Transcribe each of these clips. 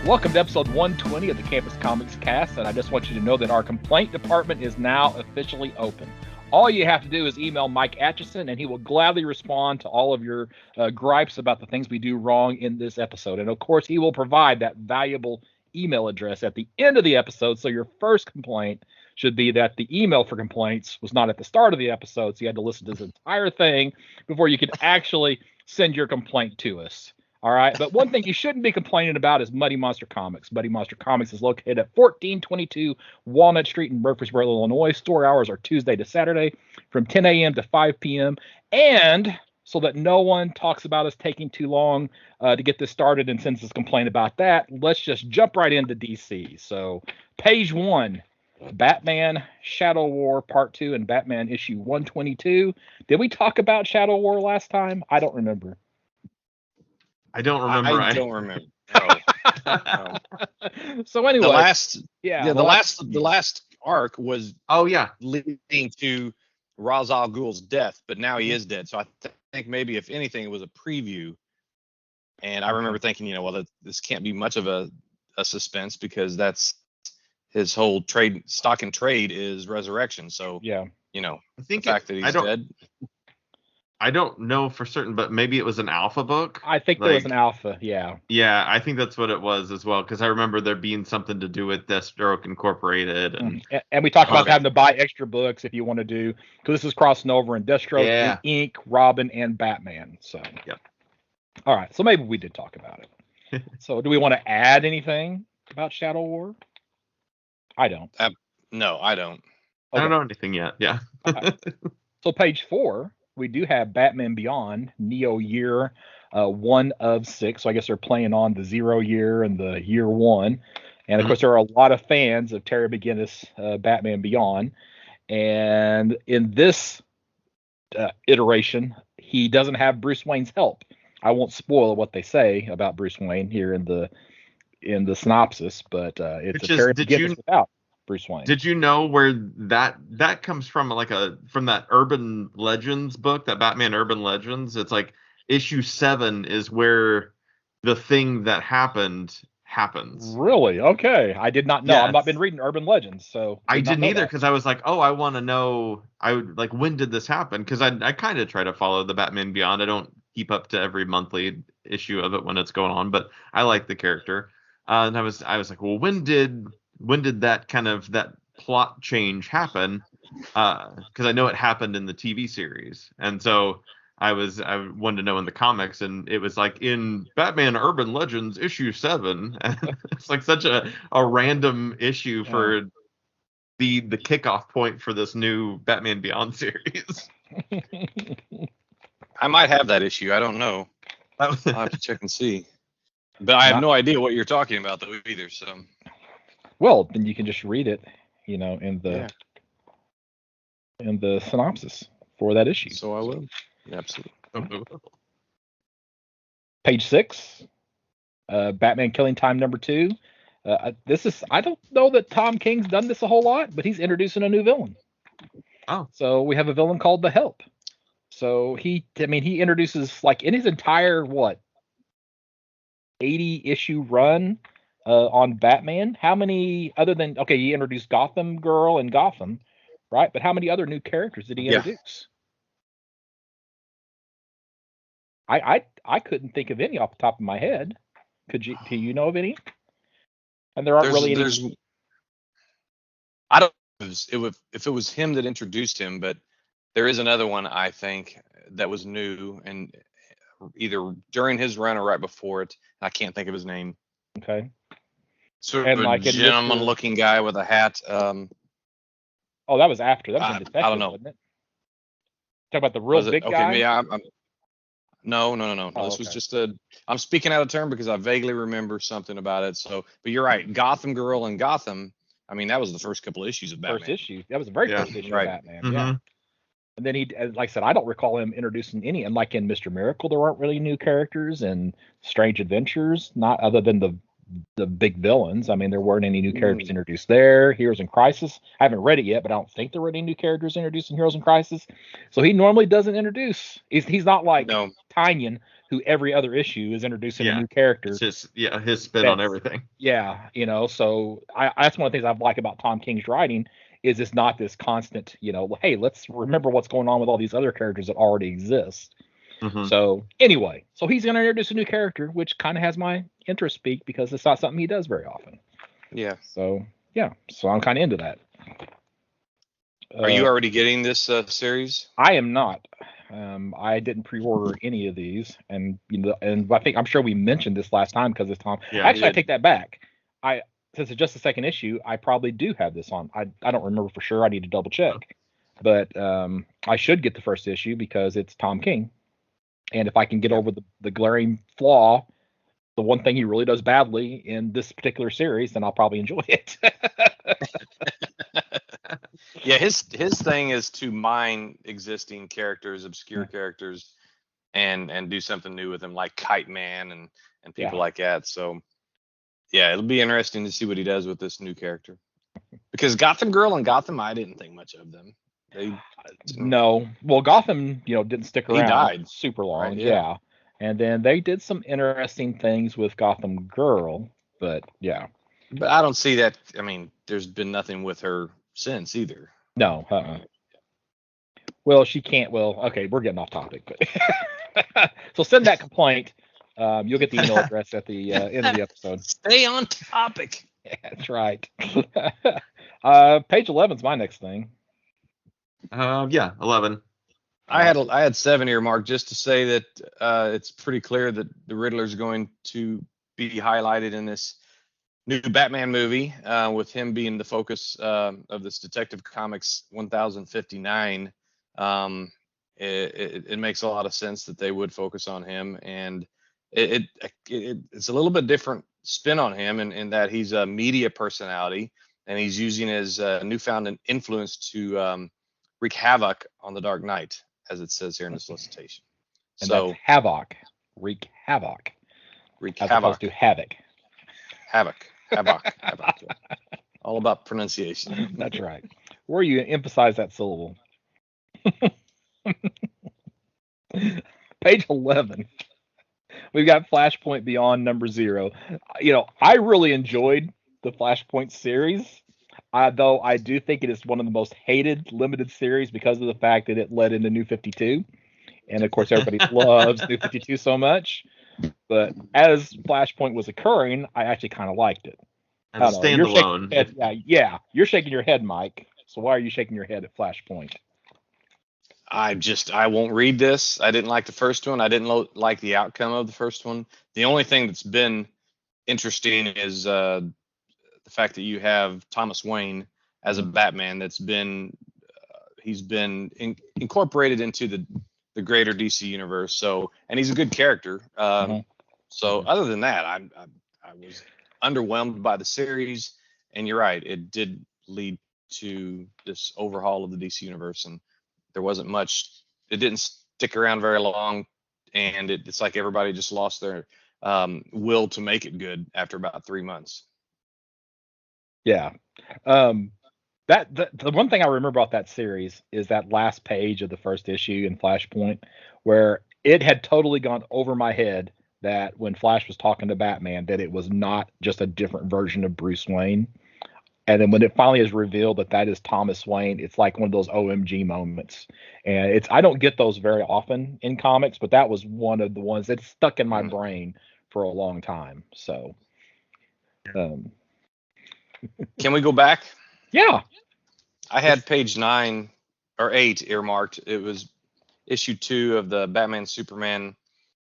Welcome to episode 120 of the Campus Comics Cast, and I just want you to know that our complaint department is now officially open. All you have to do is email Mike Atchison, and he will gladly respond to all of your gripes about the things we do wrong in this episode. And of course, he will provide that valuable email address at the end of the episode, so your first complaint should be that the email for complaints was not at the start of the episode, so you had to listen to this entire thing before you could actually send your complaint to us. All right, but one thing you shouldn't be complaining about is Muddy Monster Comics. Muddy Monster Comics is located at 1422 Walnut Street in Murfreesboro, Illinois. Store hours are Tuesday to Saturday from 10 a.m. to 5 p.m. And so that no one talks about us taking too long to get this started and sends us a complaint about that, let's just jump right into DC. So page 1, Batman Shadow War Part 2 and Batman issue 122. Did we talk about Shadow War last time? I don't remember. I don't remember. I don't remember. No. So anyway, the last arc was leading to Ra's al Ghul's death, but now he is dead. So I think maybe if anything, it was a preview. And I remember thinking, this can't be much of a suspense because that's his whole stock and trade is resurrection. So I think the fact that he's dead. I don't know for certain, but maybe it was an alpha book. I think there was an alpha, yeah. Yeah, I think that's what it was as well, because I remember there being something to do with Deathstroke Incorporated. And we talked about having to buy extra books if you want to do, because this is crossing over in Deathstroke, Inc., Robin, and Batman. So, yep. All right, so maybe we did talk about it. So do we want to add anything about Shadow War? I don't. No, I don't. Okay. I don't know anything yet, yeah. So page 4. We do have Batman Beyond, Neo Year 1 of 6. So I guess they're playing on the 0 year and the year 1. And of course, there are a lot of fans of Terry McGinnis, Batman Beyond. And in this iteration, he doesn't have Bruce Wayne's help. I won't spoil what they say about Bruce Wayne here in the synopsis, but it's a Terry McGinnis without Bruce Wayne. Did you know where that comes from? From that Urban Legends book, that Batman Urban Legends. It's like issue 7 is where the thing that happens. Really? Okay, I did not know. Yes. I've not been reading Urban Legends, so I didn't either, because I was like, I want to know. When did this happen? Because I kind of try to follow the Batman Beyond. I don't keep up to every monthly issue of it when it's going on, but I like the character. And I was like, well, when did that kind of that plot change happen? Because I know it happened in the TV series, and so I wanted to know in the comics, and it was like in Batman Urban Legends issue 7. It's like such a random issue for the kickoff point for this new Batman Beyond series. I might have that issue. I don't know. I'll have to check and see. But I have no idea what you're talking about though either. So. Well, then you can just read it, in the synopsis for that issue. So I will. Absolutely. Page 6, Batman Killing Time #2. I don't know that Tom King's done this a whole lot, but he's introducing a new villain. Oh. So we have a villain called The Help. So he introduces, like, in his entire 80 issue run on Batman, how many other than he introduced Gotham Girl and Gotham, right? But how many other new characters did he introduce? I couldn't think of any off the top of my head. Do you know of any? And there aren't really any. I don't know if it was him that introduced him, but there is another one I think that was new and either during his run or right before it. I can't think of his name. Okay. Sort of a gentleman-looking guy with a hat. Oh, that was after. That was in Detective, I don't know. Wasn't it? Talk about the real big guy. Okay, yeah. No. This was just I'm speaking out of turn because I vaguely remember something about it. So, but you're right. Gotham Girl and Gotham I mean, that was the first couple of issues of Batman. First issue. That was the very first issue right. of Batman. Yeah. And then he, like I said, I don't recall him introducing any. And like in Mr. Miracle, there weren't really new characters, and Strange Adventures, not other than the big villains. I mean, there weren't any new characters introduced there. Heroes in Crisis, I haven't read it yet, but I don't think there were any new characters introduced in Heroes in Crisis. So he normally doesn't introduce. He's not like Tynion, who every other issue is introducing a new character. It's just his spin on everything. Yeah, so that's one of the things I like about Tom King's writing. Is it's not this constant, hey, let's remember what's going on with all these other characters that already exist. So anyway, he's going to introduce a new character, which kind of has my interest peaked because it's not something he does very often. Yeah. So I'm kind of into that. Are you already getting this series? I am not. I didn't pre-order any of these, and I'm sure we mentioned this last time because it's Tom. Yeah, actually, I take that back. Since it's just the second issue, I probably do have this on. I don't remember for sure. I need to double check, but I should get the first issue because it's Tom King, and if I can get over the glaring flaw, the one thing he really does badly in this particular series, then I'll probably enjoy it. Yeah, his thing is to mine existing characters, obscure characters, and do something new with them, like Kite Man and people like that. So. Yeah, it'll be interesting to see what he does with this new character. Because Gotham Girl and Gotham, I didn't think much of them. No. Well, Gotham, didn't stick around. He died super long. Right, yeah. And then they did some interesting things with Gotham Girl, but yeah. But I don't see that. I mean, there's been nothing with her since either. No. Well, she can't. Well, okay, we're getting off topic. But so send that complaint. You'll get the email address at the end of the episode. Stay on topic. Yeah, that's right. Page 11 is my next thing. 11. I had 7 earmarked just to say that it's pretty clear that the Riddler's going to be highlighted in this new Batman movie, with him being the focus of this Detective Comics 1059. It makes a lot of sense that they would focus on him, and it's a little bit different spin on him in that he's a media personality, and he's using his newfound influence to wreak havoc on the Dark Knight, as it says here in the solicitation. And so that's havoc, wreak havoc, as opposed to havoc. Havoc. All about pronunciation. That's right. Where you emphasize that syllable. Page 11. We've got Flashpoint Beyond #0. I really enjoyed the Flashpoint series, though I do think it is one of the most hated limited series because of the fact that it led into New 52. And of course, everybody loves New 52 so much. But as Flashpoint was occurring, I actually kind of liked it. As a standalone. Yeah, you're shaking your head, Mike. So why are you shaking your head at Flashpoint? I won't read this. I didn't like the first one. I didn't like the outcome of the first one. The only thing that's been interesting is the fact that you have Thomas Wayne as a Batman that's been he's been incorporated into the greater DC universe. So, and he's a good character. So other than that, I was underwhelmed by the series, and you're right, it did lead to this overhaul of the DC universe, and there wasn't much. It didn't stick around very long, and it's like everybody just lost their will to make it good after about 3 months. Yeah. The one thing I remember about that series is that last page of the first issue in Flashpoint, where it had totally gone over my head that when Flash was talking to Batman, that it was not just a different version of Bruce Wayne. And then when it finally is revealed that is Thomas Wayne, it's like one of those OMG moments. And I don't get those very often in comics, but that was one of the ones that stuck in my brain for a long time. So, can we go back? Yeah. I had page 9 or 8 earmarked. It was issue 2 of the Batman Superman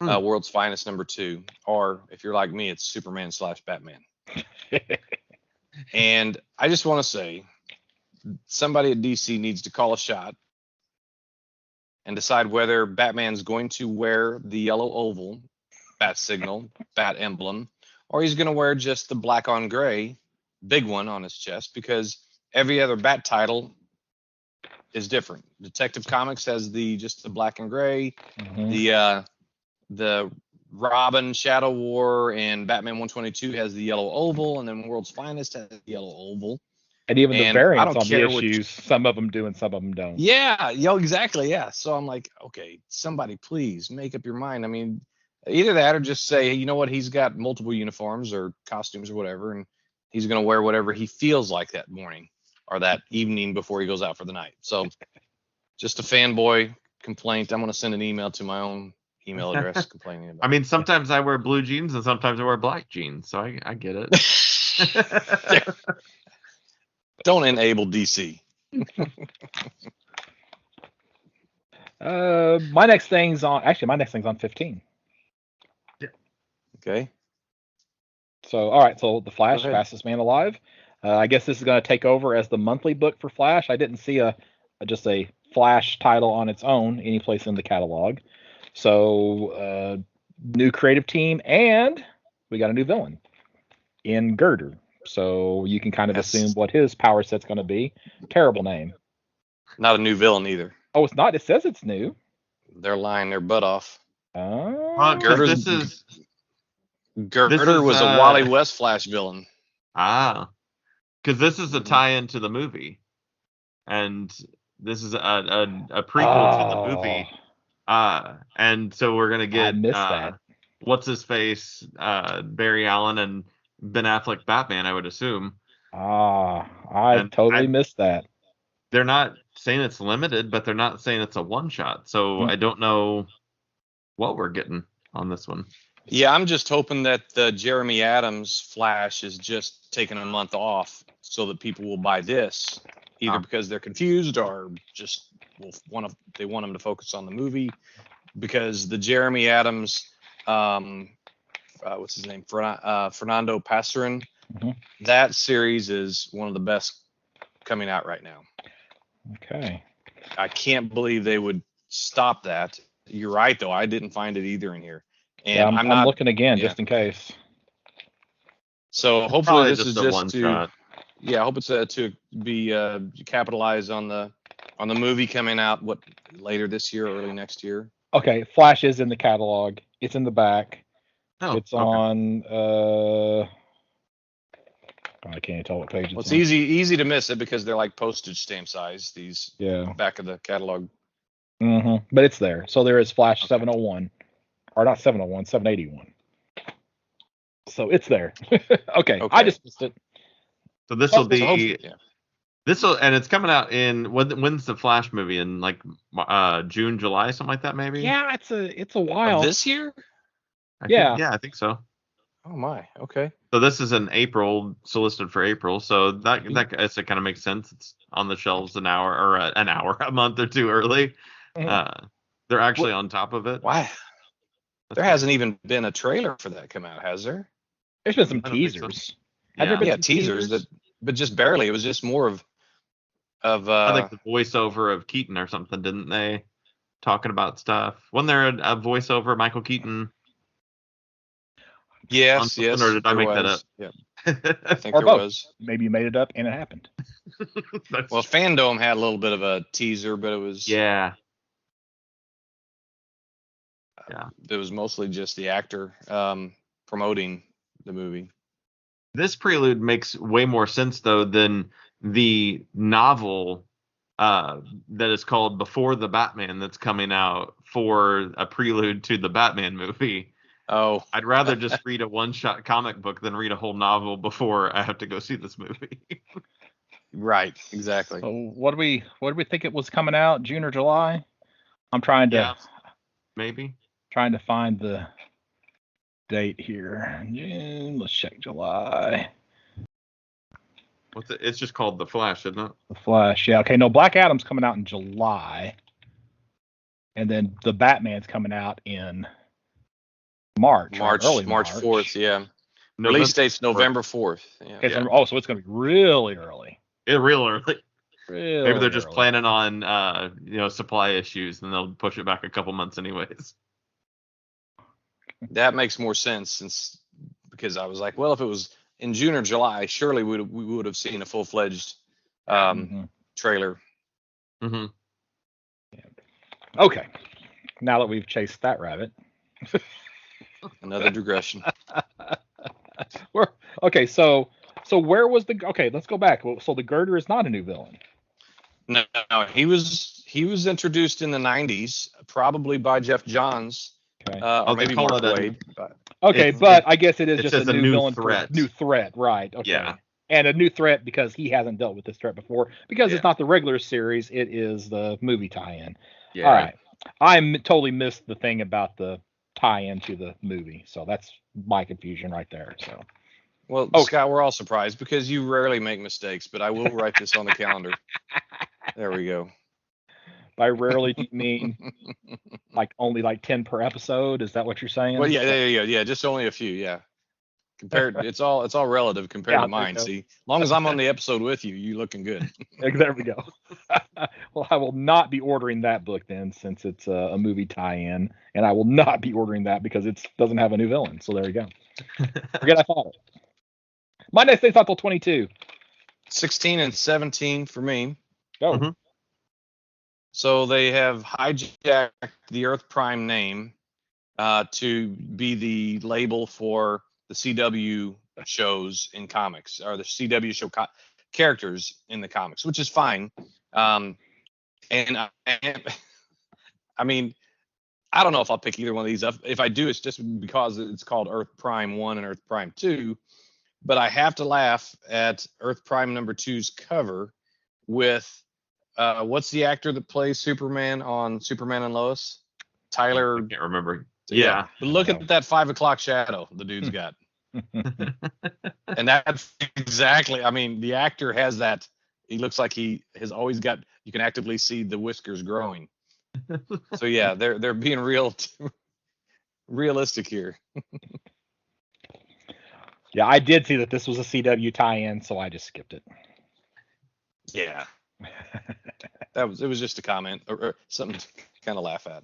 World's Finest #2. Or if you're like me, it's Superman/Batman. And I just want to say, somebody at DC needs to call a shot and decide whether Batman's going to wear the yellow oval, bat signal, bat emblem, or he's going to wear just the black on gray big one on his chest because every other Bat title is different. Detective Comics has just the black and gray. Mm-hmm. The Robin Shadow War and Batman 122 has the yellow oval, and then World's Finest has the yellow oval. And even the variants on the issues, some of them do and some of them don't. Yeah, exactly. Yeah. So I'm like, okay, somebody please make up your mind. I mean, either that or just say, hey, you know what? He's got multiple uniforms or costumes or whatever, and he's going to wear whatever he feels like that morning or that evening before he goes out for the night. So just a fanboy complaint. I'm going to send an email to my own email address complaining about I mean, sometimes I wear blue jeans and sometimes I wear black jeans, so I get it. Don't enable DC. My next thing's on 15. Yeah. Okay. So, all right. So, The Flash, Fastest Man Alive. I guess this is going to take over as the monthly book for Flash. I didn't see just a Flash title on its own anyplace in the catalog. So, new creative team, and we got a new villain in Girder. So you can kind of assume what his power set's going to be. Terrible name. Not a new villain either. Oh, it's not. It says it's new. They're lying their butt off. Girder was a Wally West Flash villain. Because this is a tie-in to the movie, and this is a prequel to the movie. And so we're gonna get what's his face, Barry Allen and Ben Affleck Batman, I would assume. I totally missed that. They're not saying it's limited, but they're not saying it's a one-shot. So I don't know what we're getting on this one. Yeah, I'm just hoping that the Jeremy Adams Flash is just taking a month off so that people will buy this, either because they're confused or just they want them to focus on the movie. Because the Jeremy Adams what's his name? Fernando Pasarin. Mm-hmm. That series is one of the best coming out right now. Okay. I can't believe they would stop that. You're right, though. I didn't find it either in here. And I'm not looking again just in case. So hopefully this is just one shot. Yeah, I hope it's to be capitalize on the movie coming out later this year, early next year. Okay, Flash is in the catalog. It's in the back. Oh, it's on. I can't tell what page. It's easy to miss it because they're like postage stamp size. These back of the catalog. Mm-hmm. But it's there. So there is Flash 701, or not 701, 781. So it's there. Okay, I just missed it. So this will be. And it's coming out in when's the Flash movie in like June, July, something like that maybe? Yeah, it's a while. This year? I think so. Oh my, okay. So this is in April, solicited for April. So that kind of makes sense. It's on the shelves a month or two early. Mm-hmm. They're actually on top of it. Why? There hasn't even been a trailer for that come out, has there? There's been some teasers. Yeah, teasers but just barely. It was just more of I think the voiceover of Keaton or something, didn't they? Talking about stuff. Wasn't there a voiceover of Michael Keaton? Yes. Or did I make that up? Yeah. I think there was. Maybe you made it up and it happened. Well, Fandom had a little bit of a teaser, but it was Yeah. It was mostly just the actor promoting the movie. This prelude makes way more sense though than the novel that is called Before the Batman that's coming out for a prelude to the Batman movie. Oh, I'd rather just read a one-shot comic book than read a whole novel before I have to go see this movie. Right, exactly. So what do we think it was coming out, June or July? I'm trying to trying to find the date here. June, let's check July. It's just called The Flash, isn't it? The Flash, yeah. Okay, no, Black Adam's coming out in July. And then the Batman's coming out in March 4th, yeah. Release date's November 4th. Yeah. Okay, so it's going to be really early. Real early. Maybe they're just early. planning on supply issues, and they'll push it back a couple months anyways. That makes more sense because I was like, well, if it was in June or July, surely we would have seen a full-fledged trailer. Mm-hmm. Okay. Now that we've chased that rabbit. Another digression. Okay, so where was okay, let's go back. So the Girder is not a new villain. No, he was introduced in the 90s, probably by Jeff Johns. Okay. Or maybe Mark Waid. But I guess it is just a new villain threat. New threat, right? Okay. Yeah. And a new threat because he hasn't dealt with this threat before. Because it's not the regular series, it is the movie tie-in. Yeah. All right. I totally missed the thing about the tie-in to the movie, so that's my confusion right there. So. Well, Scott, we're all surprised because you rarely make mistakes, but I will write this on the calendar. There we go. By rarely, do you mean only 10 per episode? Is that what you're saying? Well, yeah, just only a few, yeah. Compared, it's all relative compared to mine. See, as long as I'm on the episode with you, you looking good. There we go. Well, I will not be ordering that book then, since it's a movie tie-in, and I will not be ordering that because it doesn't have a new villain. So there you go. Forget I thought it. My next day's not till 22. 16 and 17 for me. Go. Mm-hmm. So they have hijacked the Earth Prime name to be the label for the CW shows in comics, or the CW show characters in the comics, which is fine. And I mean, I don't know if I'll pick either one of these up. If I do, it's just because it's called Earth Prime 1 and Earth Prime 2. But I have to laugh at Earth Prime number 2's cover with what's the actor that plays Superman on Superman and Lois? Tyler. I can't remember. Yeah. But look at that 5 o'clock shadow the dude's got. And that's exactly, I mean, the actor has that. He looks like he has always got, you can actively see the whiskers growing. So yeah, they're being realistic here. Yeah, I did see that this was a CW tie-in, so I just skipped it. Yeah. It was just a comment or something to kind of laugh at.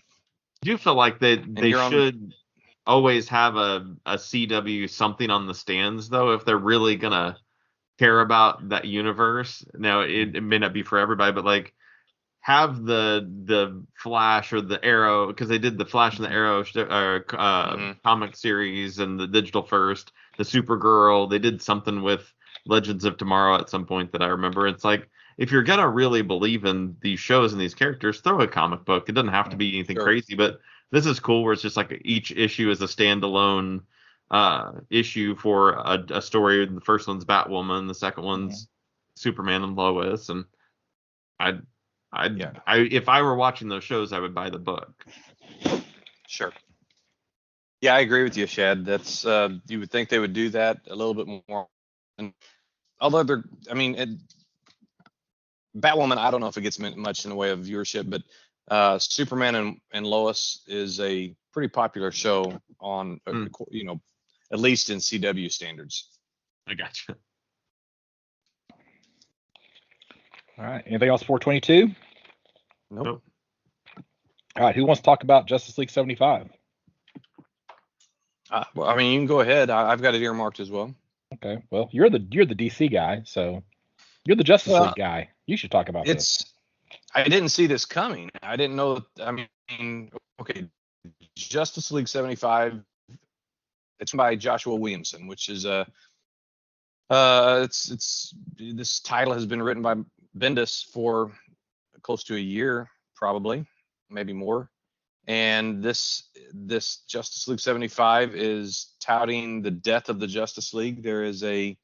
Do you feel like they should always have a CW something on the stands, though, if they're really gonna care about that universe? Now it may not be for everybody, but have the Flash or the Arrow, because they did the Flash and the Arrow comic series and the Digital First, the Supergirl. They did something with Legends of Tomorrow at some point that I remember. It's like, if you're gonna really believe in these shows and these characters, throw a comic book. It doesn't have to be anything crazy, but this is cool where it's just each issue is a standalone issue for a story. The first one's Batwoman, the second one's Superman and Lois, and if I were watching those shows, I would buy the book. Sure. Yeah, I agree with you, Shad. That's you would think they would do that a little bit more. And although Batwoman, I don't know if it gets much in the way of viewership, but Superman and Lois is a pretty popular show on, at least in CW standards. I gotcha. All right. Anything else for 22? Nope. All right. Who wants to talk about Justice League 75? Well, I mean, you can go ahead. I've got it earmarked as well. Okay. Well, you're the DC guy, so you're the Justice League guy. You should talk about this. I didn't see this coming. I didn't know. I mean, okay, Justice League 75. It's by Joshua Williamson, which is this title has been written by Bendis for close to a year, probably, maybe more. And this Justice League 75 is touting the death of the Justice League. There is a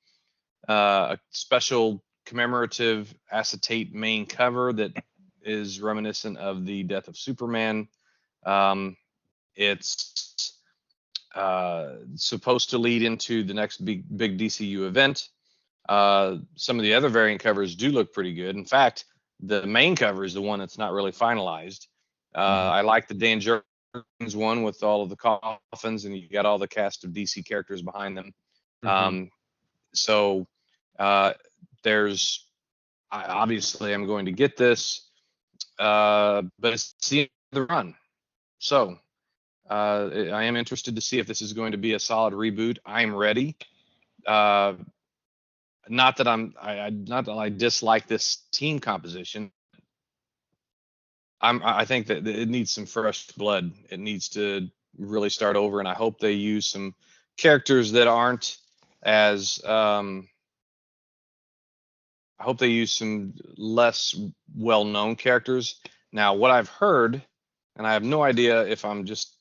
special commemorative acetate main cover that is reminiscent of the death of Superman. It's supposed to lead into the next big DCU event. Some of the other variant covers do look pretty good. In fact, the main cover is the one that's not really finalized. I like the Dan Jurgens one with all of the coffins, and you got all the cast of DC characters behind them. So there's obviously I'm going to get this, but it's the end of the run. So I am interested to see if this is going to be a solid reboot. I'm ready. not that I dislike this team composition. I think that it needs some fresh blood. It needs to really start over, and I hope they use some characters that aren't as I hope they use some less well-known characters. Now, what I've heard, and I have no idea if I'm just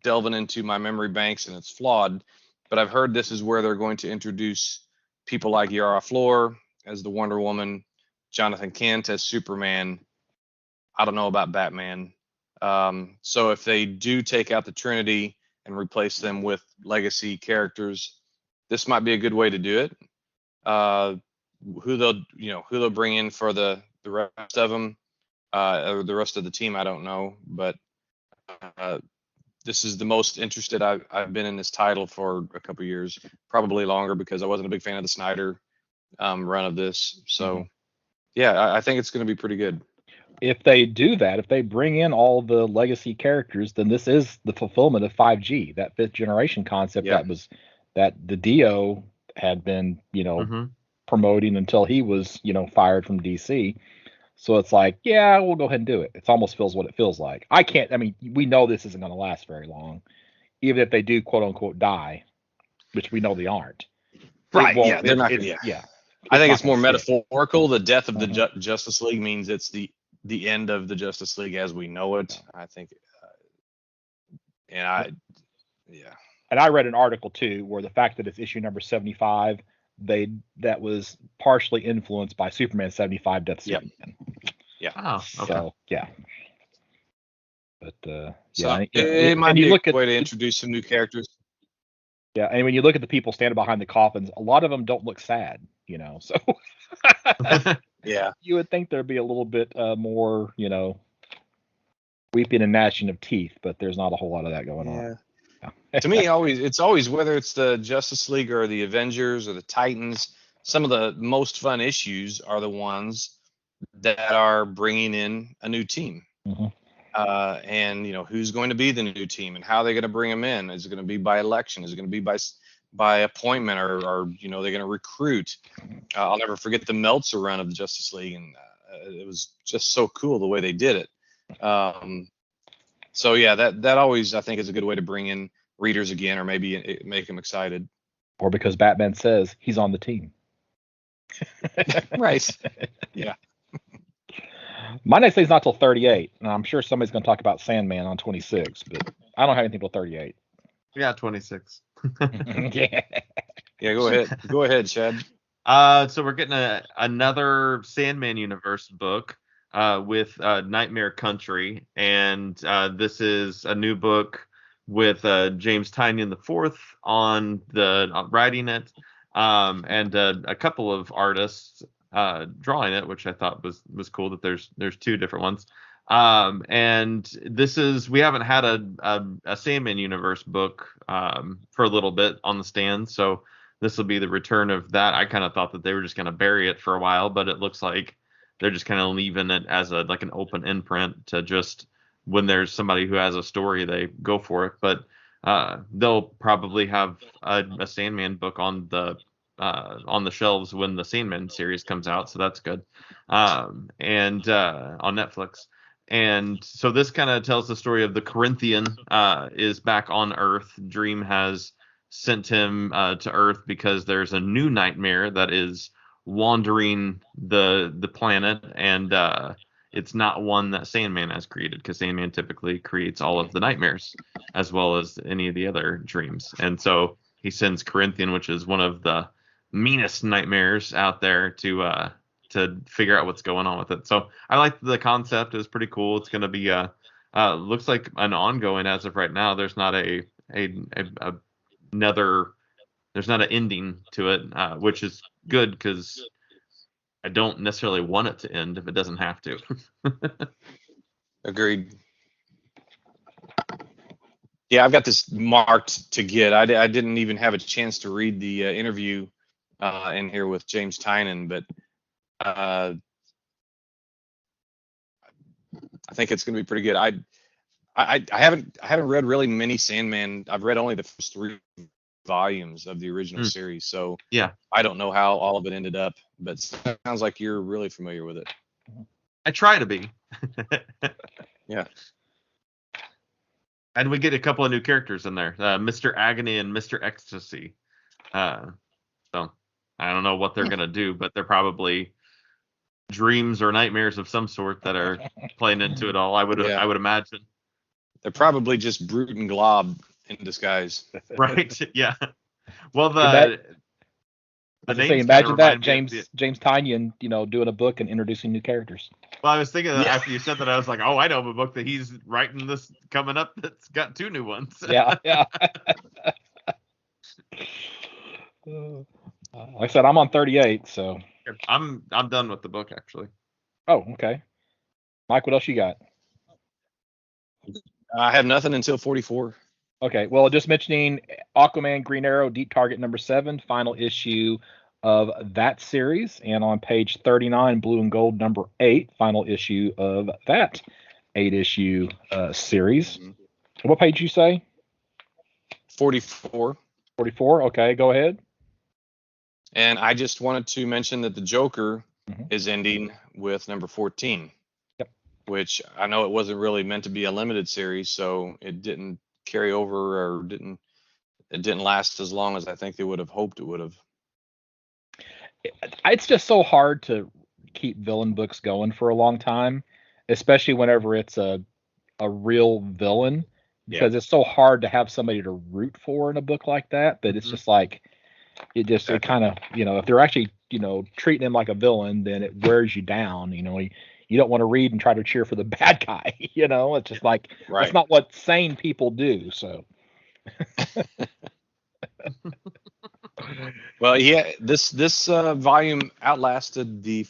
delving into my memory banks and it's flawed, but I've heard this is where they're going to introduce people like Yara Flor as the Wonder Woman, Jonathan Kent as Superman. I don't know about Batman. So if they do take out the Trinity and replace them with legacy characters, this might be a good way to do it. Who they'll bring in for the rest of them, or the rest of the team, I don't know. But this is the most interested I've been in this title for a couple years, probably longer, because I wasn't a big fan of the Snyder run of this. So yeah, I think it's going to be pretty good. If they do that, if they bring in all the legacy characters, then this is the fulfillment of 5G, that fifth generation concept that the Dio had been, promoting until he was, fired from DC. So it's like, yeah, we'll go ahead and do it. It almost feels what it feels like. We know this isn't going to last very long, even if they do quote unquote die, which we know they aren't. Right. Yeah. They're not. Yeah. I think it's more metaphorical. The death of the Justice League means it's the end of the Justice League as we know it. I think, and I read an article too where the fact that it's issue number 75, that was partially influenced by Superman 75 Death of Superman. Yeah. Oh, okay. So yeah. But it might be a way to introduce some new characters. Yeah, and when you look at the people standing behind the coffins, a lot of them don't look sad, So yeah, you would think there'd be a little bit more, weeping and gnashing of teeth, but there's not a whole lot of that going on. To me, it's always whether it's the Justice League or the Avengers or the Titans, some of the most fun issues are the ones that are bringing in a new team. Mm-hmm. And who's going to be the new team and how they're going to bring them in. Is it going to be by election? Is it going to be by appointment, or they're going to recruit? I'll never forget the Meltzer run of the Justice League, and it was just so cool the way they did it. So yeah, that always, I think, is a good way to bring in readers again, or maybe make them excited. Or because Batman says he's on the team. Right. Yeah. My next day's not till 38, and I'm sure somebody's going to talk about Sandman on 26, but I don't have anything till 38. Yeah, 26. Yeah. Yeah, go ahead. Go ahead, Chad. So we're getting another Sandman universe book with Nightmare Country, and this is a new book with James Tynion IV on the writing it, and a couple of artists drawing it, which I thought was cool that there's two different ones. And we haven't had a Sandman universe book for a little bit on the stand, so this will be the return of that. I kind of thought that they were just going to bury it for a while, but it looks like they're just kind of leaving it as an open imprint to just, when there's somebody who has a story, they go for it. But they'll probably have a Sandman book on the shelves when the Sandman series comes out, so that's good. And on Netflix. And so this kind of tells the story of the Corinthian is back on Earth. Dream has sent him to Earth because there's a new nightmare that is wandering the planet, and it's not one that Sandman has created, because Sandman typically creates all of the nightmares as well as any of the other dreams. And so he sends Corinthian, which is one of the meanest nightmares out there, to figure out what's going on with it. So I like the concept. It's pretty cool. It's going to be looks like an ongoing as of right now. There's not there's not an ending to it, which is good, because I don't necessarily want it to end if it doesn't have to. Agreed. Yeah, I've got this marked to get. I didn't even have a chance to read the interview in here with James Tynion, but I think it's going to be pretty good. I haven't read really many Sandman. I've read only the first 3 volumes of the original series. So yeah, I don't know how all of it ended up, but it sounds like you're really familiar with it. I try to be. Yeah. And we get a couple of new characters in there, Mr. Agony and Mr. Ecstasy. So I don't know what they're gonna do, but they're probably dreams or nightmares of some sort that are playing into it all. I would imagine. They're probably just Brute and Glob in disguise. Right? Yeah. Well, imagine that James Tynion, doing a book and introducing new characters. Well, I was thinking after you said that, I was like, oh, I know of a book that he's writing this coming up that's got 2 new ones. Yeah. Like I said, I'm on 38, so I'm done with the book actually. Oh, okay. Mike, what else you got? I have nothing until 44. Okay, well, just mentioning Aquaman Green Arrow Deep Target number 7, final issue of that series, and on page 39, Blue and Gold number 8, final issue of that 8-issue series. Mm-hmm. What page you say? 44. 44. Okay, go ahead. And I just wanted to mention that the Joker is ending with number 14. Yep. Which I know it wasn't really meant to be a limited series, so it didn't carry over or it didn't last as long as I think they would have hoped it would have. It's just so hard to keep villain books going for a long time, especially whenever it's a real villain, because it's so hard to have somebody to root for in a book like that. But it's just like it kind of, if they're actually treating him like a villain, then it wears you down. You don't want to read and try to cheer for the bad guy. It's just like that's not what sane people do. So. Well, yeah, this volume outlasted the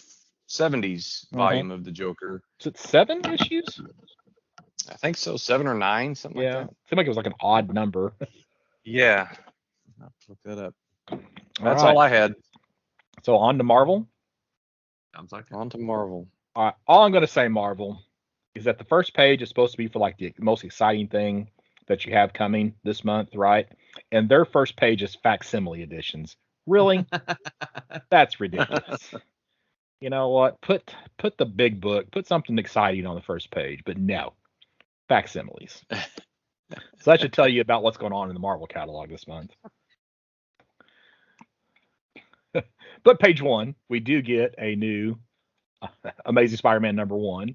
70s volume of the Joker. Is it 7 issues? I think so, 7 or 9, something like that. It seemed like it was like an odd number. Yeah, I'll have to look that up. That's all I had. So on to Marvel. Sounds like on to Marvel. All right, all I'm going to say, Marvel, is that the first page is supposed to be for like the most exciting thing that you have coming this month, right? And their first page is facsimile editions. Really? That's ridiculous. You know what? Put the big book, put something exciting on the first page, but no, facsimiles. So that should tell you about what's going on in the Marvel catalog this month. But page 1, we do get a new Amazing Spider-Man number 1.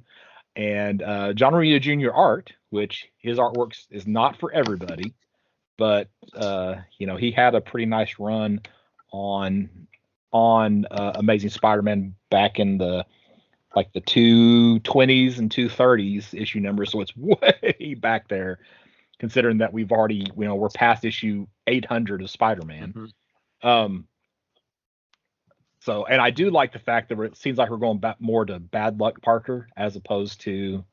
And John Romita Jr. art, which his artwork is not for everybody, but he had a pretty nice run on Amazing Spider-Man back in the 220s and 230s issue numbers, so it's way back there, considering that we've already we're past issue 800 of Spider-Man. Mm-hmm. So, and I do like the fact that it seems like we're going back more to Bad Luck Parker as opposed to,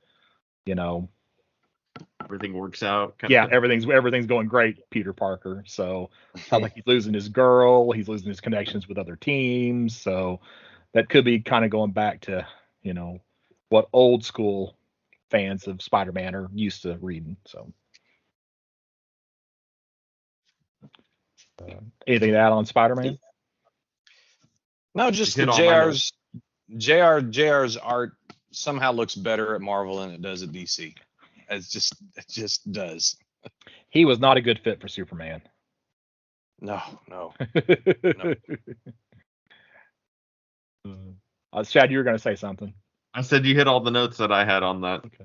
everything works out. Everything's going great, Peter Parker. So it's not like he's losing his girl, he's losing his connections with other teams. So that could be kind of going back to, what old school fans of Spider-Man are used to reading. So anything to add on Spider-Man? No, just the JR's art somehow looks better at Marvel than it does at DC. It just does. He was not a good fit for Superman. No. Chad, you were going to say something. I said you hit all the notes that I had on that. Okay.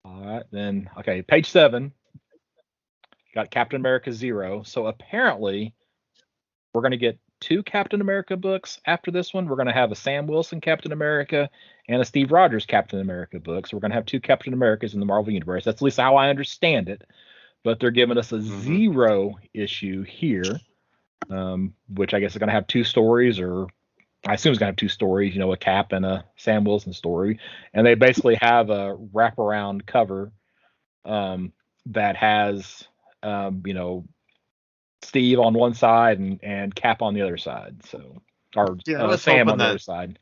All right, then. Okay, page 7. Got Captain America 0. So apparently, we're going to get 2 Captain America books after this one. We're going to have a Sam Wilson Captain America and a Steve Rogers Captain America book. So we're going to have 2 Captain Americas in the Marvel Universe. That's at least how I understand it. But they're giving us a 0 issue here, which I guess is going to have 2 stories, or I assume it's going to have 2 stories, a Cap and a Sam Wilson story. And they basically have a wraparound cover that has, Steve on one side and Cap on the other side. So, or Sam on the other side.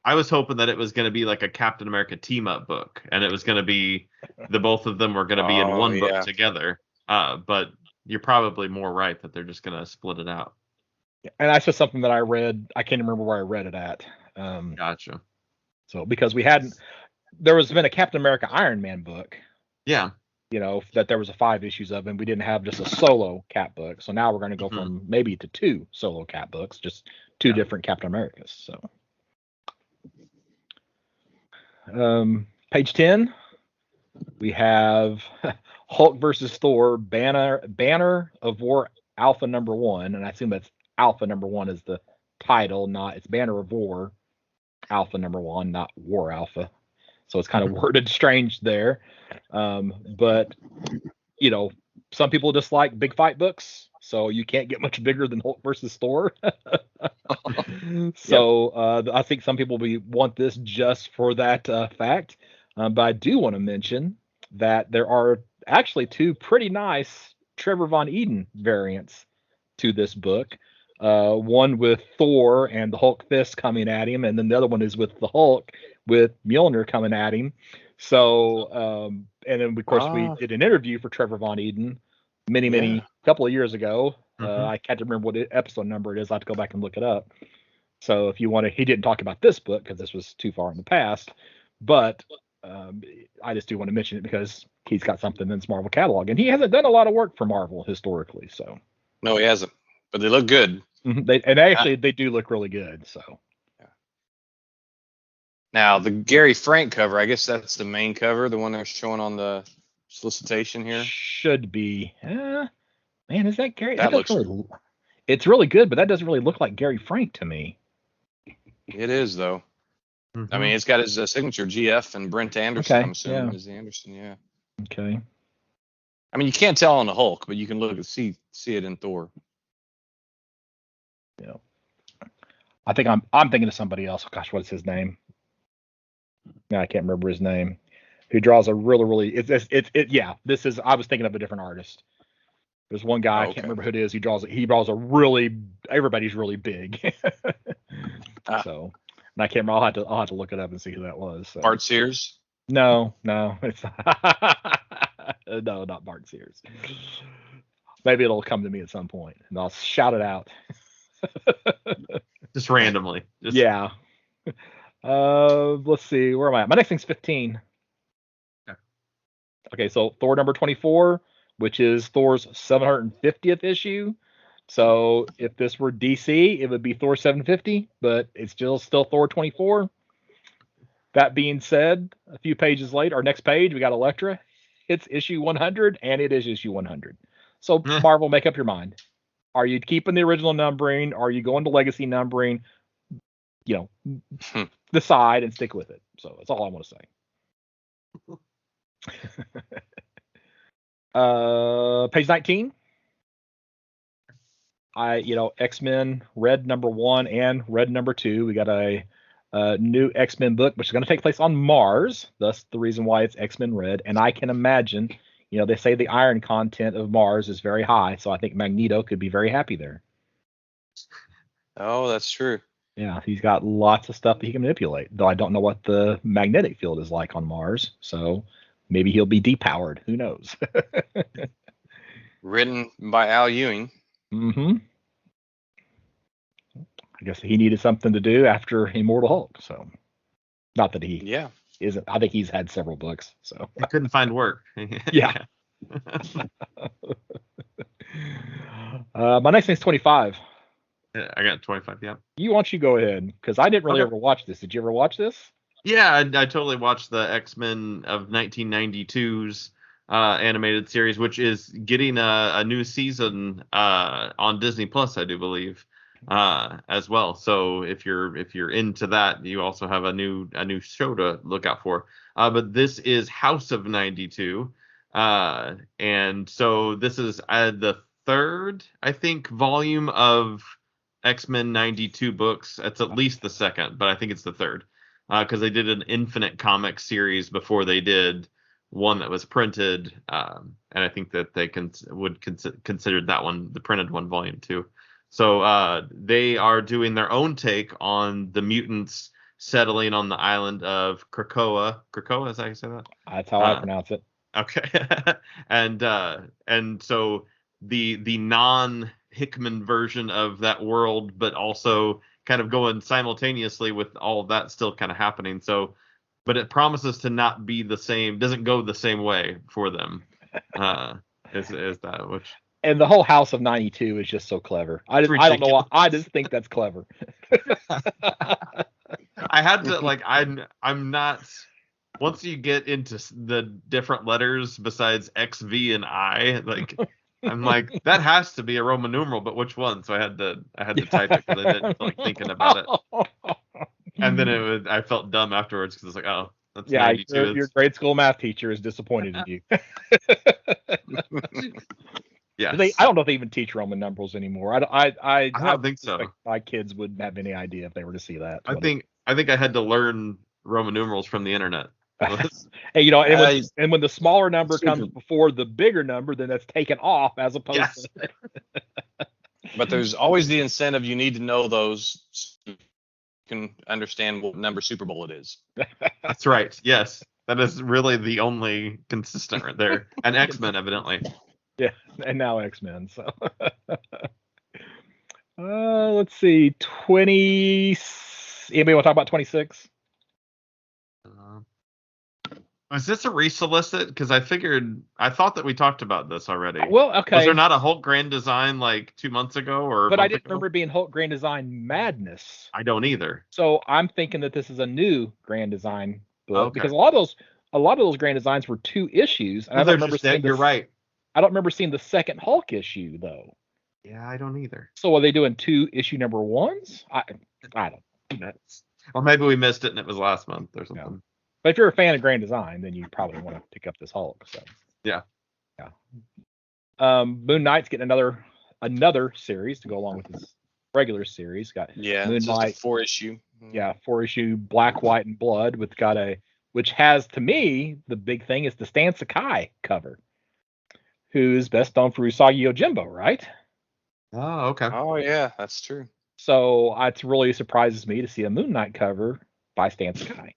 I was hoping that it was going to be like a Captain America team up book, and it was going to be the both of them were going to be in one book together. But you're probably more right that they're just gonna split it out. And that's just something that I read. I can't remember where I read it at. Gotcha. So because there was been a Captain America Iron Man book. Yeah. That there was 5 issues of, and we didn't have just a solo Cap book. So now we're going to go from maybe to 2 solo Cap books, just 2 different Captain Americas. So, page 10, we have Hulk versus Thor, Banner of War Alpha #1, and I assume that's Alpha #1 is the title, it's Banner of War Alpha #1, not War Alpha. So it's kind of worded strange there. But, some people just like big fight books, so you can't get much bigger than Hulk versus Thor. So I think some people want this just for that fact. But I do want to mention that there are actually 2 pretty nice Trevor Von Eden variants to this book. One with Thor and the Hulk fist coming at him, and then the other one is with the Hulk with Mjolnir coming at him. So, and then of course we did an interview for Trevor Von Eden many couple of years ago. I can't remember what episode number it is. I have to go back and look it up. So if you want to, he didn't talk about this book because this was too far in the past, but I just do want to mention it because he's got something in his Marvel catalog, and he hasn't done a lot of work for Marvel historically. So no, he hasn't, but they look good. They do look really good. So. Now, the Gary Frank cover, I guess that's the main cover, the one they're showing on the solicitation here. Should be. Man, is that Gary? It's really good, but that doesn't really look like Gary Frank to me. It is, though. I mean, it's got his signature, GF, and Brent Anderson, I'm assuming, is the Anderson, yeah. Okay. I mean, you can't tell on the Hulk, but you can look and see it in Thor. Yeah. I think I'm thinking of somebody else. Gosh, what's his name? No, I can't remember his name. Who draws a really this is I was thinking of a different artist. There's one guy, I can't remember who it is. He draws a really, everybody's really big. So, and I can't remember. I'll have to look it up and see who that was. So. Bart Sears? No, it's no, not Bart Sears. Maybe it'll come to me at some point and I'll shout it out. Just randomly. Yeah. Let's see, where am I at? My next thing's 15. Okay, so Thor number 24, which is Thor's 750th issue. So if this were DC, it would be Thor 750, but it's still Thor 24. That being said, a few pages later, our next page, we got Elektra. It's issue 100, and it is issue 100. So Marvel, make up your mind. Are you keeping the original numbering? Are you going to legacy numbering? Decide and stick with it. So that's all I want to say. Page 19. X-Men Red #1 and Red #2. We got a new X-Men book, which is going to take place on Mars. Thus the reason why it's X-Men Red. And I can imagine, they say the iron content of Mars is very high. So I think Magneto could be very happy there. Oh, that's true. Yeah, he's got lots of stuff that he can manipulate, though I don't know what the magnetic field is like on Mars. So maybe he'll be depowered. Who knows? Written by Al Ewing. I guess he needed something to do after Immortal Hulk. So not that he isn't. I think he's had several books. So I couldn't find work. Yeah. My next thing's 25. I got 25. Yeah. Why don't you go ahead? Because I didn't really ever watch this. Did you ever watch this? Yeah, I totally watched the X-Men of 1992's animated series, which is getting a new season on Disney Plus, I do believe, as well. So if you're into that, you also have a new show to look out for. But this is House of 92, and so this is the third, I think, volume of X-Men 92 books. It's at least the second, but I think it's the third, because they did an Infinite Comics series before they did one that was printed, and I think that they would consider that one, the printed one, volume 2. So they are doing their own take on the mutants settling on the island of Krakoa. Krakoa, is that how you say that? That's how I pronounce it. Okay. and so the non-Hickman version of that world, but also kind of going simultaneously with all of that still kind of happening. So, but it promises to not be the same, doesn't go the same way for them. Is that which? And the whole House of 92 is just so clever. I don't know why. I just think that's clever. I had to like I'm not. Once you get into the different letters besides X, V, and I, like I'm like that has to be a Roman numeral, but which one? So I had to type it because I didn't feel like thinking about it. And then I felt dumb afterwards because it's like, oh, that's 92. Your grade school math teacher is disappointed in you. Yeah, I don't know if they even teach Roman numerals anymore. I don't think so. My kids wouldn't have any idea if they were to see that. I think I had to learn Roman numerals from the internet. Hey, and when the smaller number comes before the bigger number, then that's taken off as opposed to. But there's always the incentive. You need to know those so you can understand what number Super Bowl it is. That's right. Yes, that is really the only consistent right there. And X-Men, evidently. Yeah, and now X-Men. So, let's see, 20. Anybody want to talk about 26? Was this a resolicit? Because I thought that we talked about this already. Well, okay. Was there not a Hulk Grand Design like 2 months ago But I didn't remember it being Hulk Grand Design Madness. I don't either. So I'm thinking that this is a new Grand Design book because a lot of those Grand Designs were 2 issues. And I don't remember seeing you're right. I don't remember seeing the second Hulk issue though. Yeah, I don't either. So are they doing 2 issue number 1s? I don't. Or maybe we missed it and it was last month or something. No. But if you're a fan of Grand Design, then you probably want to pick up this Hulk. So yeah. Moon Knight's getting another series to go along with his regular series. Got Moon Knight 4-issue. Yeah, 4-issue Black, White, and Blood which has to me the big thing is the Stan Sakai cover, who's best known for Usagi Yojimbo, right? Oh, okay. Oh yeah, that's true. So it really surprises me to see a Moon Knight cover by Stan Sakai.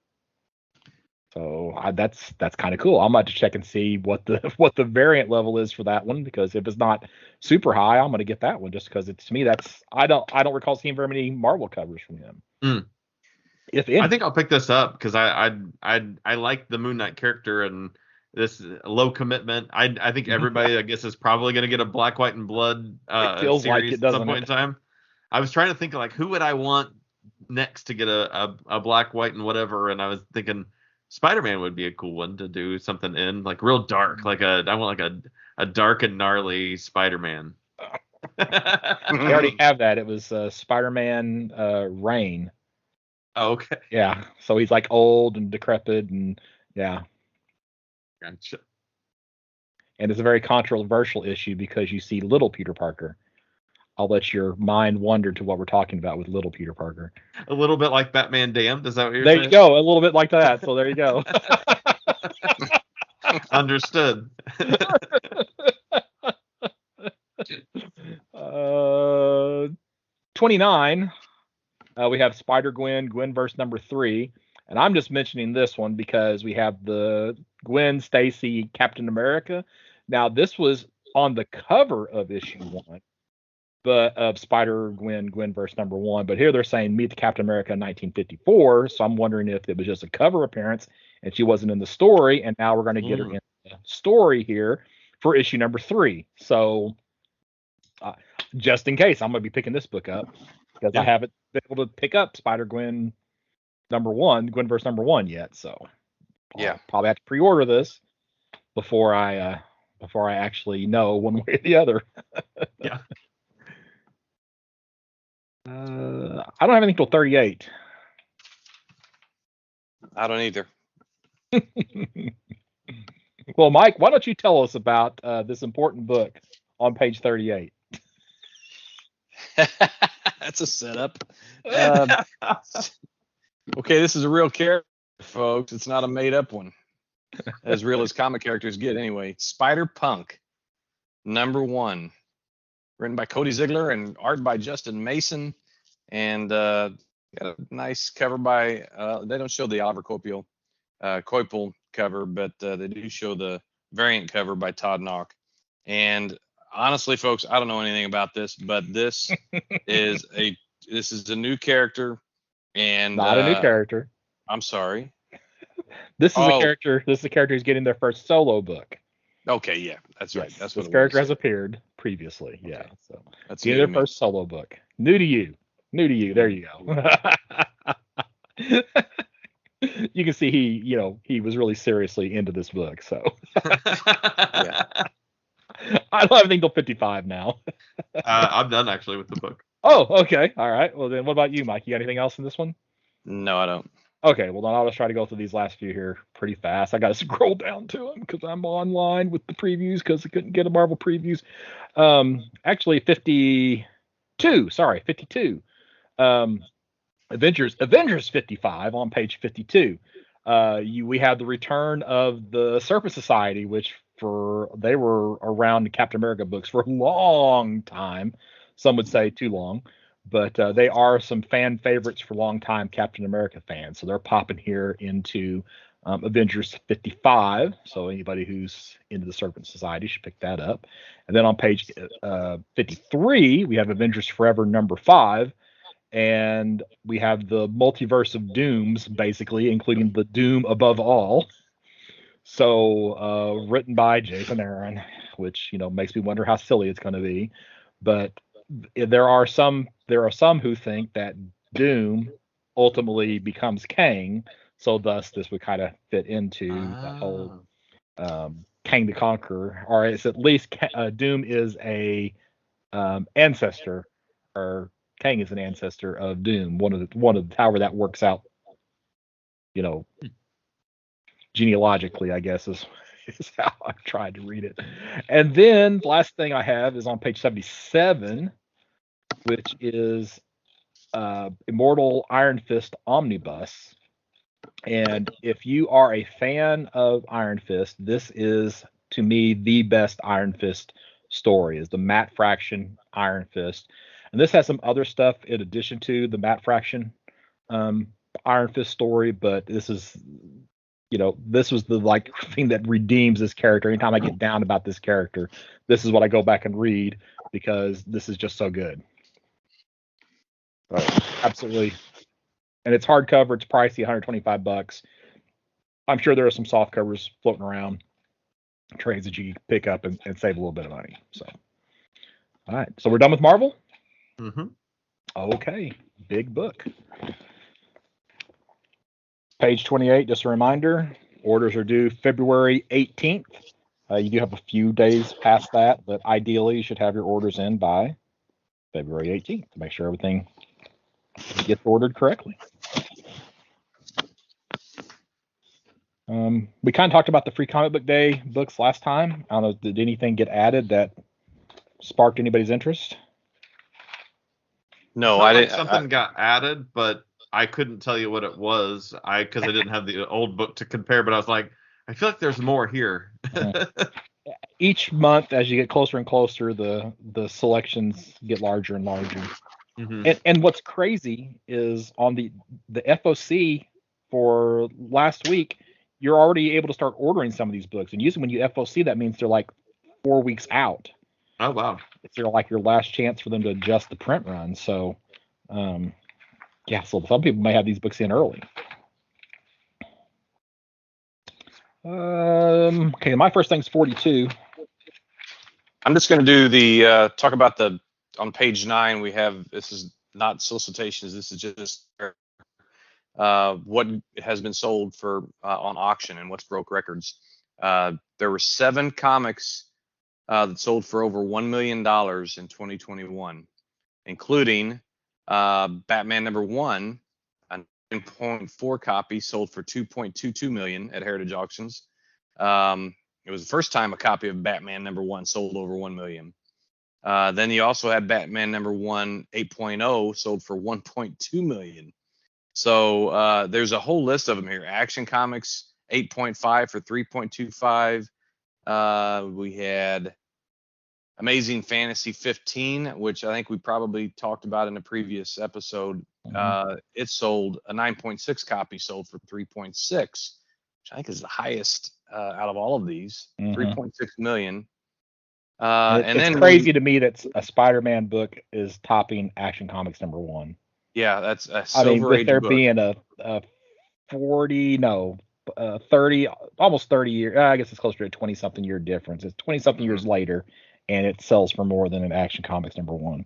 So that's kind of cool. I'm about to check and see what the variant level is for that one, because if it's not super high, I'm going to get that one just because to me that's I don't recall seeing very many Marvel covers from him. If any. I think I'll pick this up because I like the Moon Knight character and this low commitment. I think everybody I guess is probably going to get a Black, White, and Blood it feels series like it, at some point in time. I was trying to think of like who would I want next to get a Black, White, and whatever, and I was thinking Spider-Man would be a cool one to do something in, like real dark, I want like a dark and gnarly Spider-Man. We already have that. It was Spider-Man Reign. Oh, okay. Yeah, so he's like old and decrepit, and yeah. Gotcha. And it's a very controversial issue because you see little Peter Parker. I'll let your mind wander to what we're talking about with little Peter Parker. A little bit like Batman Damned, is that what you're saying? There you go, a little bit like that. So there you go. Understood. 29. We have Spider-Gwen, Gwenverse number 3. And I'm just mentioning this one because we have the Gwen Stacy Captain America. Now, this was on the cover of issue 1. But of Spider-Gwen, Gwenverse number 1. But here they're saying Meet the Captain America in 1954. So I'm wondering if it was just a cover appearance and she wasn't in the story. And now we're going to get her in the story here for issue number 3. So just in case, I'm going to be picking this book up because I haven't been able to pick up Spider-Gwen number 1, Gwenverse number 1 yet. So I'll probably have to pre-order this before I actually know one way or the other. Yeah. I don't have anything till 38. I don't either. Well, Mike, why don't you tell us about this important book on page 38? That's a setup. Okay, this is a real character, folks. It's not a made-up one. As real as comic characters get, anyway. Spider-Punk, number 1. Written by Cody Ziegler and art by Justin Mason. And got a nice cover by, they don't show the Oliver Coipel cover, but they do show the variant cover by Todd Nauck. And Honestly, folks, I don't know anything about this, but this is a new character, and not a new character. I'm sorry. This is a character. This is a character who's getting their first solo book. Okay, yeah, that's right. That's this character has appeared previously. Okay. Yeah, so that's getting their first solo book. New to you. There you go. You can see he was really seriously into this book. So yeah. I don't have anything till 55 now. I'm done actually with the book. Oh, okay. All right. Well, then what about you, Mike? You got anything else in this one? No, I don't. Okay. Well, then I'll just try to go through these last few here pretty fast. I got to scroll down to them because I'm online with the previews because I couldn't get a Marvel previews. Actually, 52. Sorry, 52. Avengers 55 on page 52. We have the return of the Serpent Society, which they were around Captain America books for a long time. Some would say too long, but they are some fan favorites for long time Captain America fans. So they're popping here into Avengers 55. So anybody who's into the Serpent Society should pick that up. And then on page 53, we have Avengers Forever number 5. And we have the multiverse of dooms, basically, including the Doom Above All. So written by Jason Aaron, which makes me wonder how silly it's going to be. But there are some who think that Doom ultimately becomes Kang, so thus this would kind of fit into that whole Kang the Conqueror, or it's at least Doom is a ancestor, or Kang is an ancestor of Doom. One of however that works out, genealogically, I guess is how I've tried to read it. And then the last thing I have is on page 77, which is Immortal Iron Fist Omnibus. And if you are a fan of Iron Fist, this is, to me, the best Iron Fist story, is the Matt Fraction Iron Fist. And this has some other stuff in addition to the Matt Fraction Iron Fist story, but this is, this was the thing that redeems this character. Anytime I get down about this character, this is what I go back and read because this is just so good. Absolutely. And it's hardcover. It's pricey, $125. I'm sure there are some soft covers floating around, trades that you can pick up and save a little bit of money. So, all right. So we're done with Marvel? Mm-hmm. Okay. Big book. Page 28, just a reminder, orders are due February 18th. You do have a few days past that, but ideally you should have your orders in by February 18th to make sure everything gets ordered correctly. We kind of talked about the Free Comic Book Day books last time. I don't know, did anything get added that sparked anybody's interest? No, I didn't. Something got added, but I couldn't tell you what it was. Because I didn't have the old book to compare, but I was like, I feel like there's more here. Each month, as you get closer and closer, the selections get larger and larger. Mm-hmm. And what's crazy is on the FOC for last week, you're already able to start ordering some of these books. And usually when you FOC, that means they're like 4 weeks out. Oh, wow. It's like your last chance for them to adjust the print run. So, yeah, so some people may have these books in early. Okay, my first thing's 42. I'm just going to do talk about on page 9, we have, this is not solicitations, this is just what has been sold for on auction and what's broke records. There were 7 comics that sold for over $1 million in 2021, including Batman #1, a 9.4 copy sold for $2.22 million at Heritage Auctions. It was the first time a copy of Batman #1 sold over $1 million. Then you also had Batman #1 8.0 sold for $1.2 million. So there's a whole list of them here. Action Comics 8.5 for $3.25. We had Amazing Fantasy 15, which I think we probably talked about in a previous episode. Mm-hmm. It sold a 9.6 copy, sold for 3.6, which I think is the highest out of all of these. Mm-hmm. 3.6 million. It's crazy to me that a Spider-Man book is topping Action Comics #1. Yeah, that's a Silver Age there book. being a 30, almost 30 year. I guess it's closer to a 20-something year difference. It's 20-something years later, and it sells for more than an Action Comics #1.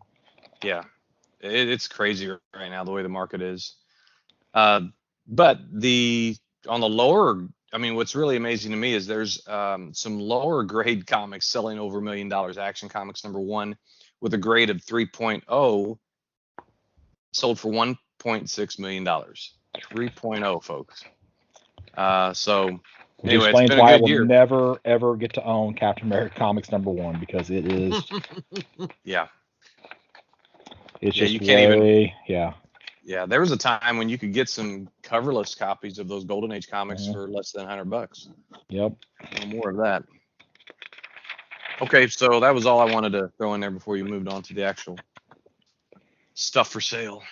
Yeah, it's crazy right now the way the market is. But on the lower, I mean, what's really amazing to me is there's some lower grade comics selling over $1 million. Action Comics #1 with a grade of 3.0 sold for $1.6 million. 3.0, folks. So anyway, explains it's been why a I good will year. never ever get to own Captain America Comics #1 because it is. Yeah. It's Yeah, just you can't way, even. Yeah, there was a time when you could get some coverless copies of those Golden Age comics for less than $100. Yep. No more of that. Okay, so that was all I wanted to throw in there before you moved on to the actual stuff for sale.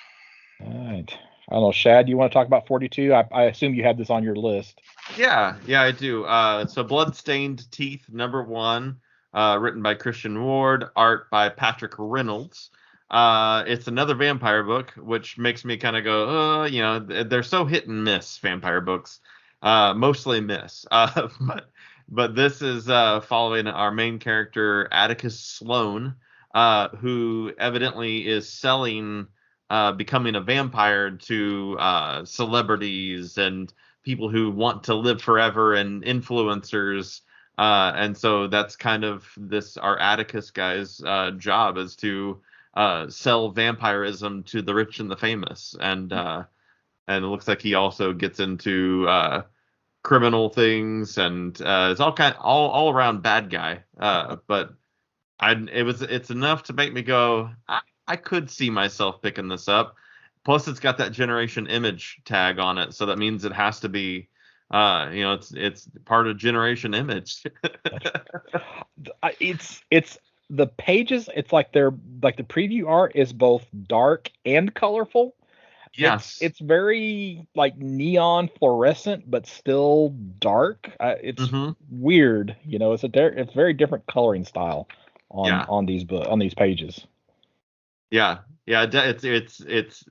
All right. I don't know, Shad, you want to talk about 42? I assume you have this on your list. Yeah, I do. So Bloodstained Teeth #1, written by Christian Ward, art by Patrick Reynolds. It's another vampire book, which makes me kind of go, they're so hit and miss, vampire books. Mostly miss. But this is following our main character, Atticus Sloan, who evidently is selling becoming a vampire to celebrities and people who want to live forever and influencers. And so that's kind of our Atticus guy's job is to sell vampirism to the rich and the famous. And it looks like he also gets into criminal things, and it's all around bad guy. But it's enough to make me go, I could see myself picking this up. Plus, it's got that Generation Image tag on it, so that means it has to be, it's part of Generation Image. It's the pages. It's like the preview art is both dark and colorful. Yes, it's very like neon fluorescent, but still dark. It's weird, It's it's very different coloring style on these pages. Yeah, it's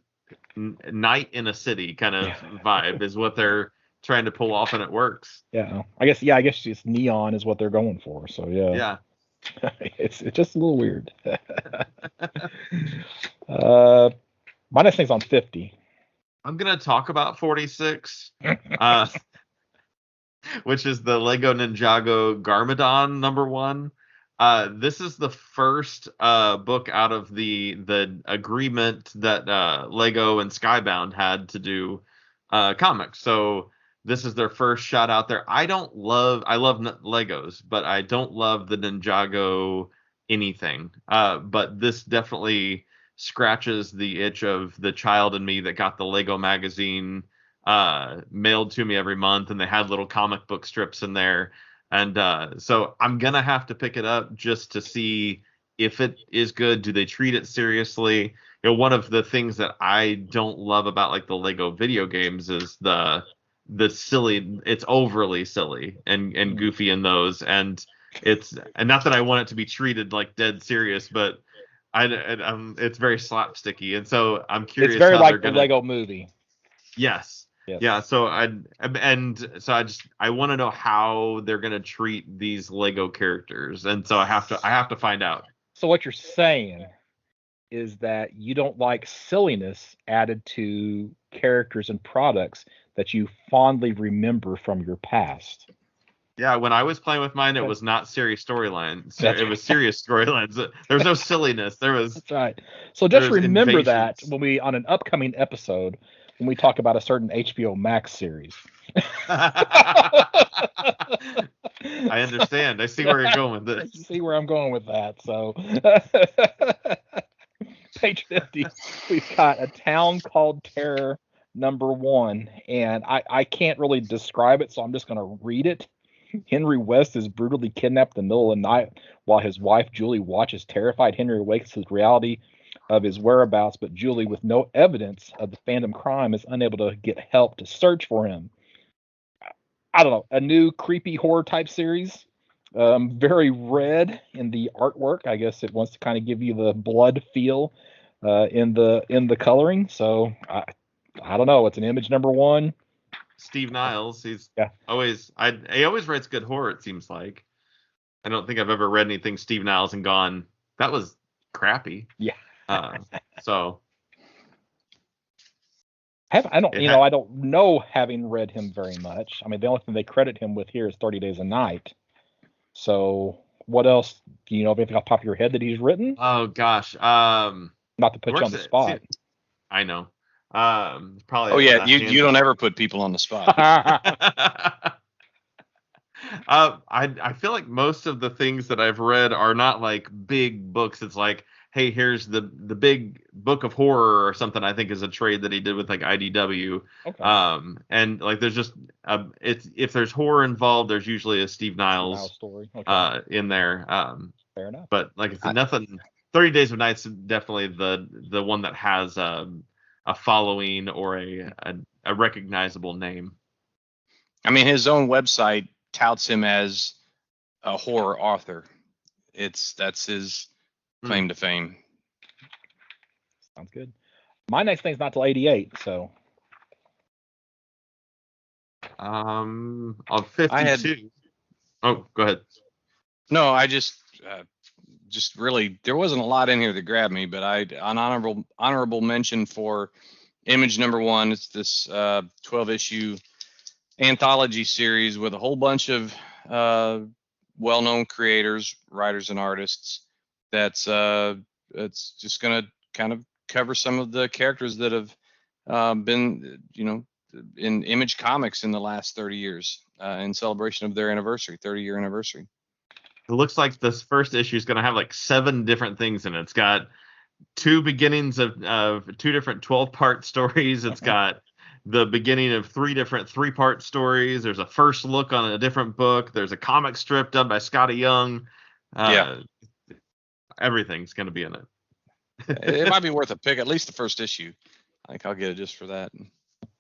night in a city kind of vibe is what they're trying to pull off, and it works. Yeah, I guess it's neon is what they're going for. So yeah. it's just a little weird. My next thing's on 50. I'm gonna talk about 46, which is the Lego Ninjago Garmadon #1. This is the first book out of the agreement that Lego and Skybound had to do comics. So this is their first shot out there. I love Legos, but I don't love the Ninjago anything. But this definitely scratches the itch of the child in me that got the Lego magazine mailed to me every month, and they had little comic book strips in there. And so I'm going to have to pick it up just to see if it is good. Do they treat it seriously? One of the things that I don't love about like the Lego video games is the silly, it's overly silly and goofy in those. And not that I want it to be treated like dead serious, but it's very slapsticky. And so I'm curious. It's very like the Lego movie. Yes. Yeah, so I want to know how they're going to treat these Lego characters, and so I have to find out. So what you're saying is that you don't like silliness added to characters and products that you fondly remember from your past. Yeah, when I was playing with mine, it was not serious storylines. It was serious storylines. There was no silliness. That's right. So just remember that when we on an upcoming episode. When we talk about a certain HBO Max series. I understand. I see where you're going with this. I see where I'm going with that. So, page 50, we've got A Town Called Terror #1, and I can't really describe it, so I'm just going to read it. Henry West is brutally kidnapped in the middle of the night while his wife Julie watches terrified. Henry awakes to the reality of his whereabouts, but Julie, with no evidence of the phantom crime, is unable to get help to search for him. I don't know, a new creepy horror type series. Very red in the artwork. I guess it wants to kind of give you the blood feel in the coloring. So I don't know. It's an Image #1. Steve Niles. He always writes good horror. It seems like. I don't think I've ever read anything Steve Niles and gone, that was crappy. Yeah. So. I don't know, having read him very much. I mean, the only thing they credit him with here is 30 Days a Night. So what else? Do you know of anything off the top of your head that he's written? Oh gosh. Not to put you on the spot. I know. Probably. Oh yeah, you don't ever put people on the spot. I feel like most of the things that I've read are not like big books. It's like, hey, here's the big book of horror or something. I think is a trade that he did with like IDW. Okay. And like there's just if there's horror involved, there's usually a Steve Niles story. Okay. In there. Fair enough. But like I said, nothing. 30 Days of Night's definitely the one that has a following or a recognizable name. I mean, his own website touts him as a horror author. That's his claim to fame. Sounds good. My next thing's not till 88, so. On 52. Oh, go ahead. No, I just really, there wasn't a lot in here that grabbed me, but an honorable mention for Image #1. It's this 12-issue anthology series with a whole bunch of well-known creators, writers, and artists. It's just going to kind of cover some of the characters that have been, in Image Comics in the last 30 years in celebration of their 30-year anniversary. It looks like this first issue is going to have like 7 different things in it. It's got 2 beginnings of 2 different 12-part stories. It's got the beginning of 3 different 3-part stories. There's a first look on a different book. There's a comic strip done by Scotty Young. Everything's going to be in it. It might be worth a pick, at least the first issue. I think I'll get it just for that.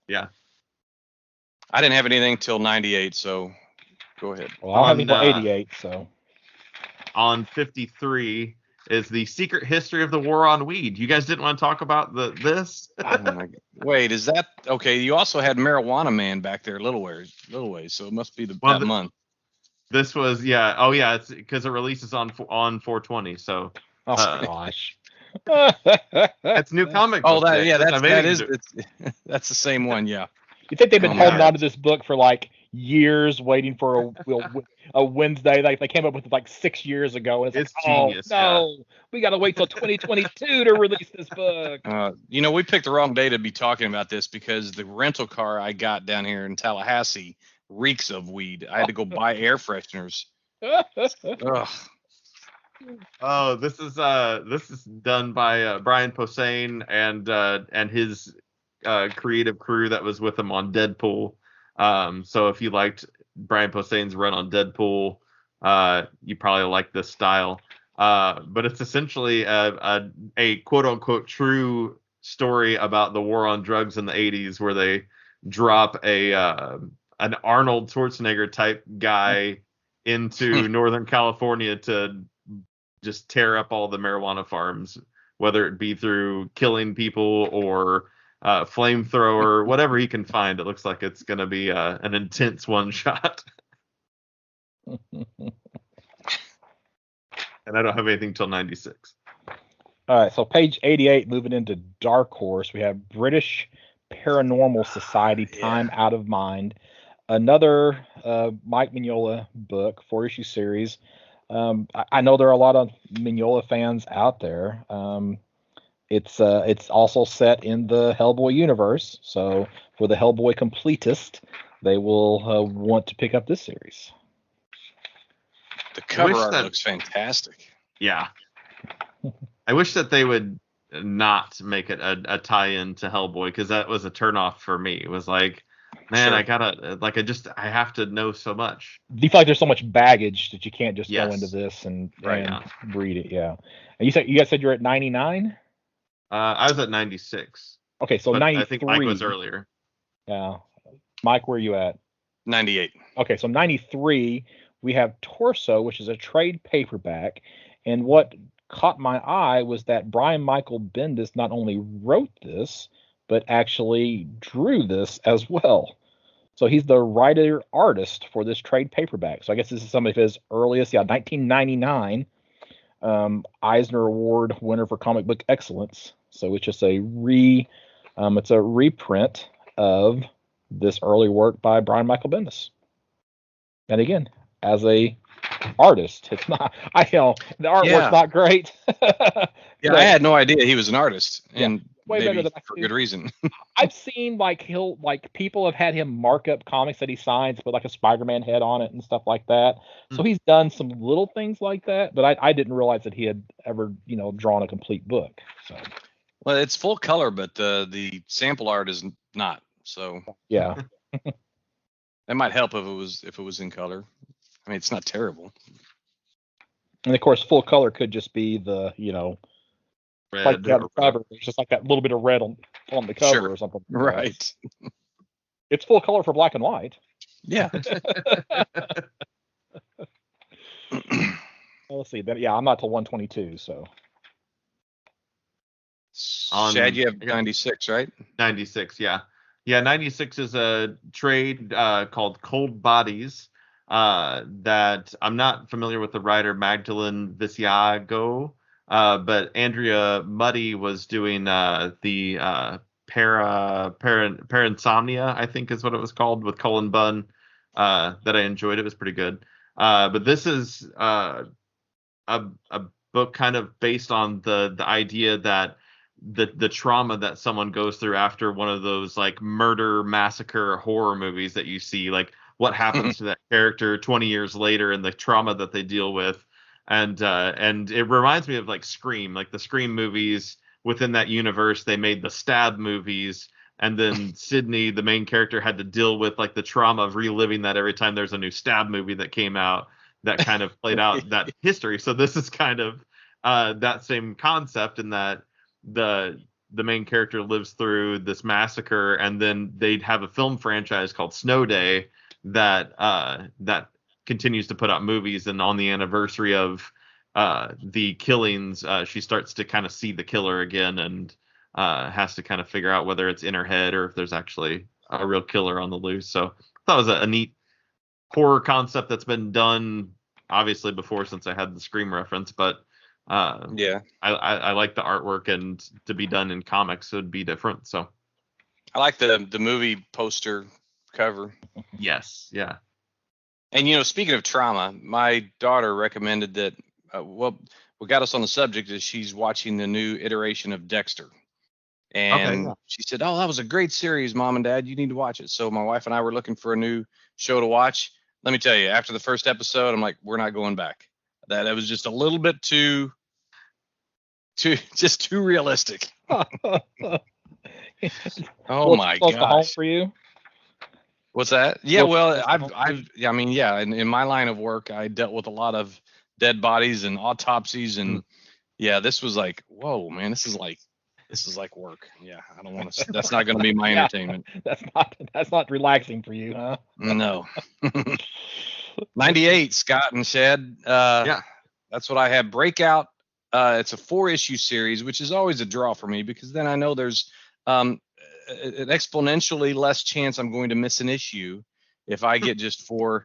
Yeah. I didn't have anything till 98, so go ahead. Well, I'll have until 88, so. On 53 is The Secret History of the War on Weed. You guys didn't want to talk about this? Wait, is that okay? You also had Marijuana Man back there, little ways, so it must be that month. This was it's because it releases on 4/20. So gosh, that's new comic. Oh, that's the same one. Yeah. You think they've been holding on to this book for like years, waiting for a Wednesday? Like they came up with it like 6 years ago, and it's like, genius. We got to wait till 2022 to release this book. We picked the wrong day to be talking about this because the rental car I got down here in Tallahassee reeks of weed. I had to go buy air fresheners. Ugh. Oh, this is done by Brian Posehn and his creative crew that was with him on Deadpool. So if you liked Brian Posehn's run on Deadpool, you probably like this style. But it's essentially a quote unquote true story about the war on drugs in the 80s, where they drop an Arnold Schwarzenegger type guy into Northern California to just tear up all the marijuana farms, whether it be through killing people or flamethrower, whatever he can find. It looks like it's going to be an intense one shot. And I don't have anything till 96. All right, so page 88, moving into Dark Horse, we have British Paranormal Society, Time Out of Mind. Another Mike Mignola book, 4-issue series. I know there are a lot of Mignola fans out there. It's also set in the Hellboy universe, so for the Hellboy completist, they will want to pick up this series. The cover art looks fantastic. Yeah. I wish that they would not make it a tie-in to Hellboy, because that was a turnoff for me. It was like, man, sure. I have to know so much. Do you feel like there's so much baggage that you can't just go into this and read it? Yeah. And you guys said you're at 99? I was at 96. Okay, so 93. I think Mike was earlier. Yeah. Mike, where are you at? 98. Okay, so 93, we have Torso, which is a trade paperback. And what caught my eye was that Brian Michael Bendis not only wrote this, but actually drew this as well. So he's the writer artist for this trade paperback. So I guess this is some of his earliest, 1999 Eisner Award winner for comic book excellence. So it's just it's a reprint of this early work by Brian Michael Bendis. And again, as a artist, it's not. The artwork's not great. Yeah, I had no idea he was an artist, and way better than for good reason. I've seen people have had him mark up comics that he signs, put like a Spider-Man head on it and stuff like that. So he's done some little things like that, but I didn't realize that he had ever drawn a complete book. So. Well, it's full color, but the sample art is not. So yeah, that might help if it was in color. I mean, it's not terrible. And of course, full color could just be the red like the cover. It's just like that little bit of red on the cover or something. Right. It's full color for black and white. Yeah. Let's see. I'm not till 122, so. Shad, you have 96, right? 96, yeah. Yeah, 96 is a trade called Cold Bodies that I'm not familiar with the writer Magdalene Visiago, but Andrea Muddy was doing the Parasomnia, I think is what it was called, with Cullen Bunn, that I enjoyed. It was pretty good. But this is a book kind of based on the idea that the trauma that someone goes through after one of those like murder massacre horror movies that you see, like what happens to that character 20 years later and the trauma that they deal with. And it reminds me of like Scream, like the Scream movies. Within that universe, they made the Stab movies, and then Sidney, the main character, had to deal with like the trauma of reliving that every time there's a new Stab movie that came out that kind of played out that history. So this is kind of that same concept in that the main character lives through this massacre, and then they'd have a film franchise called Snow Day that continues to put out movies, and on the anniversary of the killings, she starts to kind of see the killer again, and has to kind of figure out whether it's in her head or if there's actually a real killer on the loose. So I thought it was a neat horror concept that's been done obviously before, since I had the Scream reference, but I like the artwork, and to be done in comics would be different. So I like the movie poster cover. Yes, yeah. And speaking of trauma, my daughter recommended that. What got us on the subject is she's watching the new iteration of Dexter, and she said, "Oh, that was a great series, Mom and Dad. You need to watch it." So my wife and I were looking for a new show to watch. Let me tell you, after the first episode, I'm like, we're not going back. That it was just a little bit too realistic. Oh my gosh. Home for you? What's that? Yeah, well, in my line of work, I dealt with a lot of dead bodies and autopsies, and this was like, whoa, man, this is like work. Yeah, I don't want to. That's not going to be my entertainment. That's not relaxing for you, huh? No. 98, Scott and Shad. That's what I have. Breakout. It's a 4-issue series, which is always a draw for me, because then I know there's an exponentially less chance I'm going to miss an issue if I get just get a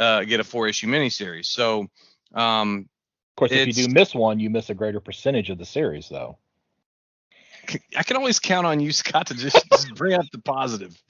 4-issue miniseries. So, of course, if you do miss one, you miss a greater percentage of the series, though. I can always count on you, Scott, to just bring up the positive.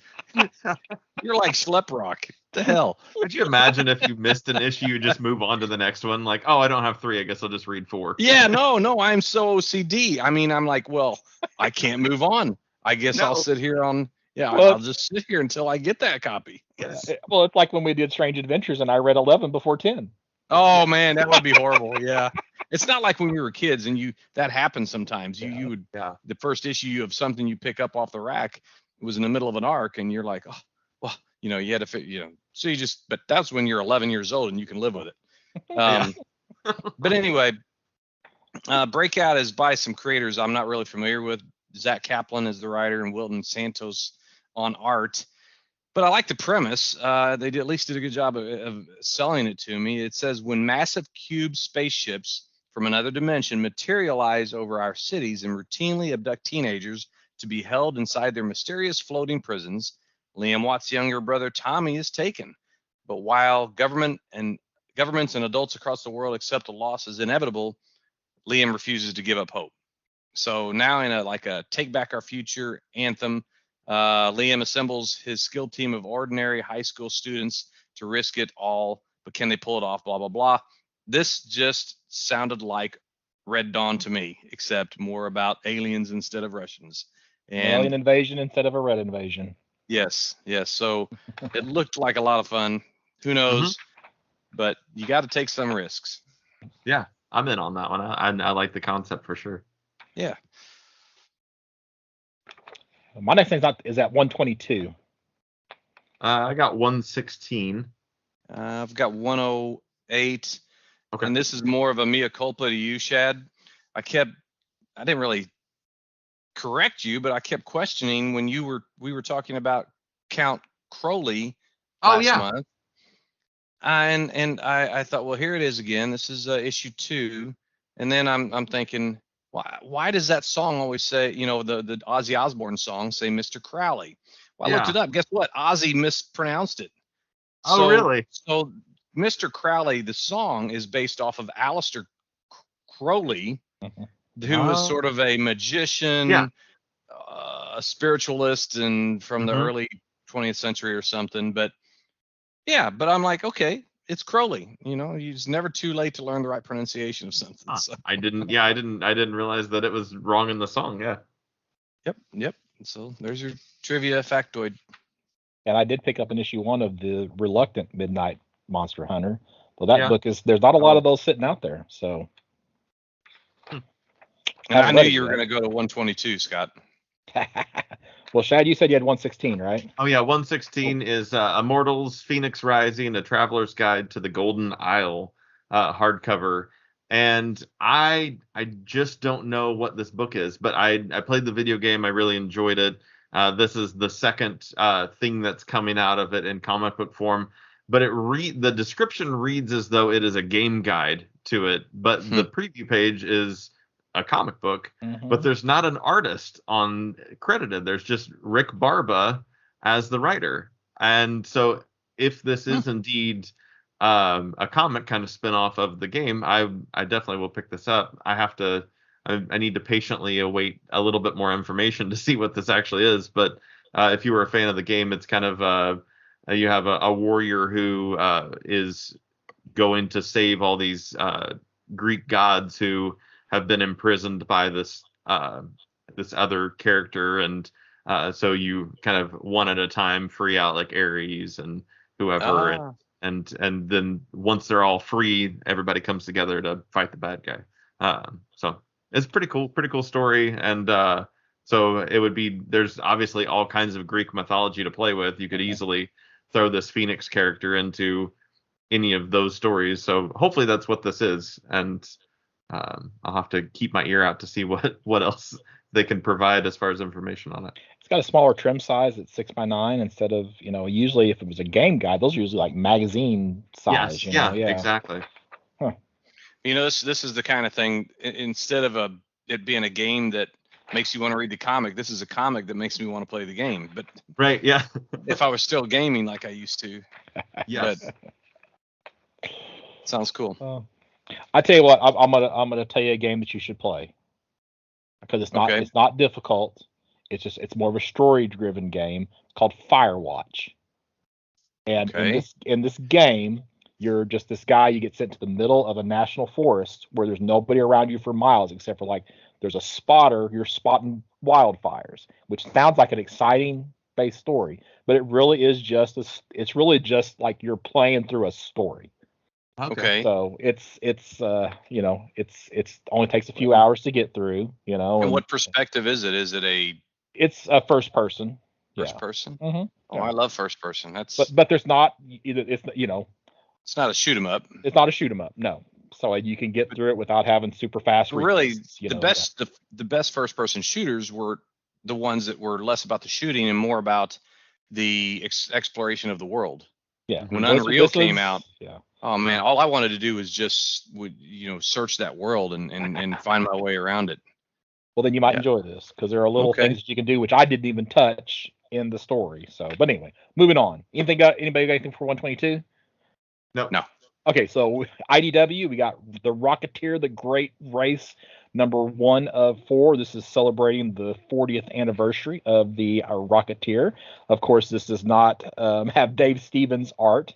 You're like Schleprock. The hell? Could you imagine if you missed an issue, you just move on to the next one? Like, oh, I don't have 3. I guess I'll just read 4. Yeah, no, I'm so OCD. I mean, I'm like, well, I can't move on. I guess I'll sit here on. Yeah, I'll just sit here until I get that copy. Yes. Well, it's like when we did Strange Adventures and I read 11 before 10. Oh man, that would be horrible. Yeah. It's not like when we were kids and that happens sometimes. You would the first issue of something you pick up off the rack was in the middle of an arc, and you're like, oh, well, you had to fit, so you just, but that's when you're 11 years old and you can live with it. But anyway, Breakout is by some creators I'm not really familiar with. Zach Kaplan is the writer and Wilton Santos on art. But I like the premise. They at least did a good job of selling it to me. It says when massive cube spaceships from another dimension materialize over our cities and routinely abduct teenagers to be held inside their mysterious floating prisons, Liam Watt's younger brother Tommy is taken. But while governments and adults across the world accept the loss as inevitable, Liam refuses to give up hope. So now in a Take Back Our Future anthem, Liam assembles his skilled team of ordinary high school students to risk it all, but can they pull it off? Blah, blah, blah. This just sounded like Red Dawn to me, except more about aliens instead of Russians. And alien invasion instead of a red invasion. Yes. So it looked like a lot of fun. Who knows? But you got to take some risks. Yeah, I'm in on that one. I like the concept for sure. Yeah. My next thing is at 122. I got 116. I've got 108. Okay. And this is more of a mea culpa to you, Shad. I didn't really correct you, but I kept questioning when we were talking about Count Crowley last month. And I thought, well, here it is again. This is issue 2. And then I'm thinking, why does that song always say, the Ozzy Osbourne song say Mr. Crowley? Well, I looked it up. Guess what? Ozzy mispronounced it. Oh, really? So Mr. Crowley, the song, is based off of Aleister Crowley, who was sort of a magician, a spiritualist, and from the early 20th century or something. But I'm like, okay, it's Crowley. It's never too late to learn the right pronunciation of something. So. I didn't realize that it was wrong in the song. Yeah. Yep. So there's your trivia factoid. And I did pick up an issue 1 of the Reluctant Midnight Monster Hunter. So that book there's not a lot of those sitting out there. So. And I knew you were going to go to 122, Scott. Well, Shad, you said you had 116, right? Oh, yeah. 116 is Immortals, Phoenix Rising, A Traveler's Guide to the Golden Isle hardcover. And I just don't know what this book is, but I played the video game. I really enjoyed it. This is the second thing that's coming out of it in comic book form. But the description reads as though it is a game guide to it. But the preview page is a comic book, but there's not an artist credited. There's just Rick Barba as the writer. And so if this is indeed a comic kind of spin-off of the game, I definitely will pick this up. I need to patiently await a little bit more information to see what this actually is. But if you were a fan of the game, it's kind of you have a warrior who is going to save all these Greek gods who have been imprisoned by this other character, and so you kind of one at a time free out like Ares and whoever, and then once they're all free, everybody comes together to fight the bad guy. So it's pretty cool story, and so it would be, there's obviously all kinds of Greek mythology to play with. You could easily throw this Phoenix character into any of those stories. So hopefully that's what this is, and I'll have to keep my ear out to see what else they can provide as far as information on it. It's got a smaller trim size. It's 6x9 instead of, usually if it was a game guide, those are usually like magazine size. Yes, exactly. Huh. This is the kind of thing, instead of it being a game that makes you want to read the comic, this is a comic that makes me want to play the game. But right, yeah. If I was still gaming like I used to. Yes. Sounds cool. I tell you what, I'm gonna tell you a game that you should play, because it's not difficult. It's more of a story driven game called Firewatch. And in this game, you're just this guy. You get sent to the middle of a national forest where there's nobody around you for miles except for there's a spotter. You're spotting wildfires, which sounds like an exciting base story, but it really is just like you're playing through a story. Okay. So it's only takes a few hours to get through, And what perspective is it? Is it it's a first person. First person? Mm-hmm. Oh, I love first person. But there's not either. It's not a shoot 'em up. It's not a shoot 'em up. No. So you can get through it without having super fast. Really, the best first person shooters were the ones that were less about the shooting and more about the exploration of the world. Yeah. When Unreal came out, yeah. Oh man, all I wanted to do was just search that world and find my way around it. Well, then you might enjoy this because there are little things that you can do which I didn't even touch in the story. So, but anyway, moving on. Anybody got anything for 122? No. Okay, so IDW, we got the Rocketeer, the Great Race, #1 of 4. This is celebrating the 40th anniversary of the Rocketeer. Of course, this does not have Dave Stevens' art,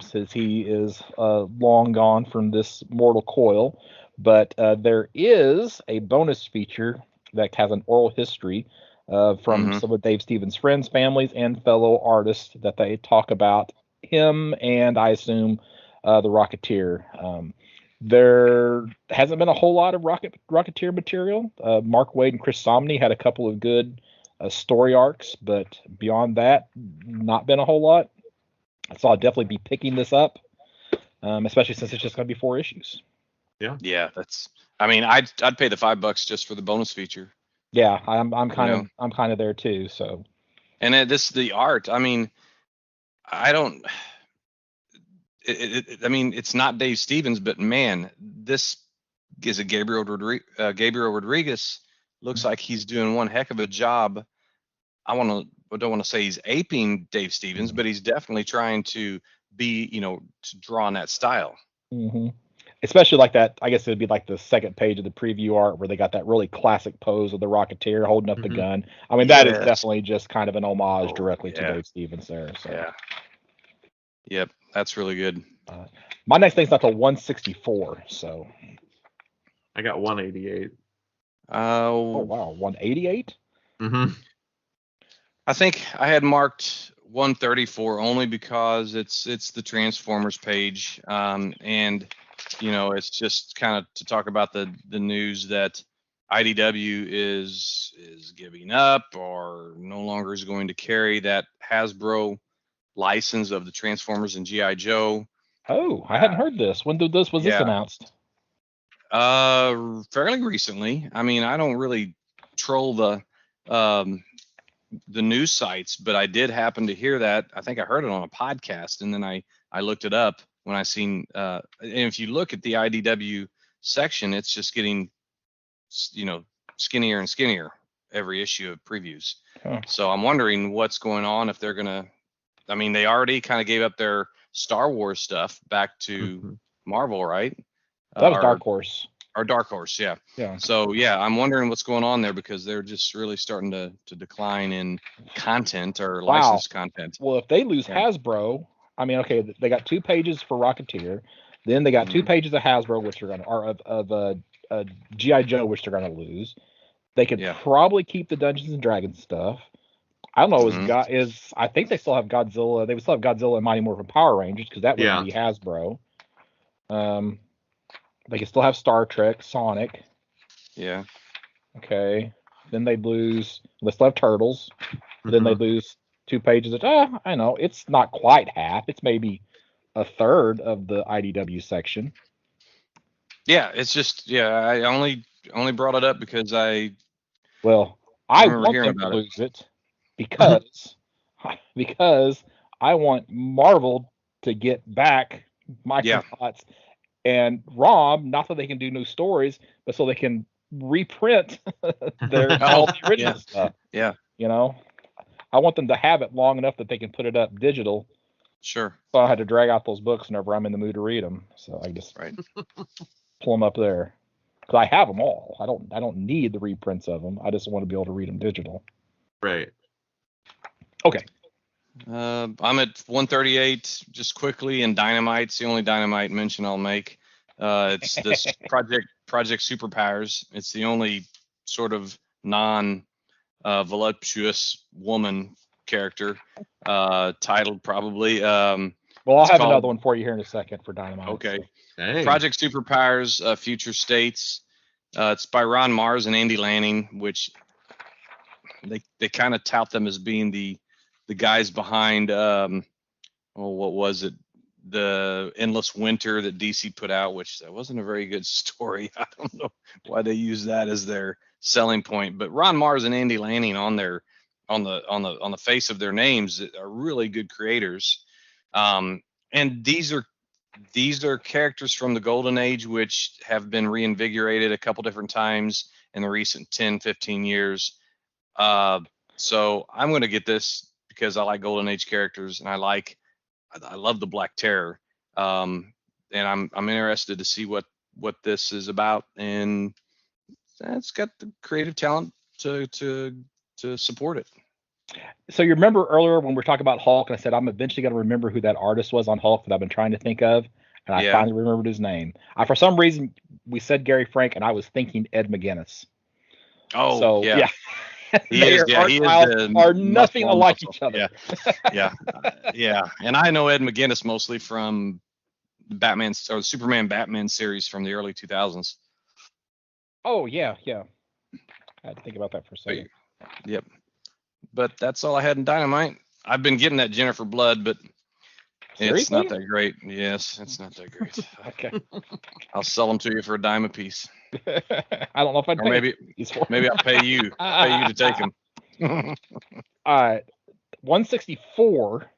since he is long gone from this mortal coil. But there is a bonus feature that has an oral history from some of Dave Stevens' friends, families, and fellow artists that they talk about him and I assume the Rocketeer. There hasn't been a whole lot of Rocketeer material. Mark Waid and Chris Samnee had a couple of good story arcs, but beyond that, not been a whole lot. So I'll definitely be picking this up, especially since it's just going to be 4 issues. Yeah, I'd pay the $5 just for the bonus feature. Yeah, I'm kind of there too. So, and the art. I mean, I don't. It's not Dave Stevens, but man, this is a Gabriel Rodriguez. Looks like he's doing one heck of a job. I don't want to say he's aping Dave Stevens, but he's definitely trying to be, to draw on that style. Mm-hmm. Especially like that, I guess it would be like the second page of the preview art where they got that really classic pose of the Rocketeer holding up the gun. I mean, that is definitely just kind of an homage directly to Dave Stevens there. So. Yeah. Yep, that's really good. My next thing's not till 164, so. I got 188. Oh, wow, 188? Mm-hmm. I think I had marked 134 only because it's the Transformers page, and it's just kind of to talk about the news that IDW is giving up or no longer is going to carry that Hasbro license of the Transformers and G.I. Joe. Oh, I hadn't heard this. When was this announced? Fairly recently. I mean, I don't really troll the news sites, but I did happen to hear that. I think I heard it on a podcast, and then I looked it up when I seen. And if you look at the IDW section, it's just getting, skinnier and skinnier every issue of previews. Huh. So I'm wondering what's going on if they're gonna. I mean, they already kind of gave up their Star Wars stuff back to Marvel, right? That was Dark Horse. Or Dark Horse, yeah. Yeah. So yeah, I'm wondering what's going on there because they're just really starting to decline in content or licensed content. Well, if they lose Hasbro, I mean, okay, they got 2 pages for Rocketeer, then they got 2 pages of Hasbro, which are of G.I. Joe, which they're going to lose. They could probably keep the Dungeons and Dragons stuff. I don't know. I think they still have Godzilla. They would still have Godzilla and Mighty Morphin Power Rangers because that would be Hasbro. They can still have Star Trek, Sonic. Yeah. Okay. Then they'd lose. They still have Turtles. Then they'd lose 2 pages of. I know it's not quite half. It's maybe a third of the IDW section. Yeah, it's just I only brought it up because I want them to lose it. Because I want Marvel to get back Microbots and ROM, not so they can do new stories, but so they can reprint all the original stuff. Yeah. I want them to have it long enough that they can put it up digital. Sure. So I had to drag out those books whenever I'm in the mood to read them. So I just pull them up there. Because I have them all. I don't need the reprints of them. I just want to be able to read them digital. Right. Okay. I'm at 138 just quickly, and Dynamite's the only Dynamite mention I'll make. It's this Project Superpowers. It's the only sort of voluptuous woman character, titled probably. Well, I'll have another one for you here in a second for Dynamite. Okay. So. Project Superpowers, Future States. It's by Ron Mars and Andy Lanning, which they kind of tout them as being the guys behind what was it, the Endless Winter that DC put out, which that wasn't a very good story. I don't know why they use that as their selling point, but Ron Mars and Andy Lanning on their on the face of their names that are really good creators. And these are characters from the Golden Age, which have been reinvigorated a couple different times in the recent 10, 15 years. So I'm going to get this because I like Golden Age characters, and I love the Black Terror. And I'm interested to see what this is about, and it's got the creative talent to support it. So you remember earlier when we were talking about Hulk, and I said I'm eventually going to remember who that artist was on Hulk that I've been trying to think of, and I finally remembered his name. For some reason, we said Gary Frank, and I was thinking Ed McGuinness. Oh, so, yeah. He are nothing alike each other. Yeah. And I know Ed McGuinness mostly from Batman or the Superman Batman series from the early 2000s. Oh yeah. I had to think about that for a second. Yep. But that's all I had in Dynamite. I've been getting that Jennifer Blood, but Seriously? It's not that great. Yes, it's not that great. Okay. I'll sell them to you for a dime a piece. I don't know if I'd pay maybe I'll pay you to take them. All right. 164.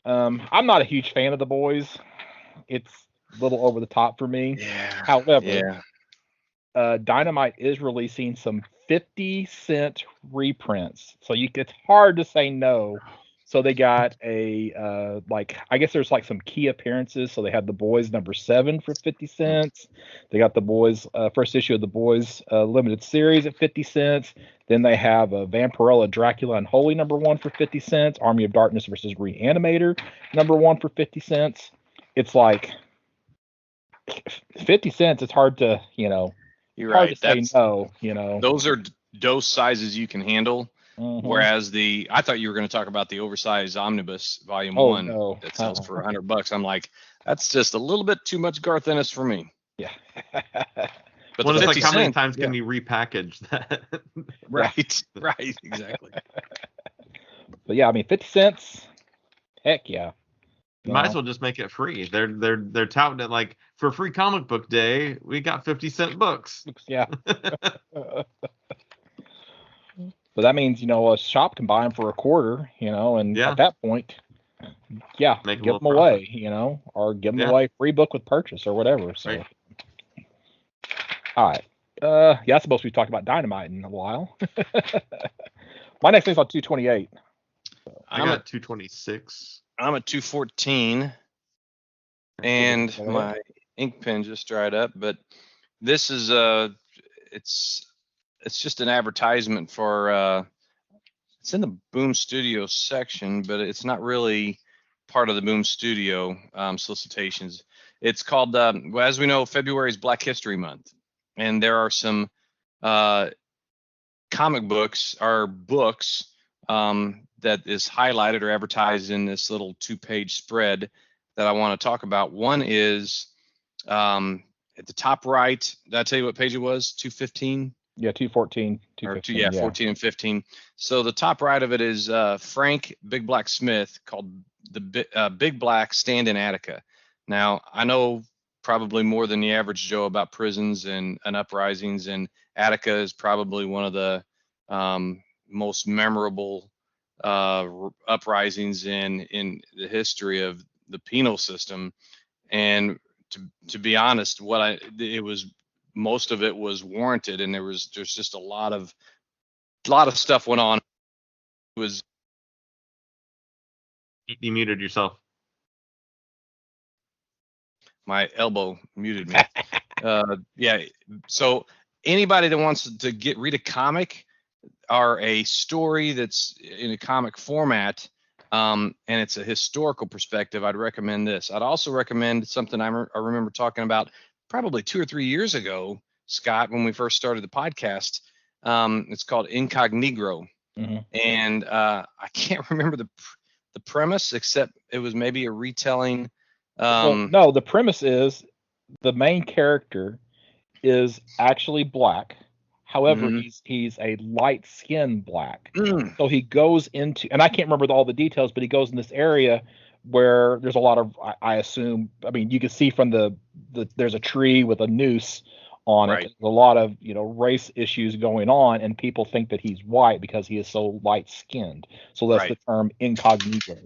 I'm not a huge fan of The Boys. It's a little over the top for me. Yeah. However, Dynamite is releasing some 50-cent reprints, so it's hard to say no. So they got I guess there's like some key appearances. So they had The Boys #7 for 50 cents. They got The Boys first issue of The Boys limited series at 50 cents. Then they have Vampirella, Dracula, and Holy #1 for 50 cents. Army of Darkness versus Reanimator #1 for 50 cents. It's like 50 cents. It's hard to, You're hard right. to say no, Those are dose sizes you can handle. Mm-hmm. Whereas I thought you were going to talk about the oversized omnibus volume 1 that sells for $100. I'm like, that's just a little bit too much Garth Ennis for me. Yeah. But it's like how many times can we repackage that? Right, exactly. But yeah, I mean, 50 cents. Heck yeah. Might as well just make it free. They're touting it like for free comic book day, we got 50-cent books. Yeah. But that means, a shop can buy them for $0.25, and at that point, give them away, or give them away free book with purchase or whatever. So, right. All right. I suppose we've talked about Dynamite in a while. My next thing's on 228. I got 226. I'm at 214, and my ink pen just dried up. But this is it's just an advertisement for it's in the Boom Studio section, but it's not really part of the Boom Studio solicitations. It's called as we know, February is Black History Month, and there are some comic books or books that is highlighted or advertised in this little 2-page spread that I want to talk about. One is at the top right. Did I tell you what page it was? 215. Yeah, 214, 215. 14 and 15. So the top right of it is Frank Big Black Smith, called the Big Black Stand in Attica. Now, I know probably more than the average Joe about prisons and uprisings, and Attica is probably one of the most memorable uprisings in the history of the penal system. And to be honest, most of it was warranted, and there's just a lot of stuff went on. It was you muted yourself. My elbow muted me. Yeah. So anybody that wants to read a comic or a story that's in a comic format, and it's a historical perspective, I'd recommend this. I'd also recommend something I remember talking about probably 2 or 3 years ago, Scott, when we first started the podcast. It's called Incognegro. Mm-hmm. And I can't remember the premise, except it was maybe a retelling. No, the premise is the main character is actually black. However, he's a light-skinned black. So he goes into, and I can't remember all the details, but he goes in this area where there's a lot of, I assume, I mean, you can see from the there's a tree with a noose on Right. it. There's a lot of race issues going on, and people think that he's white because he is so light skinned. So that's Right. the term incognito.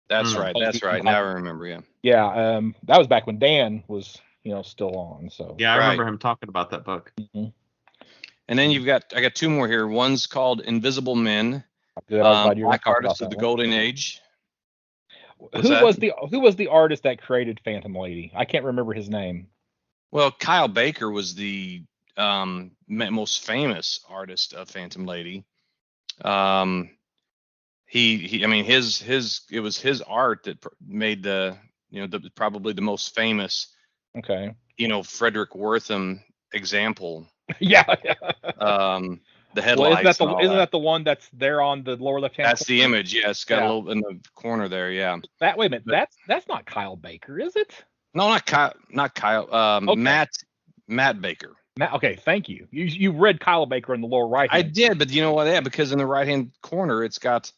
That's right. That's right. Now I remember. Yeah. Yeah. That was back when Dan was still on. So yeah, I remember him talking about that book. Mhm. And then I got two more here. One's called Invisible Men. Good. I was glad you were Black talking about Artists of that the one. Golden Age. Who was the artist that created Phantom Lady? I can't remember his name. Well, Kyle Baker was the most famous artist of Phantom Lady. It was his art that made the probably the most famous Okay. Frederick Wortham example. Yeah. The headlights. Well, isn't that the one that's there on the lower left hand? That's the image. Yeah, it's got a little in the corner there. Yeah. Wait a minute. That's not Kyle Baker, is it? No, not Kyle. Not Kyle. Okay. Matt Baker. Okay, thank you. You read Kyle Baker in the lower right. I did, but you know what? Yeah, because in the right hand corner it's got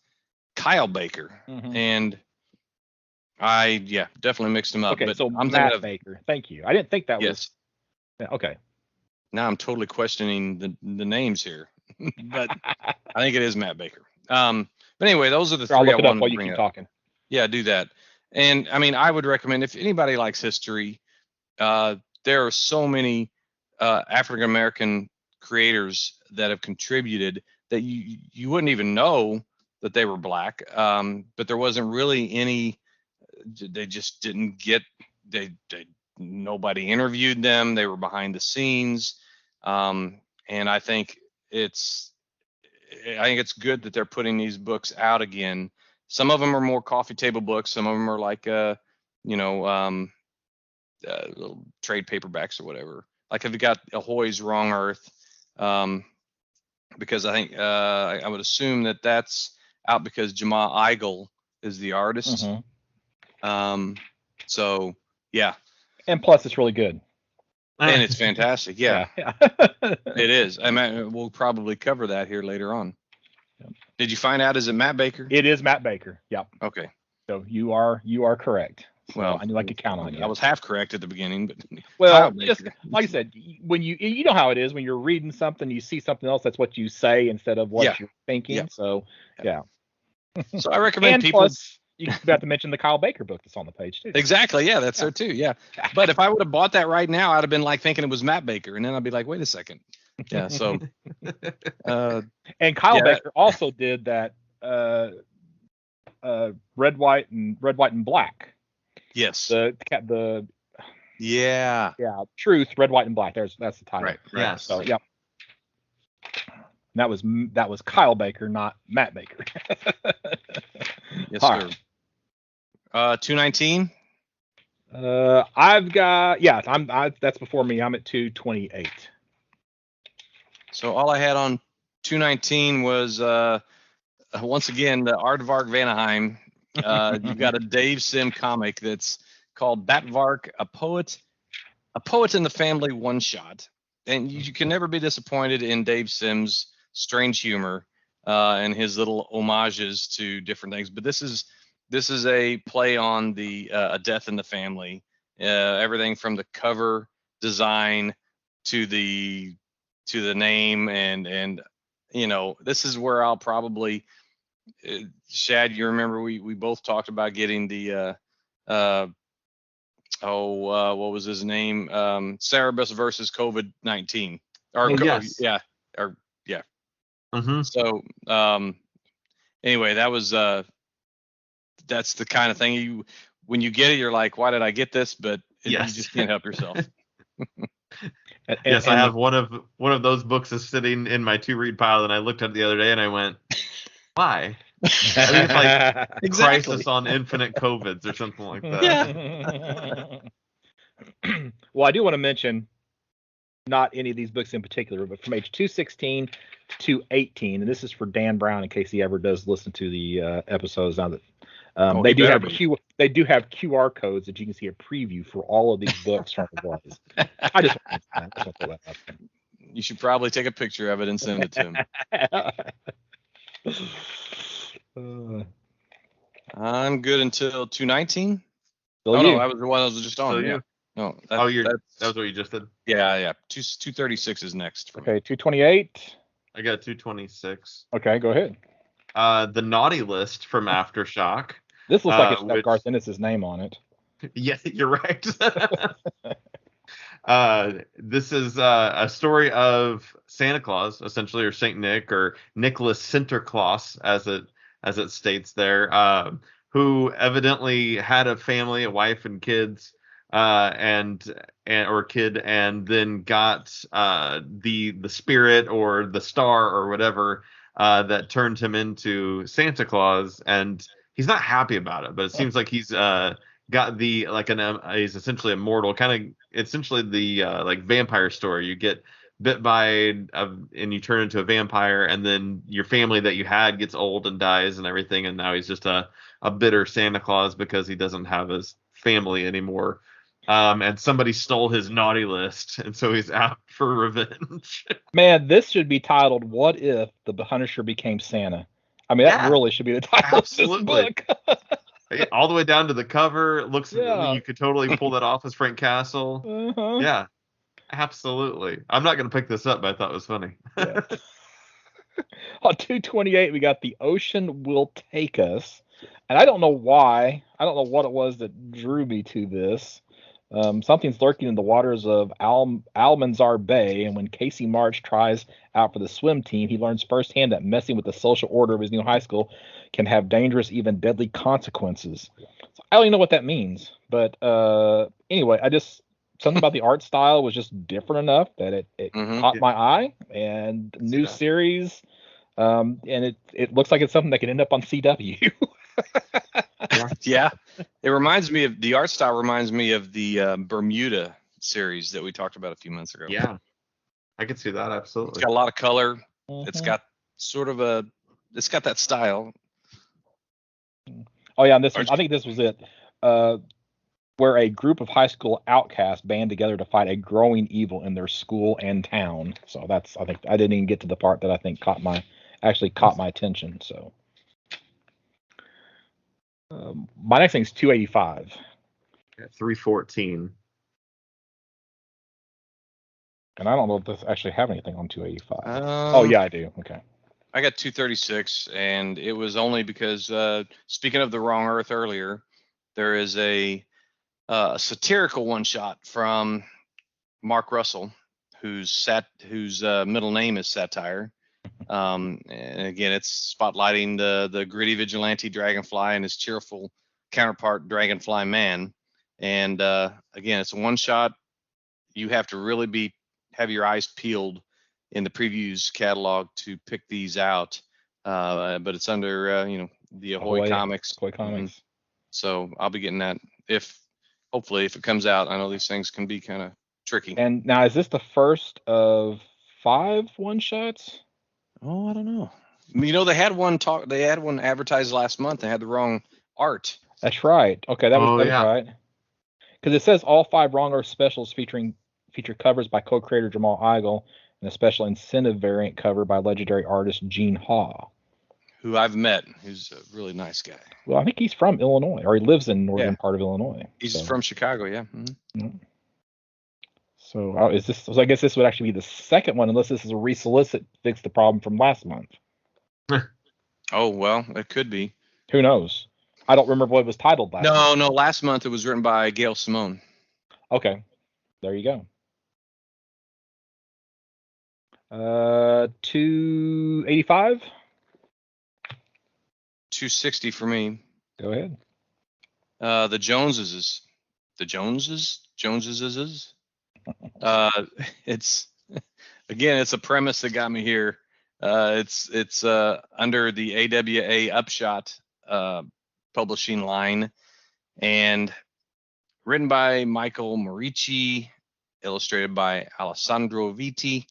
Kyle Baker, and I definitely mixed them up. Okay, but so I'm Matt Baker. Thank you. I didn't think that was. Yeah, okay. Now I'm totally questioning the names here, but I think it is Matt Baker. But anyway, those are the three I wanted to bring up. You keep talking. Yeah, do that. And I mean, I would recommend if anybody likes history, there are so many African American creators that have contributed that you wouldn't even know that they were black. But there wasn't really any. They just didn't get. Nobody interviewed them. They were behind the scenes. And I think it's good that they're putting these books out again. Some of them are more coffee table books. Some of them are like little trade paperbacks or whatever. Like if you got Ahoy's Wrong Earth, because I think I would assume that that's out because Jamal Igle is the artist. So yeah. And plus, it's really good. And it's fantastic. Yeah. It is. I mean, we'll probably cover that here later on. Yep. Did you find out? Is it Matt Baker? It is Matt Baker. Yep. Okay. So you are correct. So well, I knew I could count on you. I was half correct at the beginning, but just like I said, when you know how it is when you're reading something, you see something else. That's what you say instead of what you're thinking. Yeah. So yeah. So I recommend and people. Plus, you forgot to mention the Kyle Baker book that's on the page too. Exactly. Yeah, that's there too. Yeah. But if I would have bought that right now, I'd have been like thinking it was Matt Baker, and then I'd be like, wait a second. Yeah. So. And Kyle Baker also did that red, white, and black. Yes. The. Yeah. Yeah. Truth, red, white, and black. That's the title. Right. Yeah. So yeah. That was Kyle Baker, not Matt Baker. Yes, sir. 219. I've got that's before me. I'm at 228. So all I had on 219 was once again the Aardvark Vanaheim. You've got a Dave Sim comic that's called Batvark, a poet in the family one shot, and you can never be disappointed in Dave Sim's strange humor and his little homages to different things. But this is a play on the a death in the family. Everything from the cover design to the name and this is where I'll probably Shad, you remember we both talked about getting the what was his name? Cerebus versus COVID-19. Yes. Yeah. Mm-hmm. So anyway, that was that's the kind of thing when you get it, you're like, why did I get this? But you just can't help yourself. Yes, I have one of those books is sitting in my to read pile, and I looked at it the other day and I went, why? I think it's like Exactly. Crisis on Infinite COVIDs or something like that. Yeah. Well, I do want to mention not any of these books in particular, but from age 216 to 218, and this is for Dan Brown in case he ever does listen to the episodes. Now that they do have QR codes that you can see a preview for all of these books from the boys. I just want to throw that out there. You should probably take a picture of it and send it to him. I'm good until 219. No, that was the one I was just on. So yeah. No, that was what you just did. Yeah. 236 is next. Okay, 228. I got 226. Okay, go ahead. The Naughty List from Aftershock. This looks like it's got Garth Ennis' name on it. Yeah, you're right. This is a story of Santa Claus, essentially, or Saint Nick, or Nicholas Sinterklaas, as it states there, who evidently had a family, a wife and kids, and then got the spirit or the star or whatever that turned him into Santa Claus, and he's not happy about it. But it seems like he's got he's essentially immortal, kind of essentially the like vampire story. You get bit by and you turn into a vampire, and then your family that you had gets old and dies and everything, and now he's just a bitter Santa Claus because he doesn't have his family anymore. And somebody stole his naughty list, and so he's out for revenge. Man, this should be titled "What If the Punisher Became Santa?" I mean, that really should be the title of this book. All the way down to the cover. It looks, you could totally pull that off as Frank Castle. Uh-huh. Yeah, absolutely. I'm not going to pick this up, but I thought it was funny. Yeah. On 228, we got The Ocean Will Take Us. And I don't know why. I don't know what it was that drew me to this. Something's lurking in the waters of Almanzar Bay, and when Casey March tries out for the swim team, he learns firsthand that messing with the social order of his new high school can have dangerous, even deadly consequences. So I don't even know what that means, but anyway, something about the art style was just different enough that it caught my eye. And new series, and it looks like it's something that could end up on CW. Yeah, it reminds me of the art style. Reminds me of the Bermuda series that we talked about a few months ago. Yeah, I could see that absolutely. It's got a lot of color. It's got it's got that style. Oh yeah, and I think this was it. Where a group of high school outcasts band together to fight a growing evil in their school and town. So I think I didn't even get to the part that I think caught my attention. So. My next thing is 285. 314. And I don't know if this actually have anything on 285. Oh yeah, I do. Okay. I got 236, and it was only because speaking of the Wrong Earth earlier, there is a satirical one shot from Mark Russell, whose middle name is Satire. And again, it's spotlighting the gritty vigilante Dragonfly and his cheerful counterpart Dragonfly Man. And again, it's a one shot. You have to really have your eyes peeled in the previews catalog to pick these out. But it's under the Ahoy Comics. Ahoy Comics. So I'll be getting that hopefully if it comes out. I know these things can be kind of tricky. And now, is this the first of 5 one shots? Oh, I don't know. They had one advertised last month. They had the wrong art. That's right. Okay, that was right. Because it says all 5 Wrong Earth specials feature covers by co-creator Jamal Igle and a special incentive variant cover by legendary artist Gene Haw, who I've met. Who's a really nice guy. Well, I think he's from Illinois, or he lives in northern part of Illinois. He's from Chicago, yeah. Mm-hmm. Mm-hmm. So I guess this would actually be the second one, unless this is a resolicit fix the problem from last month. Oh, well, it could be. Who knows? I don't remember what it was titled last month. No, last month it was written by Gail Simone. Okay. There you go. 285? 260 for me. Go ahead. The Joneses. The Joneses? It's a premise that got me here. It's under the AWA Upshot publishing line, and written by Michael Morici, illustrated by Alessandro Vitti,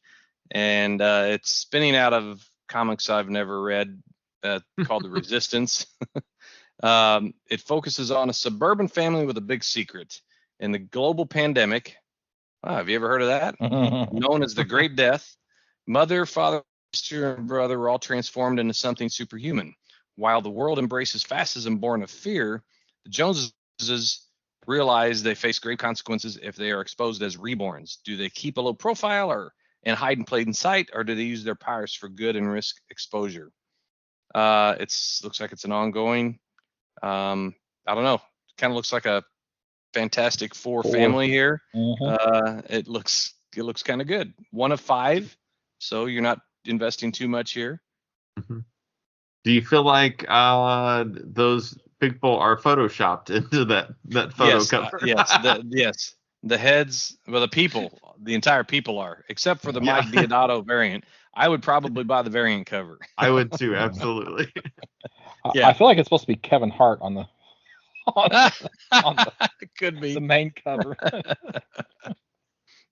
and it's spinning out of comics I've never read called The Resistance. It focuses on a suburban family with a big secret. In the global pandemic, have you ever heard of that? Known as the Great Death, mother, father, sister, and brother were all transformed into something superhuman. While the world embraces fascism born of fear, the Joneses realize they face grave consequences if they are exposed as reborns. Do they keep a low profile or and hide in plain sight, or do they use their powers for good and risk exposure? Looks like it's an ongoing. I don't know. Kind of looks like a Fantastic Four family here. It looks kind of good. 1 of 5, so you're not investing too much here. Mm-hmm. Do you feel like those people are photoshopped into that photo cover? Yes. The heads, well, the entire people are, except for the Mike Deodato variant. I would probably buy the variant cover. I would too, absolutely. I feel like it's supposed to be Kevin Hart on the could be the main cover.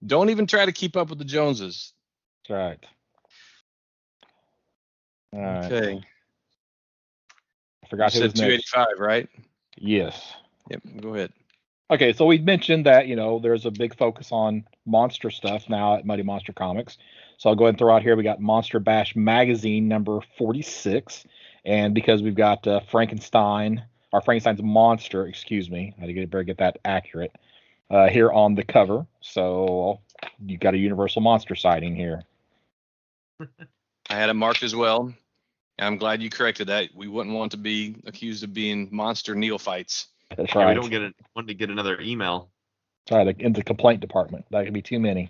Don't even try to keep up with the Joneses. That's right. All right. Okay. I forgot who was next. 285, right? Yes. Yep. Go ahead. Okay, so we mentioned that, there's a big focus on monster stuff now at Mighty Monster Comics. So I'll go ahead and throw out here, we got Monster Bash Magazine number 46. And because we've got Frankenstein's monster, excuse me, I better get that accurate, here on the cover. So you got a Universal Monster sighting here. I had it marked as well. I'm glad you corrected that. We wouldn't want to be accused of being monster neophytes. That's right. We don't want to get another email. Sorry, in the complaint department. That could be too many.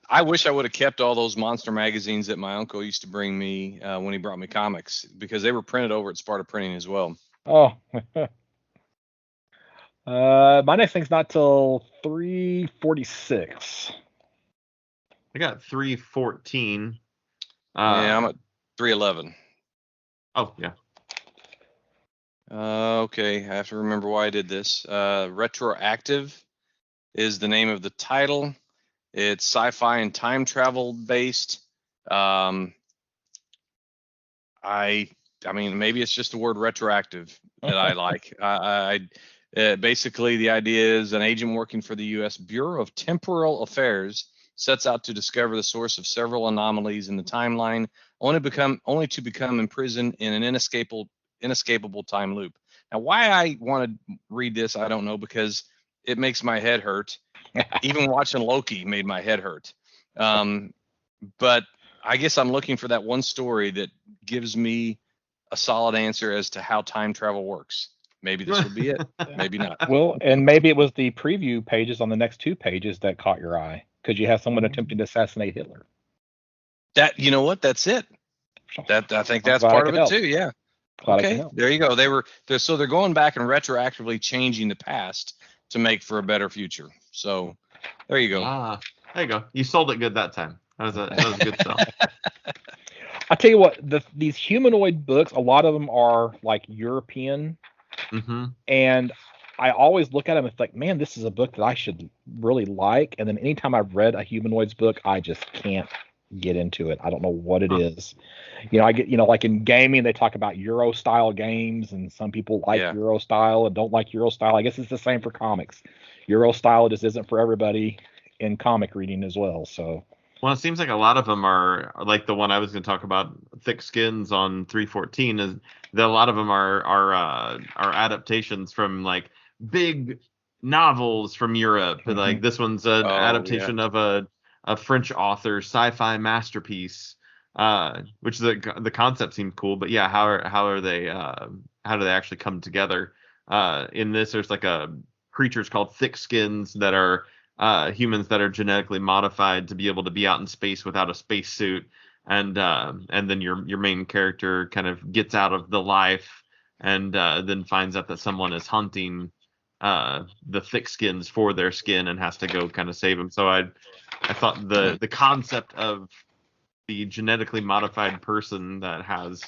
I wish I would have kept all those monster magazines that my uncle used to bring me when he brought me comics, because they were printed over at Sparta Printing as well. Oh. My next thing's not till 346. I got 314. Yeah, I'm at 311. Oh, yeah. Okay, I have to remember why I did this. Retroactive is the name of the title. It's sci-fi and time travel based. I mean, maybe it's just the word retroactive that I like. Basically, the idea is an agent working for the U.S. Bureau of Temporal Affairs sets out to discover the source of several anomalies in the timeline, only to become imprisoned in an inescapable time loop. Now, why I want to read this, I don't know, because it makes my head hurt. Even watching Loki made my head hurt. But I guess I'm looking for that one story that gives me a solid answer as to how time travel works. Maybe this would be it. Maybe not. Well, and maybe it was the preview pages on the next 2 pages that caught your eye. Could you have someone attempting to assassinate Hitler? That, you know what? That's it. I think that's part of it too. Yeah. Okay. There you go. They're going back and retroactively changing the past to make for a better future. So there you go. There you go. You sold it good that time. That was a good sell. I tell you what, these humanoid books, a lot of them are like European. Mm-hmm. And I always look at them and it's like, man, this is a book that I should really like. And then anytime I've read a humanoids book, I just can't get into it. I don't know what it is. I get, like in gaming, they talk about Euro style games, and some people like Euro style and don't like Euro style. I guess it's the same for comics. Euro style just isn't for everybody in comic reading as well. So. Well, it seems like a lot of them are like the one I was going to talk about, Thick Skins on 314. Is that a lot of them are adaptations from like big novels from Europe. Mm-hmm. Like this one's an adaptation of a French author sci-fi masterpiece, which the concept seemed cool. But yeah, how do they actually come together? In this, there's like creatures called Thick Skins that are humans that are genetically modified to be able to be out in space without a spacesuit, and then your main character kind of gets out of the life and then finds out that someone is hunting the Thick Skins for their skin and has to go kind of save them. So I thought the concept of the genetically modified person that has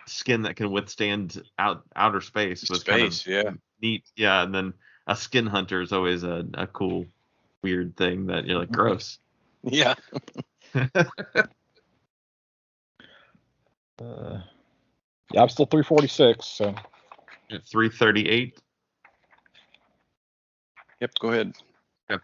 skin that can withstand outer space was kind of neat. Yeah, and then a skin hunter is always a cool, weird thing that you're like, gross. Yeah. I'm still 346. So. 338. Yep. Go ahead. Yep.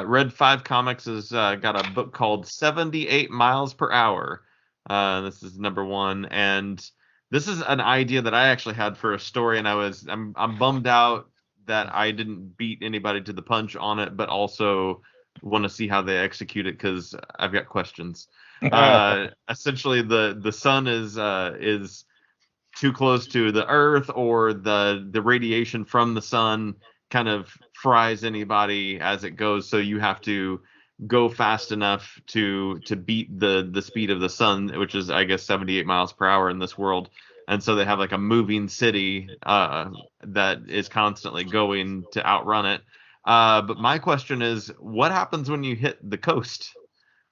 Red 5 Comics has got a book called 78 Miles Per Hour. This is number 1, and this is an idea that I actually had for a story, and I'm bummed out that I didn't beat anybody to the punch on it, but also want to see how they execute it because I've got questions. Essentially, the sun is too close to the Earth, or the radiation from the sun kind of fries anybody as it goes. So you have to go fast enough to beat the speed of the sun, which is, I guess, 78 miles per hour in this world. And so they have like a moving city that is constantly going to outrun it. But my question is, what happens when you hit the coast?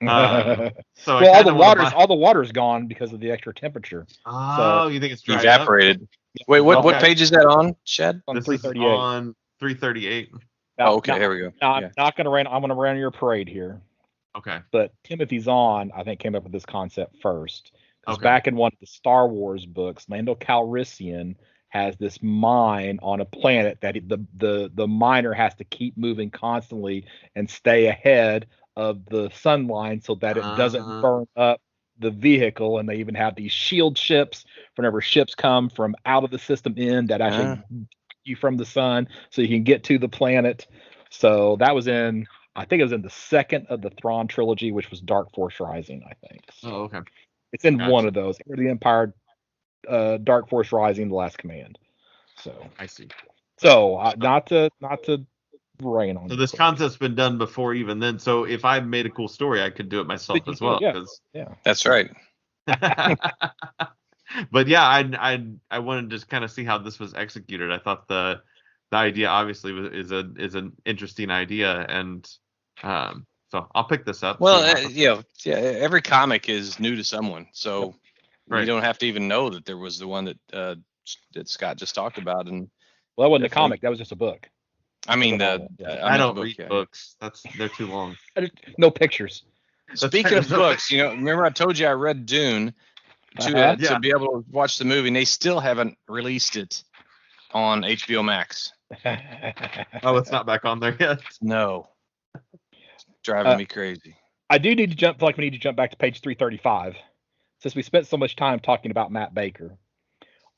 So all the water's gone because of the extra temperature. Oh, so you think it's dried evaporated? Up? Wait, what page is that on, Chad? On 338. On 338. Now, okay, here we go. Now, I'm not going to rain. I'm going to run your parade here. Okay. But Timothy Zahn, I think, came up with this concept first. Because back in one of the Star Wars books, Lando Calrissian has this mine on a planet that the miner has to keep moving constantly and stay ahead of the sun line so that it doesn't burn up the vehicle. And they even have these shield ships whenever ships come from out of the system in that actually you from the sun so you can get to the planet. So that was I think it was in the second of the Thrawn trilogy, which was Dark Force Rising, I think. So oh, okay. It's in one of those. The Empire, Dark Force Rising, The Last Command. So I see. So not to rain on. So this concept's been done before even then. So if I made a cool story, I could do it myself as well. Yeah, that's right. But yeah, I wanted to just kind of see how this was executed. I thought the idea obviously is an interesting idea, and so I'll pick this up. Well, every comic is new to someone, so you don't have to even know that there was the one that Scott just talked about. And well, that wasn't a comic; that was just a book. I mean, I don't read books. They're too long. No pictures. Speaking of books, remember I told you I read Dune to be able to watch the movie, and they still haven't released it on HBO Max. Oh, it's not back on there yet. No, it's driving me crazy. I do need to jump back to page 335, since we spent so much time talking about Matt Baker.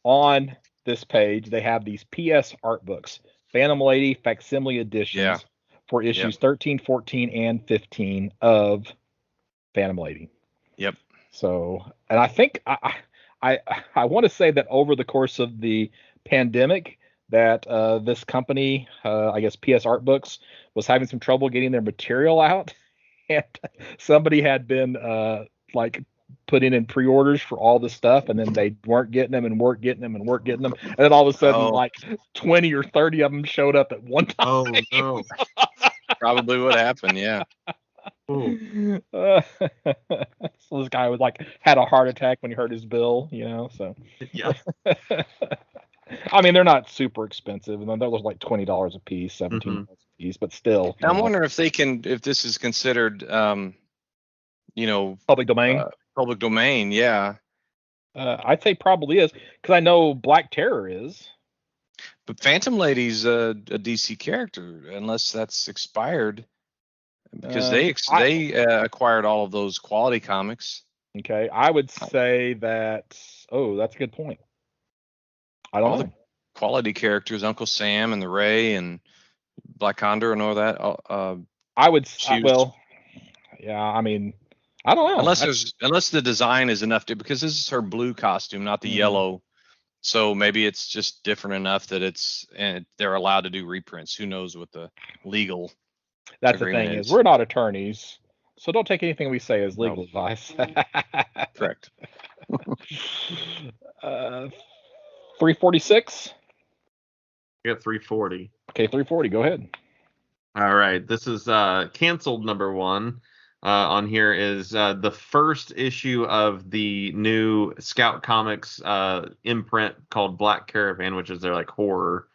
On this page, they have these PS art books, Phantom Lady facsimile editions for issues 13, 14, and 15 of Phantom Lady. Yep. So, and I think I want to say that over the course of the pandemic, that this company, I guess PS Art Books, was having some trouble getting their material out, and somebody had been putting in pre-orders for all the stuff, and then they weren't getting them, and then all of a sudden 20 or 30 of them showed up at one time. Oh no. Probably what happened. Yeah. So this guy was had a heart attack when he heard his bill, so yeah. I mean, they're not super expensive, and they're like $20 a piece, $17 a piece, but still. I'm wondering if this is considered public domain. Public domain, yeah. I'd say probably is, because I know Black Terror is. But Phantom Lady's a DC character, unless that's expired, because they acquired all of those Quality Comics. Okay, I would say that. Oh, that's a good point. I don't know. The Quality characters, Uncle Sam and the Ray and Black Condor and all that. I would. Yeah. I mean, I don't know. Unless the design is enough because this is her blue costume, not the yellow. So maybe it's just different enough that they're allowed to do reprints. Who knows what the legal. That's the thing is we're not attorneys, so don't take anything we say as legal advice. Correct. 346. I got 340. Okay, 340. Go ahead. All right. This is canceled number 1. On here is the first issue of the new Scout Comics imprint called Black Caravan, which is their horror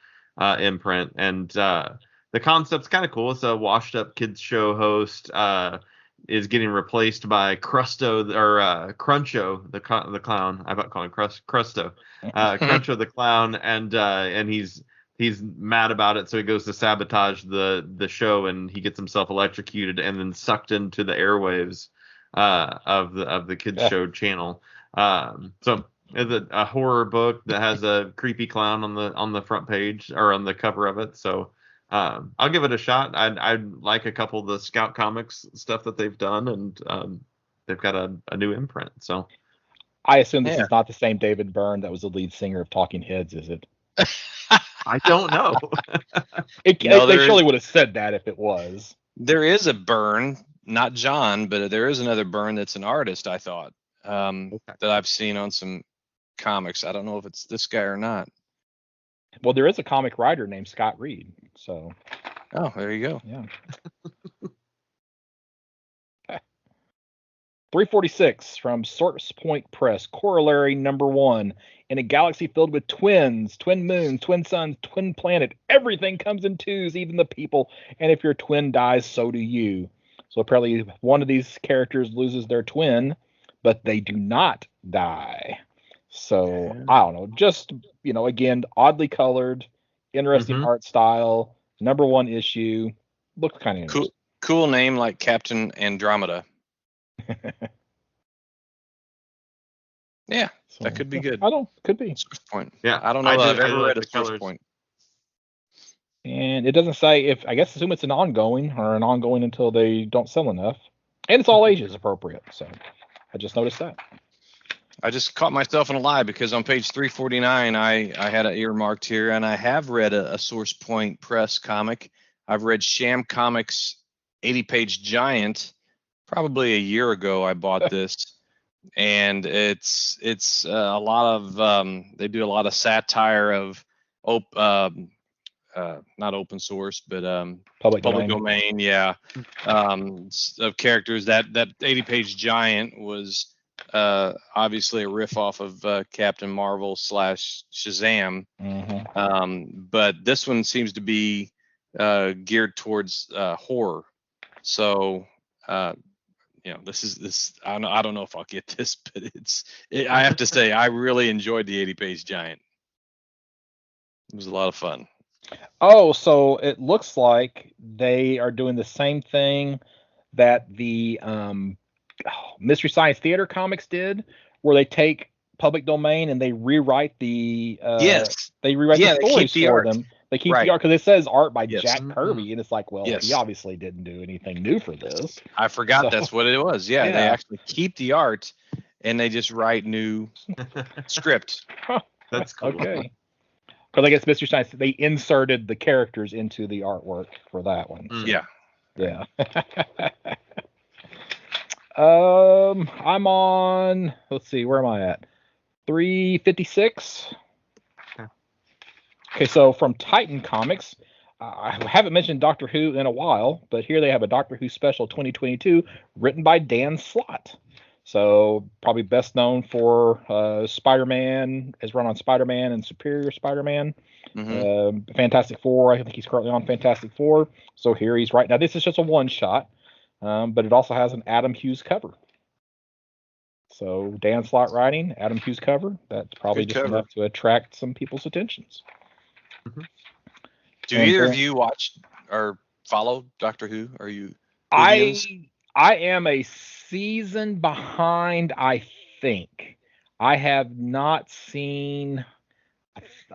imprint. And the concept's kind of cool. It's a washed-up kids show host is getting replaced by Cruncho the clown. I about calling Crusto. Cruncho the clown, and he's mad about it, so he goes to sabotage the show, and he gets himself electrocuted and then sucked into the airwaves of the kids show channel. So Is it a horror book that has a creepy clown on the front page or on the cover of it? So I'll give it a shot. I like a couple of the Scout Comics stuff that they've done, and they've got a new imprint. So I assume this is not the same David Byrne that was the lead singer of Talking Heads, is it? I don't know. They surely would have said that if it was. There is a Byrne, not John, but there is another Byrne that's an artist, I thought, that I've seen on some comics. I don't know if it's this guy or not. Well, there is a comic writer named Scott Reed. So. Oh, there you go. Yeah. 346 from Source Point Press, Corollary #1. In a galaxy filled with twins, twin moons, twin suns, twin planet, everything comes in twos, even the people. And if your twin dies, so do you. So apparently one of these characters loses their twin, but they do not die. So I don't know. Just, again, oddly colored, interesting art style, #1 issue. Looks kind of interesting. Cool name like Captain Andromeda. Yeah, so, that could be good. Could be. Source Point. Yeah, I don't know. I've ever read a Source Point. And it doesn't say assume it's an ongoing until they don't sell enough. And it's all ages appropriate. So I just noticed that. I just caught myself in a lie because on page 349, I had it earmarked here, and I have read a Source Point Press comic. I've read Sham Comics 80-page Giant. Probably a year ago, I bought this, and it's a lot of they do a lot of satire of not open source, but public domain, yeah, of characters. That 80-page Giant was obviously a riff off of Captain Marvel / Shazam, but this one seems to be geared towards horror. So. This I don't know if I'll get this, but I have to say I really enjoyed the 80-page Giant. It was a lot of fun. Oh, so it looks like they are doing the same thing that the Mystery Science Theater comics did, where they take public domain and they rewrite the the stories for them. They keep the art because it says art by Jack Kirby, and it's like, well, he obviously didn't do anything new for this. I forgot that's what it was. Yeah, they actually keep the art and they just write new script. That's cool. Okay. Because I guess Mystery Science, they inserted the characters into the artwork for that one. So. Yeah. Yeah. I'm on, let's see, where am I at? 356. Okay, so from Titan Comics, I haven't mentioned Doctor Who in a while, but here they have a Doctor Who special 2022 written by Dan Slott. So probably best known for Spider-Man, his run on Spider-Man and Superior Spider-Man. Fantastic Four, I think he's currently on Fantastic Four. So here he's right now. This is just a one-shot, but it also has an Adam Hughes cover. So Dan Slott writing, Adam Hughes cover. That's probably just enough to attract some people's attentions. Do either of you watch or follow Doctor Who? Are you? I am a season behind. I think I have not seen.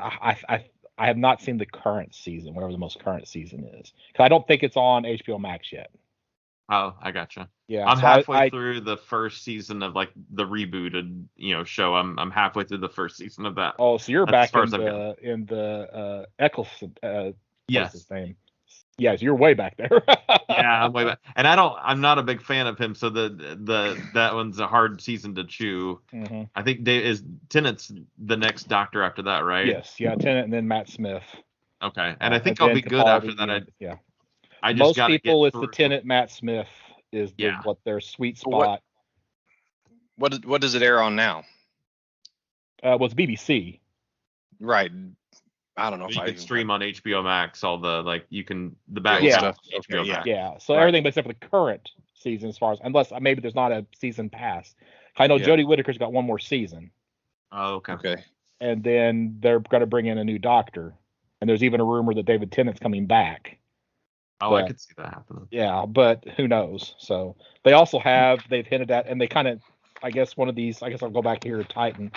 I have not seen the current season, whatever the most current season is, because I don't think it's on HBO Max yet. Oh, I gotcha. Yeah, I'm halfway through the first season of like the rebooted, show. I'm halfway through the first season of that. Oh, so you're back in the Eccleston. Yes. His name? Yes, you're way back there. Yeah, I'm way back, and I'm not a big fan of him. So that one's a hard season to chew. I think Tennant's the next Doctor after that, right? Yes, yeah, Tennant and then Matt Smith. Okay, and I think I'll be good after that. Yeah. I just most people, it's the Tennant Matt Smith is what their sweet spot. What does it air on now? Well, it's BBC. Right. I don't know you if can stream on HBO Max all the the back stuff. HBO Max. Yeah. So everything except for the current season, as far as unless maybe there's not a season pass. I know Jodie Whittaker's got one more season. Oh, okay. Okay. And then they're going to bring in a new Doctor, and there's even a rumor that David Tennant's coming back. Oh, I could see that happening. Yeah, but who knows? So they've hinted at, and they kind of, I guess one of these, I guess I'll go back here to Titan.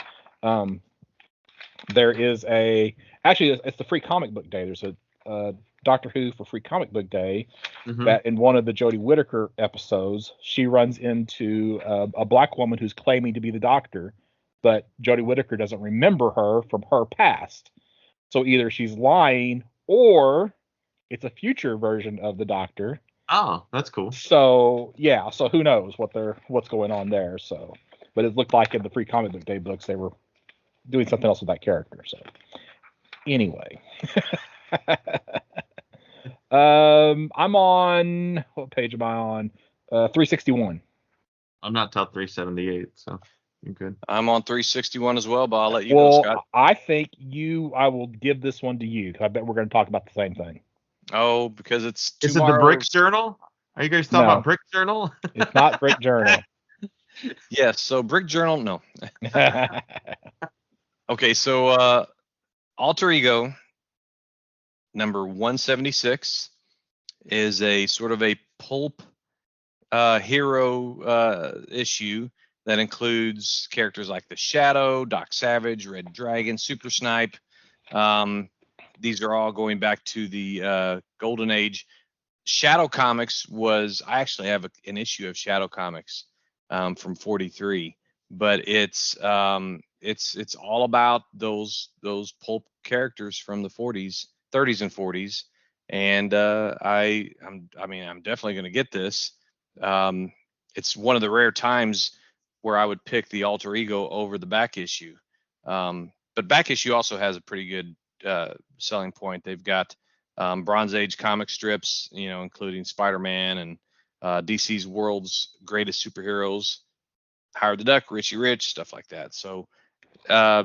There is actually it's the Free Comic Book Day. There's a Doctor Who for Free Comic Book Day that in one of the Jodie Whittaker episodes, she runs into a black woman who's claiming to be the Doctor, but Jodie Whittaker doesn't remember her from her past. So either she's lying or it's a future version of the Doctor. Oh, that's cool. So yeah, so who knows what's going on there. So, but it looked like in the Free Comic Book Day books they were doing something else with that character. So anyway. I'm on, what page am I on? 361. I'm not till 378, so you're good. I'm on 361 as well, but I'll let you go, Scott. I think I will give this one to you. I bet we're going to talk about the same thing. Oh, because it's tomorrow. Is it the Brick Journal? Are you guys talking about Brick Journal? It's not Brick Journal. Yes, so Brick Journal, no. Okay, so Alter Ego number 176 is a sort of a pulp hero issue that includes characters like the Shadow, Doc Savage, Red Dragon, Super Snipe. These are all going back to the Golden Age. Shadow Comics I actually have an issue of Shadow Comics from 43, but it's all about those pulp characters from the 30s and 40s, and I'm definitely going to get this. It's one of the rare times where I would pick the Alter Ego over the back issue, but back issue also has a pretty good selling point. They've got Bronze Age comic strips, including Spider-Man and DC's World's Greatest Superheroes, Howard the Duck, Richie Rich, stuff like that. So I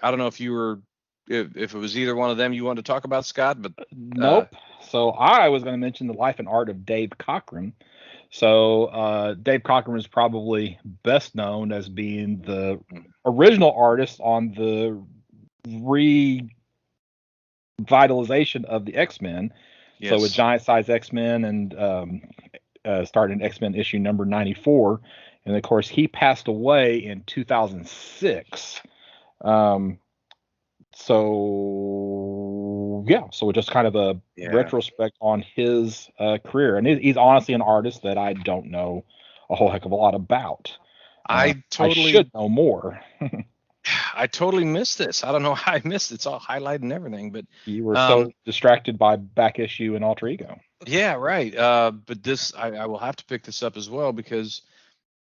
don't know if it was either one of them you wanted to talk about, Scott, but nope. So I was going to mention the life and art of Dave Cockrum. So Dave Cockrum is probably best known as being the original artist on the revitalization of the X-Men. Yes. So with Giant Size X-Men and started in X-Men issue number 94. And of course, he passed away in 2006. So just kind of a retrospect on his career. And he's honestly an artist that I don't know a whole heck of a lot about. I should know more. I totally missed this. I don't know how I missed it. It's all highlighted and everything, but you were so distracted by back issue and Alter Ego. Yeah, right. But this, I will have to pick this up as well because,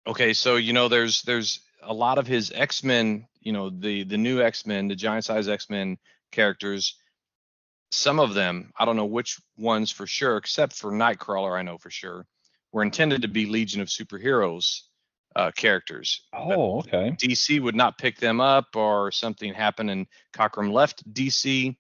okay, so there's a lot of his X-Men, the new X-Men, the Giant Size X-Men characters. Some of them, I don't know which ones for sure, except for Nightcrawler, I know for sure, were intended to be Legion of Superheroes characters. Oh, okay. DC would not pick them up, or something happened and Cockrum left DC,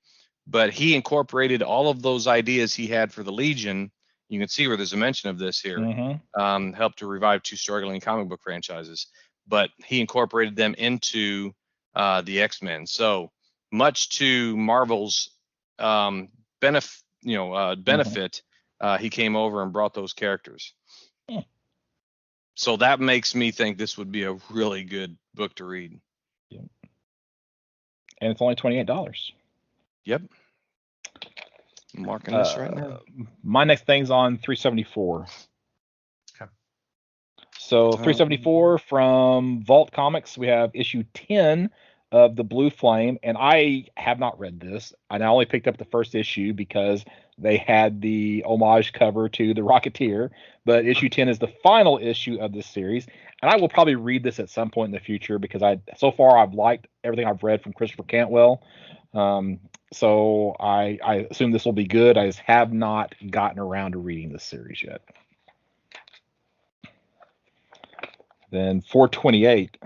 but he incorporated all of those ideas he had for the Legion. You can see where there's a mention of this here. Mm-hmm. Helped to revive two struggling comic book franchises, but he incorporated them into the X-Men. So much to Marvel's benefit, he came over and brought those characters. Yeah. So that makes me think this would be a really good book to read. Yep. And it's only $28. Yep. I'm marking this right now. My next thing's on 374. Okay. So 374 from Vault Comics, we have issue 10 of The Blue Flame, and I have not read this. I only picked up the first issue because they had the homage cover to The Rocketeer, but issue 10 is the final issue of this series, and I will probably read this at some point in the future because so far I've liked everything I've read from Christopher Cantwell. So I assume this will be good. I just have not gotten around to reading this series yet. Then 428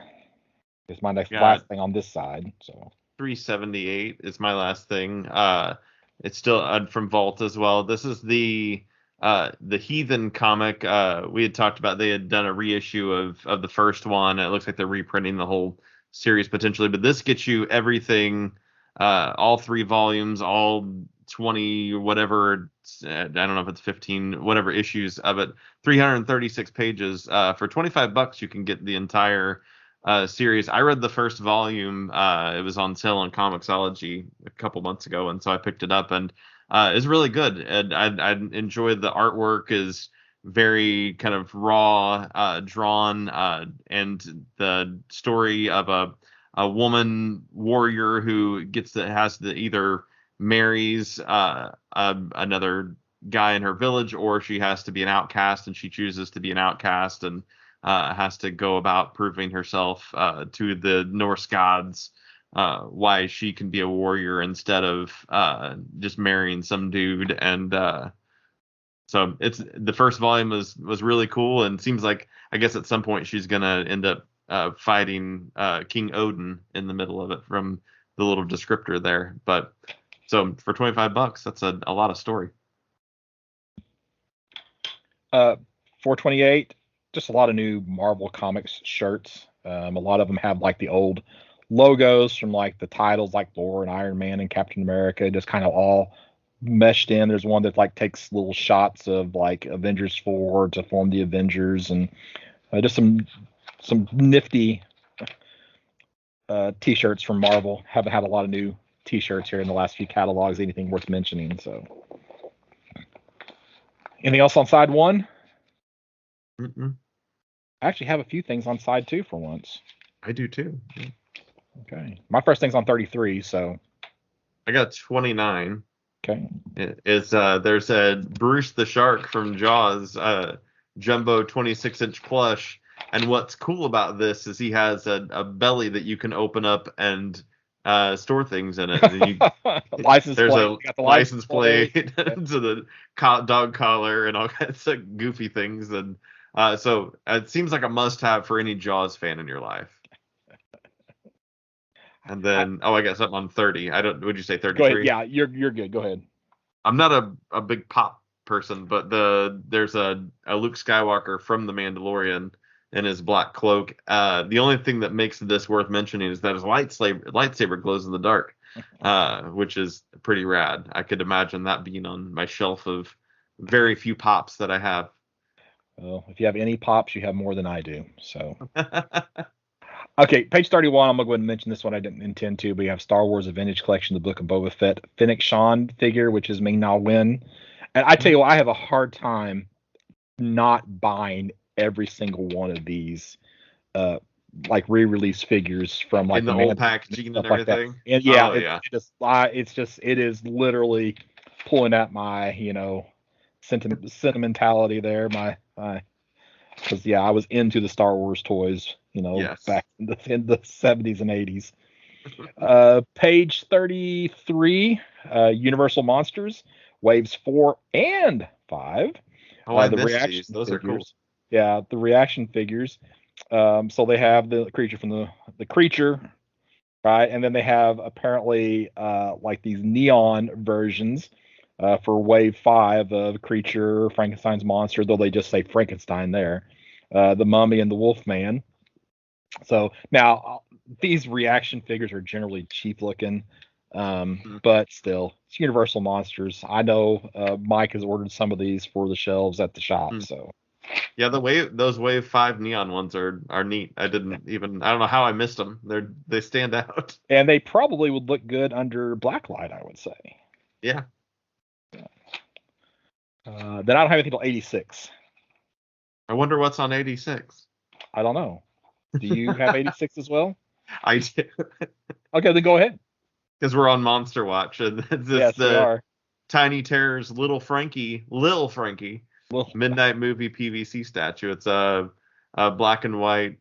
is my last thing on this side. So 378 is my last thing. It's still from Vault as well. This is the Heathen comic. We had talked about they had done a reissue of the first one. It looks like they're reprinting the whole series potentially, but this gets you everything, all 3 volumes, all 20 whatever. I don't know if it's 15 whatever issues of it. 336 pages. For $25 you can get the entire series. I read the first volume. It was on sale on Comixology a couple months ago, and so I picked it up, and it's really good. And I enjoyed the artwork is very kind of raw, drawn, and the story of a woman warrior who has to either marries another guy in her village, or she has to be an outcast, and she chooses to be an outcast and has to go about proving herself to the Norse gods why she can be a warrior instead of just marrying some dude. And so it's the first volume was really cool, and seems like I guess at some point she's gonna end up fighting King Odin in the middle of it from the little descriptor there. But so for $25, that's a lot of story. $4.28. Just a lot of new Marvel Comics shirts. A lot of them have like the old logos from like the titles like Thor and Iron Man and Captain America, just kind of all meshed in. There's one that like takes little shots of like Avengers 4 to form the Avengers, and just some nifty t-shirts from Marvel. Haven't had a lot of new t-shirts here in the last few catalogs, anything worth mentioning. So anything else on side one? Mm-mm. I actually have a few things on side two for once. I do too. Okay. My first thing's on 33, so. I got 29. Okay. There's a Bruce the Shark from Jaws, jumbo 26-inch plush. And what's cool about this is he has a belly that you can open up and store things in it. There's a license plate to the dog collar and all kinds of goofy things. And so it seems like a must-have for any Jaws fan in your life. And then, I guess I'm on 30. Would you say 33? Go ahead. Yeah, you're good. Go ahead. I'm not a big pop person, but there's a Luke Skywalker from The Mandalorian in his black cloak. The only thing that makes this worth mentioning is that his lightsaber glows in the dark, which is pretty rad. I could imagine that being on my shelf of very few pops that I have. Well, if you have any pops, you have more than I do. So. Okay, page 31. I'm going to go ahead and mention this one. I didn't intend to, but you have Star Wars: A Vintage Collection, the Book of Boba Fett, Fennec Shand figure, which is Ming Na Wen. And I tell you what, I have a hard time not buying every single one of these like re-release figures from like in the old packaging and everything. Like and yeah, it is literally pulling at my sentimentality there. Because I was into the Star Wars toys, back in the 70s and 80s. Page 33, Universal Monsters, waves 4 and 5. I missed these. Those figures. Are cool. Yeah, the reaction figures. So they have the creature from the creature, right? And then they have apparently like these neon versions for wave 5 of Creature, Frankenstein's monster, though they just say Frankenstein there, the Mummy and the Wolfman. So now these reaction figures are generally cheap looking, but still, it's Universal Monsters. I know Mike has ordered some of these for the shelves at the shop. So yeah, those wave 5 neon ones are neat. I don't know how I missed them. They stand out, and they probably would look good under blacklight, I would say. Yeah. Then I don't have anything till 86. I wonder what's on 86. I don't know. Do you have 86 as well? I do. Okay, then go ahead. Because we're on Monster Watch, and yes, we are. Tiny Terror's Lil Frankie, Midnight Movie PVC statue. It's a black and white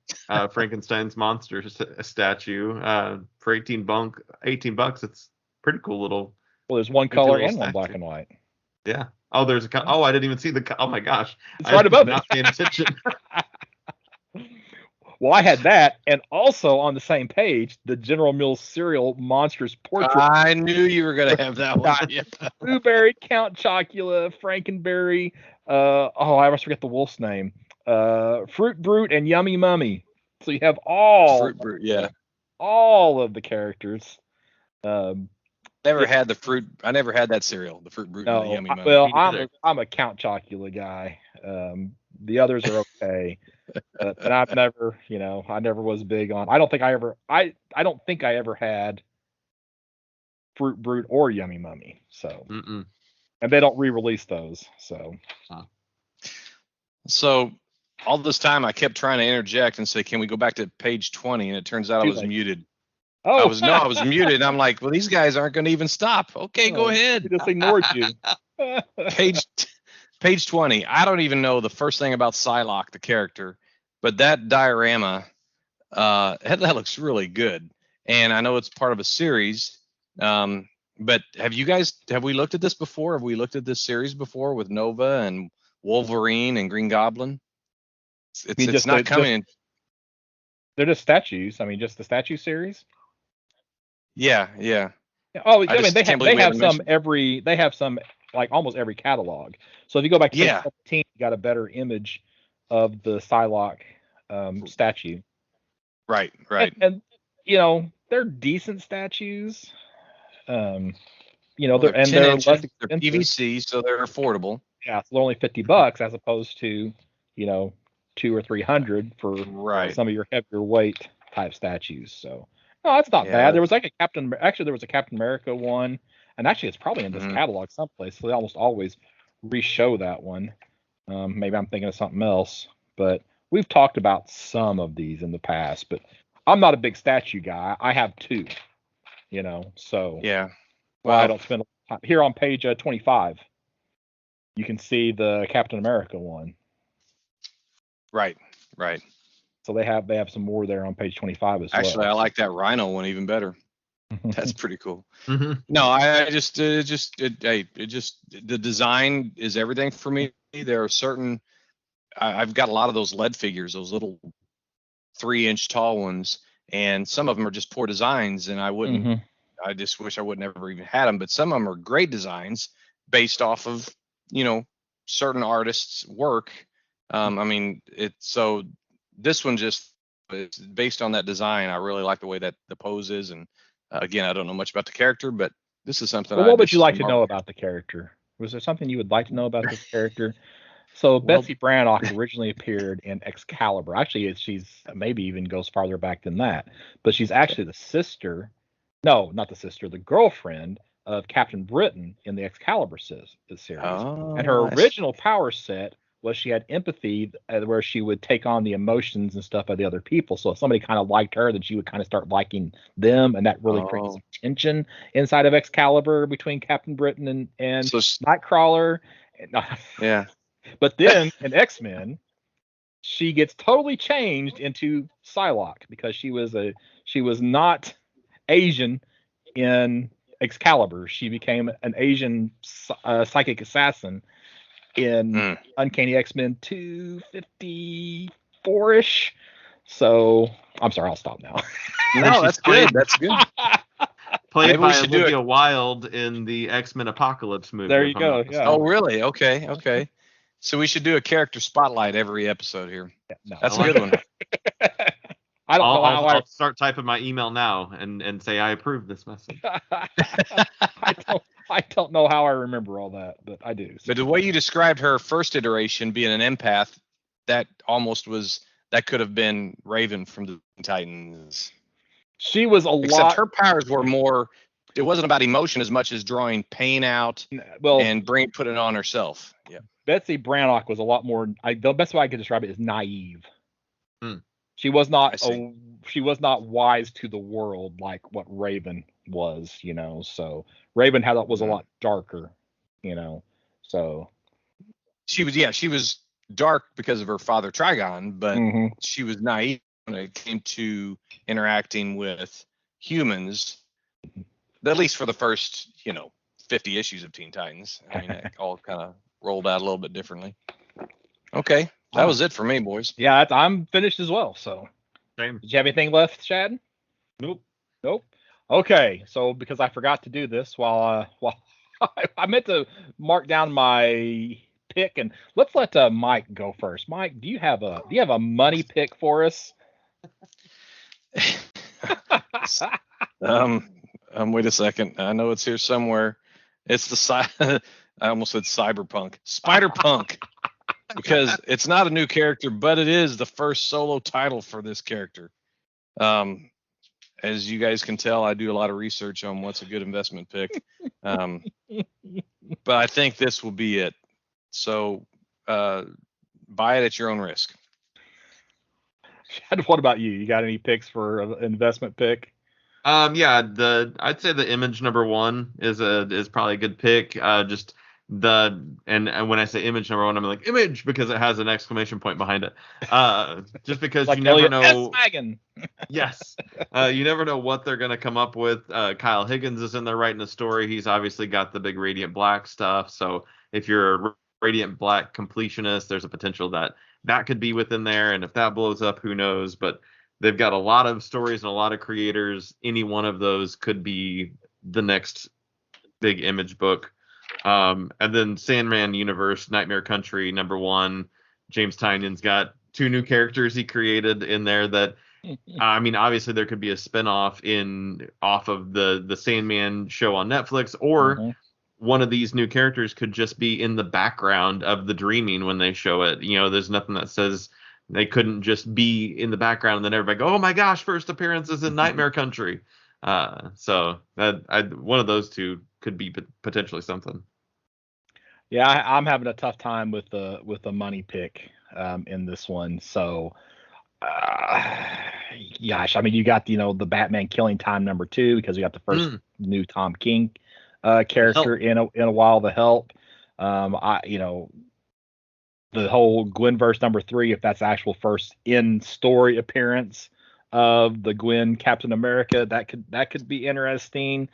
Frankenstein's monster statue for $18. It's pretty cool little. Well, there's one color and one black and white. Yeah. Oh, there's a. Oh, I didn't even see the. Oh my gosh. It's right above not paying attention. Well, I had that, and also on the same page, the General Mills cereal monsters portrait. I knew you were going to have that one. Yeah. Blueberry, Count Chocula, Frankenberry. I always forget the wolf's name. Fruit Brute and Yummy Mummy. So you have all Fruit Brute, yeah, all of the characters. Never had the fruit. I never had that cereal, the Fruit Brute and the Yummy Mummy. Well, I'm a Count Chocula guy. The others are okay. and I've never, I never was big on. I don't think I ever had Fruit Brute or Yummy Mummy. So, and they don't re-release those. So all this time I kept trying to interject and say, "Can we go back to page 20?" And it turns out I was muted. Oh, I was muted. And I'm like, well, these guys aren't going to even stop. Okay, go ahead. He just ignored you. Page 20. I don't even know the first thing about Psylocke, the character, but that diorama, that looks really good. And I know it's part of a series. But have we looked at this before? Have we looked at this series before with Nova and Wolverine and Green Goblin? It's not coming. They're just statues. I mean, just the statue series. Yeah. Oh, I mean, they have some like almost every catalog. So if you go back to 2017, you got a better image of the Psylocke statue. Right. And they're decent statues. They're PVC, so they're affordable. Yeah, so they're only $50 as opposed to, $200 or $300 for some of your heavier weight type statues. So no, it's not bad. There was like there was a Captain America one, and actually it's probably in this catalog someplace. So they almost always re-show that one. Maybe I'm thinking of something else, but we've talked about some of these in the past. But I'm not a big statue guy. I have two, so yeah. Well, I don't spend a lot of time. Here on page 25. You can see the Captain America one. Right. So they have some more there on page 25 as well. Actually, I like that Rhino one even better. That's pretty cool. No, the design is everything for me. There are certain, I've got a lot of those lead figures, those little 3-inch tall ones, and some of them are just poor designs, and I just wish I would never even had them. But some of them are great designs based off of certain artists' work. So this one it's based on that design. I really like the way that the pose is, and again, I don't know much about the character, but this is something. Well, what would you like to know about the character? Was there something you would like to know about this character? So Betsy Brannock originally appeared in Excalibur. Actually, she's maybe even goes farther back than that, but she's actually the sister. No, not the sister. The girlfriend of Captain Britain in the Excalibur series. Oh, and her original power set was she had empathy, where she would take on the emotions and stuff of the other people. So if somebody kind of liked her, then she would kind of start liking them, and that really creates tension inside of Excalibur between Captain Britain and Nightcrawler. Yeah. But then in X-Men, she gets totally changed into Psylocke because she was not Asian in Excalibur. She became an Asian psychic assassin in Uncanny X-Men 254-ish. So I'm sorry, I'll stop now. No, that's good. That's good. Played by Olivia Wilde in the X-Men Apocalypse movie. There you go. Yeah. Oh, really? Okay. So we should do a character spotlight every episode here. Yeah, no, that's a good one. I don't know how I'll start typing my email now and say I approve this message. I don't know how I remember all that, but I do. So. But the way you described her first iteration being an empath, that could have been Raven from the Titans. She was Except her powers were more. It wasn't about emotion as much as drawing pain out and put it on herself. Yeah. Betsy Brannock was a lot more. The best way I could describe it is naive. She was not wise to the world like what Raven was, So Raven was a lot darker, So she was dark because of her father Trigon, but she was naive when it came to interacting with humans. At least for the first, 50 issues of Teen Titans. I mean, it all kind of rolled out a little bit differently. Okay. That was it for me, boys. Yeah, I'm finished as well. So, same. Did you have anything left, Shad? Nope. Okay, so because I forgot to do this while I meant to mark down my pick, and let's let Mike go first. Mike, do you have a money pick for us? Wait a second. I know it's here somewhere. It's I almost said Cyberpunk. Spider-Punk. because it's not a new character, but it is the first solo title for this character. As you guys can tell, I do a lot of research on what's a good investment pick. But I think this will be it. So buy it at your own risk. What about you? You got any picks for an investment pick? I'd say the Image #1 is probably a good pick. And when I say Image #1, I'm like Image because it has an exclamation point behind it. Just because like you never Elliot know. Yes. You never know what they're gonna come up with. Kyle Higgins is in there writing a story. He's obviously got the big Radiant Black stuff. So if you're a Radiant Black completionist, there's a potential that could be within there. And if that blows up, who knows? But they've got a lot of stories and a lot of creators. Any one of those could be the next big Image book. And then Sandman Universe, Nightmare Country #1. James Tynion's got 2 new characters he created in there that, I mean, obviously there could be a spinoff off of the Sandman show on Netflix, or one of these new characters could just be in the background of the Dreaming when they show it. You know, there's nothing that says they couldn't just be in the background and then everybody go, oh my gosh, first appearance is in Nightmare Country. So one of those two could be potentially something. Yeah, I'm having a tough time with the money pick in this one. So, gosh, I mean, you got the Batman Killing Time #2 because we got the first new Tom King character in a while. The Help, the whole Gwenverse #3, if that's actual first in story appearance of the Gwen Captain America, that could be interesting.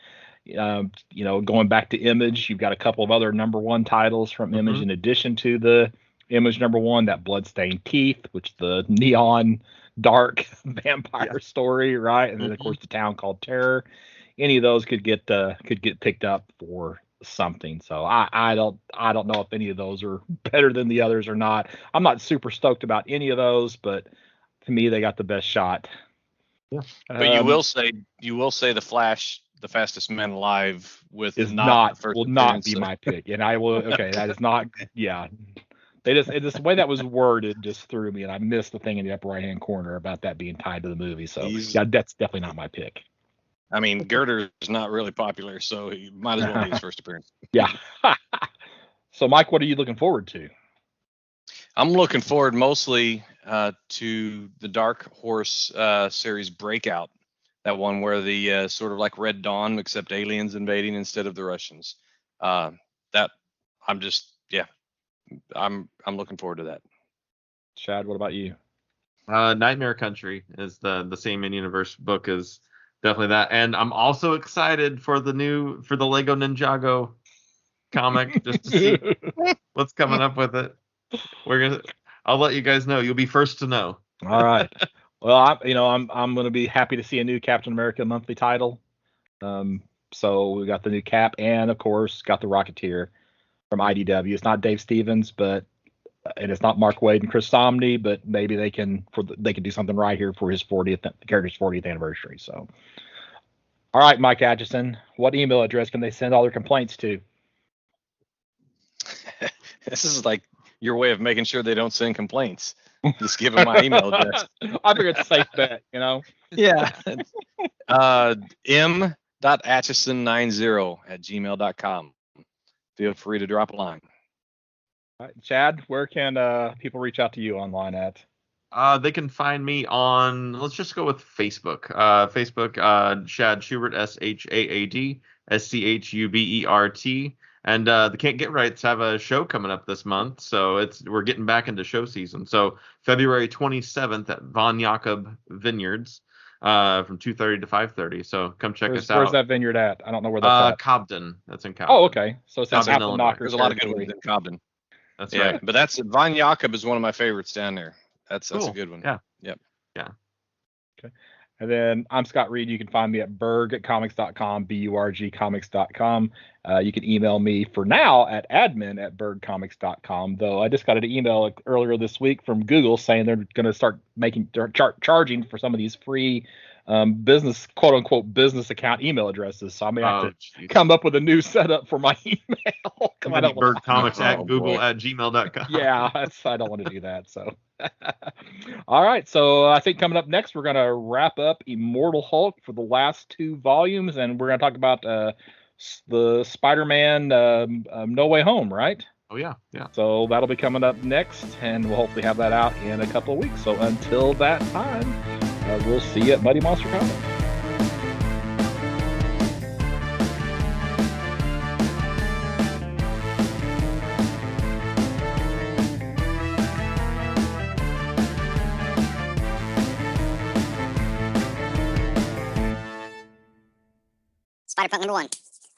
Going back to Image, you've got a couple of other #1 titles from Image in addition to the Image #1, that Bloodstained Teeth, which the neon dark vampire story, right? And then of course the Town Called Terror. Any of those could get picked up for something. So I don't know if any of those are better than the others or not. I'm not super stoked about any of those, but to me they got the best shot. Yeah. But you will say the Flash, the fastest man alive, will not be my pick, and I will. Okay, that is not. Yeah, the way that was worded just threw me, and I missed the thing in the upper right hand corner about that being tied to the movie. So yeah, that's definitely not my pick. I mean, Girder is not really popular, so he might as well be his first appearance. Yeah. So, Mike, what are you looking forward to? I'm looking forward mostly to the Dark Horse series Breakout, that one where the sort of like Red Dawn, except aliens invading instead of the Russians. I'm looking forward to that. Chad, what about you? Nightmare Country is the same in-universe book as definitely that, and I'm also excited for the Lego Ninjago comic just to see what's coming up with it. I'll let you guys know. You'll be first to know. All right. Well, I'm going to be happy to see a new Captain America monthly title. So we got the new Cap, and of course got the Rocketeer from IDW. It's not Dave Stevens, and it's not Mark Waid and Chris Samnee, but maybe they can do something right here for his character's 40th anniversary. So, all right, Mike Atchison, what email address can they send all their complaints to? This is like your way of making sure they don't send complaints. Just give them my email address. I figure it's a safe bet, Yeah. m.atchison90@gmail.com. Feel free to drop a line. All right, Chad, where can people reach out to you online at? They can find me on, let's just go with Facebook. Facebook, Shad Schubert, SHAAD, SCHUBERT. And the Can't Get Rights have a show coming up this month, so we're getting back into show season. So February 27th at Von Jakob Vineyards from 2:30 to 5:30. So come check us out. Where's that vineyard at? I don't know where that's at. Cobden. That's in Cobden. Oh, okay. So it's Cobden, Apple Knocker. There's a lot of good ones in Cobden. That's right. But that's Von Jakob is one of my favorites down there. That's cool. A good one. Yeah. Yep. Yeah. Okay. And then I'm Scott Reed. You can find me at burgcomics.com, burgcomics.com. You can email me for now at admin@burgcomics.com, though I just got an email earlier this week from Google saying they're going to start charging for some of these free business, quote unquote, business account email addresses. So I may have to come up with a new setup for my email. Birdcomics@google@gmail.com. Yeah, I don't want to do that. So, all right. So I think coming up next, we're going to wrap up Immortal Hulk for the last 2 volumes, and we're going to talk about the Spider-Man No Way Home, right? Oh, yeah. So that'll be coming up next, and we'll hopefully have that out in a couple of weeks. So until that time, we'll see you at Muddy Monster Comics. Spider-Punk #1. I'm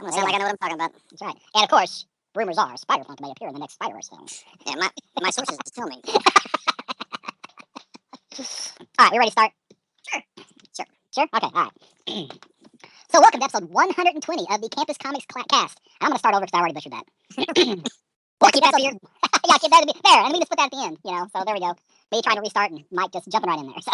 gonna sound like I know what I'm talking about. That's right. And of course, rumors are Spider-Punk may appear in the next Spider-Verse film. Yeah, my sources tell me. All right, we ready to start? Sure. Okay, all right. So welcome to episode 120 of the Campus Comics Cast. I'm gonna start over because I already butchered that. Well, keep that here. Yeah, keep that to be there, and we just put that at the end. So there we go. Me trying to restart and Mike just jumping right in there. So.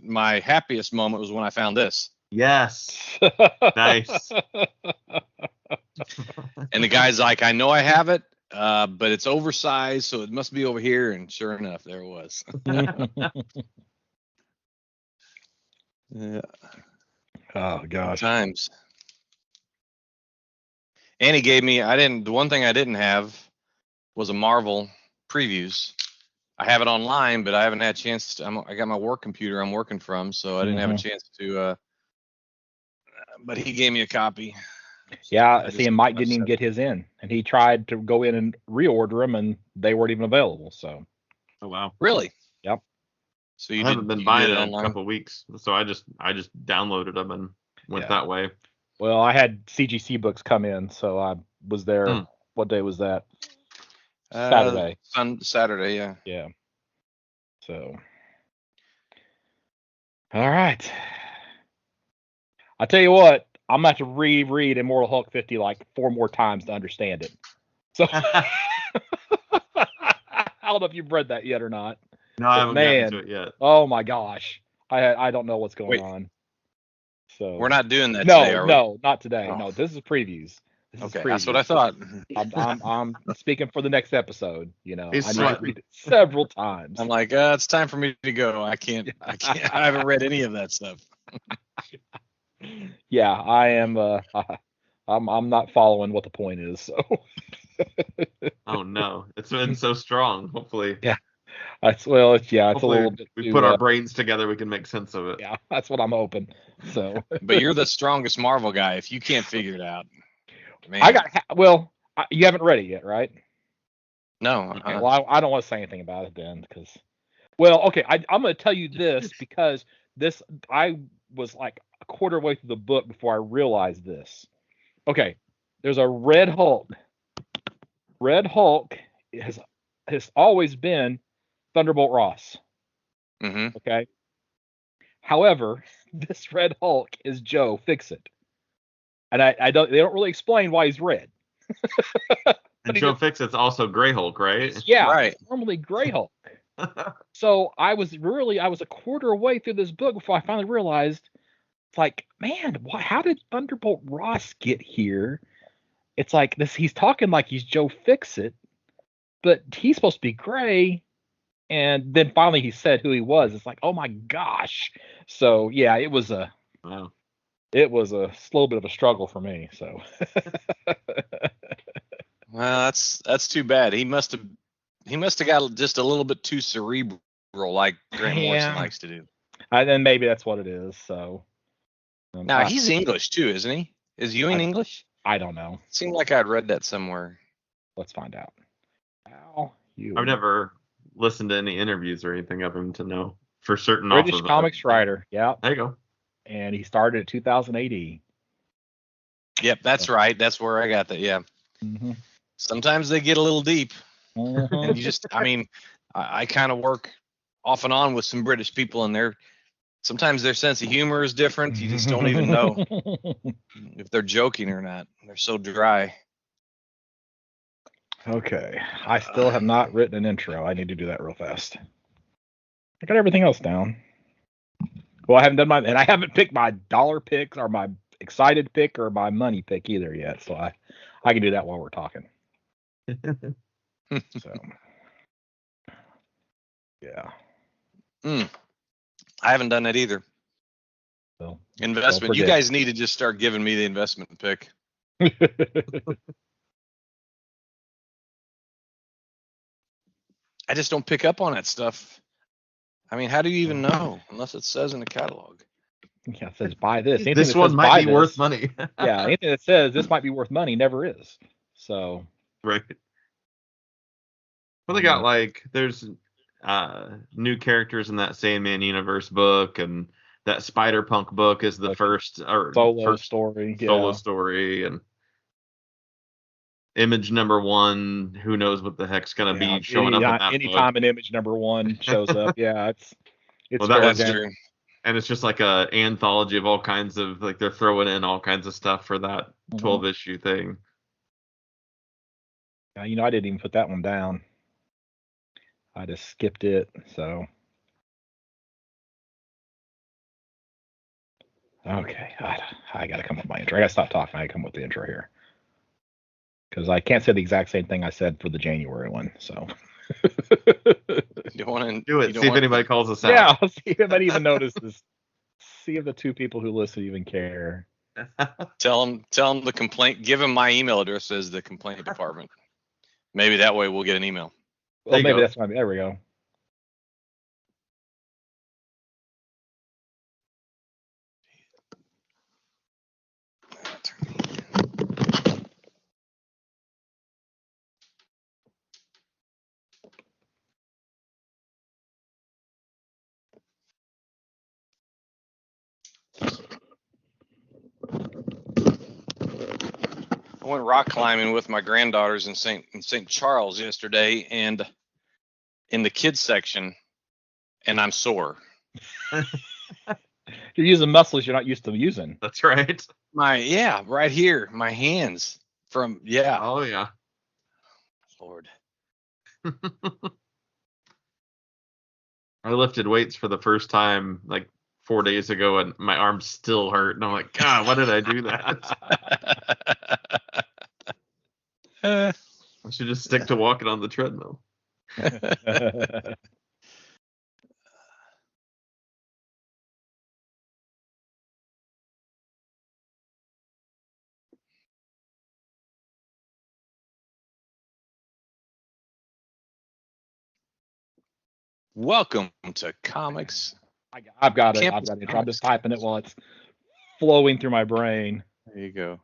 My happiest moment was when I found this. Yes. Nice. And the guy's like, I know I have it, but it's oversized, so it must be over here. And sure enough, there it was. Yeah. Oh gosh. Times. And he gave me, the one thing I didn't have was a Marvel previews. I have it online, but I haven't had a chance to, I got my work computer I'm working from, so I didn't have a chance to, but he gave me a copy. Yeah, see, and Mike didn't even get his in, and he tried to go in and reorder them, and they weren't even available. So. Oh wow. Really? Yep. So I haven't been buying it in a couple of weeks, so I just downloaded them and went that way. Well, I had CGC books come in, so I was there. What day was that? Saturday. Saturday, yeah. Yeah. So. All right. I tell you what, I'm gonna have to reread Immortal Hulk 50 like 4 more times to understand it. So I don't know if you've read that yet or not. No, I haven't gotten to it yet. Oh my gosh, I don't know what's going on. So we're not doing that today, are we? No, not today. Oh. No, this is previews. Okay, that's what I thought. I'm speaking for the next episode. You know, I need to read it several times. I'm like, it's time for me to go. I can't. I haven't read any of that stuff. Yeah, I am. I'm not following what the point is. So. Oh no, it's been so strong. Hopefully. Yeah. It's a little bit. We put our brains together, we can make sense of it. Yeah, that's what I'm hoping. So. But you're the strongest Marvel guy. If you can't figure it out, man. You haven't read it yet, right? No. Okay, well, I don't want to say anything about it then, because. Well, okay, I'm going to tell you this because I was like a quarter way through the book before I realized this. Okay, there's a Red Hulk. Red Hulk has always been Thunderbolt Ross. Mm-hmm. Okay. However, this Red Hulk is Joe Fixit, and they don't really explain why he's red. And Joe Fixit's also Gray Hulk, right? Yeah, right. Normally Gray Hulk. So I was a quarter way through this book before I finally realized, it's like, man, how did Thunderbolt Ross get here? It's like this. He's talking like he's Joe Fixit, but he's supposed to be Gray. And then finally he said who he was. It's like, oh my gosh. So yeah, it was a slow bit of a struggle for me. So. Well, that's too bad. He must have got just a little bit too cerebral, like Grant Morrison likes to do. And then maybe that's what it is. So. Now he's English too, isn't he? Is Ewing English? I don't know. It seemed like I'd read that somewhere. Let's find out. I've never listened to any interviews or anything of him to know for certain. British comics writer. Yeah. There you go. And he started at 2000 AD. Yep, that's right. That's where I got that. Yeah. Mm-hmm. Sometimes they get a little deep. Mm-hmm. And you just, I kind of work off and on with some British people, and sometimes their sense of humor is different. You just don't even know if they're joking or not. They're so dry. Okay. I still have not written an intro. I need to do that real fast. I got everything else down. Well, I haven't done and I haven't picked my dollar pick or my excited pick or my money pick either yet. So I can do that while we're talking. So, yeah. I haven't done that either. So, investment. You guys need to just start giving me the investment pick. I just don't pick up on that stuff. I mean, how do you even know unless it says in the catalog? Yeah, it says buy this. Anything this one might be worth money. Yeah, anything that says this might be worth money never is. So right. Well, they got there's new characters in that Sandman universe book, and that Spider-Punk book is the first solo story, and Image #1. Who knows what the heck's gonna be showing up in that anytime an Image #1 shows up. Yeah, it's well, that's true. And it's just like a anthology of all kinds of they're throwing in all kinds of stuff for that 12-issue thing. I didn't even put that one down. I just skipped it. So okay, I gotta come up with my intro. I gotta stop talking. I gotta come up with the intro here because I can't say the exact same thing I said for the January one. So you want to do it? See if anybody calls us out. Yeah, I'll see if anybody even notices. See if the 2 people who listen even care. Tell them the complaint. Give them my email address as the complaint department. Maybe that way we'll get an email. Well, maybe that's fine. There we go. I went rock climbing with my granddaughters in St. Charles yesterday, and in the kids section, and I'm sore. You're using muscles you're not used to using. That's right. Right here, my hands from Oh yeah. Lord. I lifted weights for the first time like 4 days ago, and my arms still hurt, and I'm like, God, why did I do that? I should just stick to walking on the treadmill. Welcome to Comics. I've got it. I'm just typing it while it's flowing through my brain. There you go.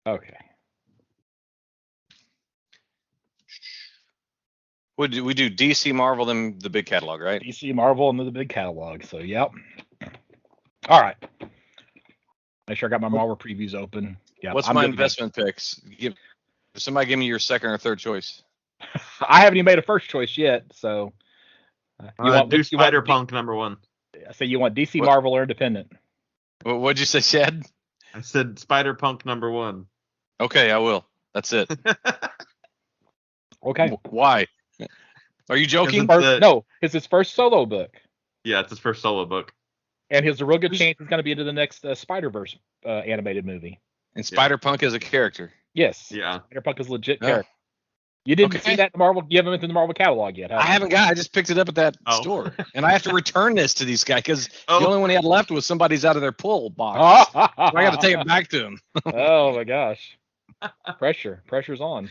Okay. We do DC, Marvel, then the big catalog, right? DC, Marvel, and then the big catalog. So, yep. All right. Make sure I got my Marvel previews open. Yeah. What's my investment picks? Somebody give me your second or third choice. I haven't even made a first choice yet, so. Do Spider-Punk number 1. So you want DC, Marvel, or Independent? What'd you say, Chad? I said Spider-Punk number 1. Okay, I will. That's it. Okay. Why? Are you joking? No, it's his first solo book. Yeah, it's his first solo book. And there's a real good chance he's going to be into the next Spider-Verse animated movie. And Spider-Punk is a character. Yes. Yeah. Spider-Punk is a legit character. You didn't see that in the Marvel. You haven't been in the Marvel catalog yet. I haven't I just picked it up at that store, and I have to return this to these guys because the only one he had left was somebody's out of their pull box. So I got to take it back to him. Oh my gosh! Pressure's on.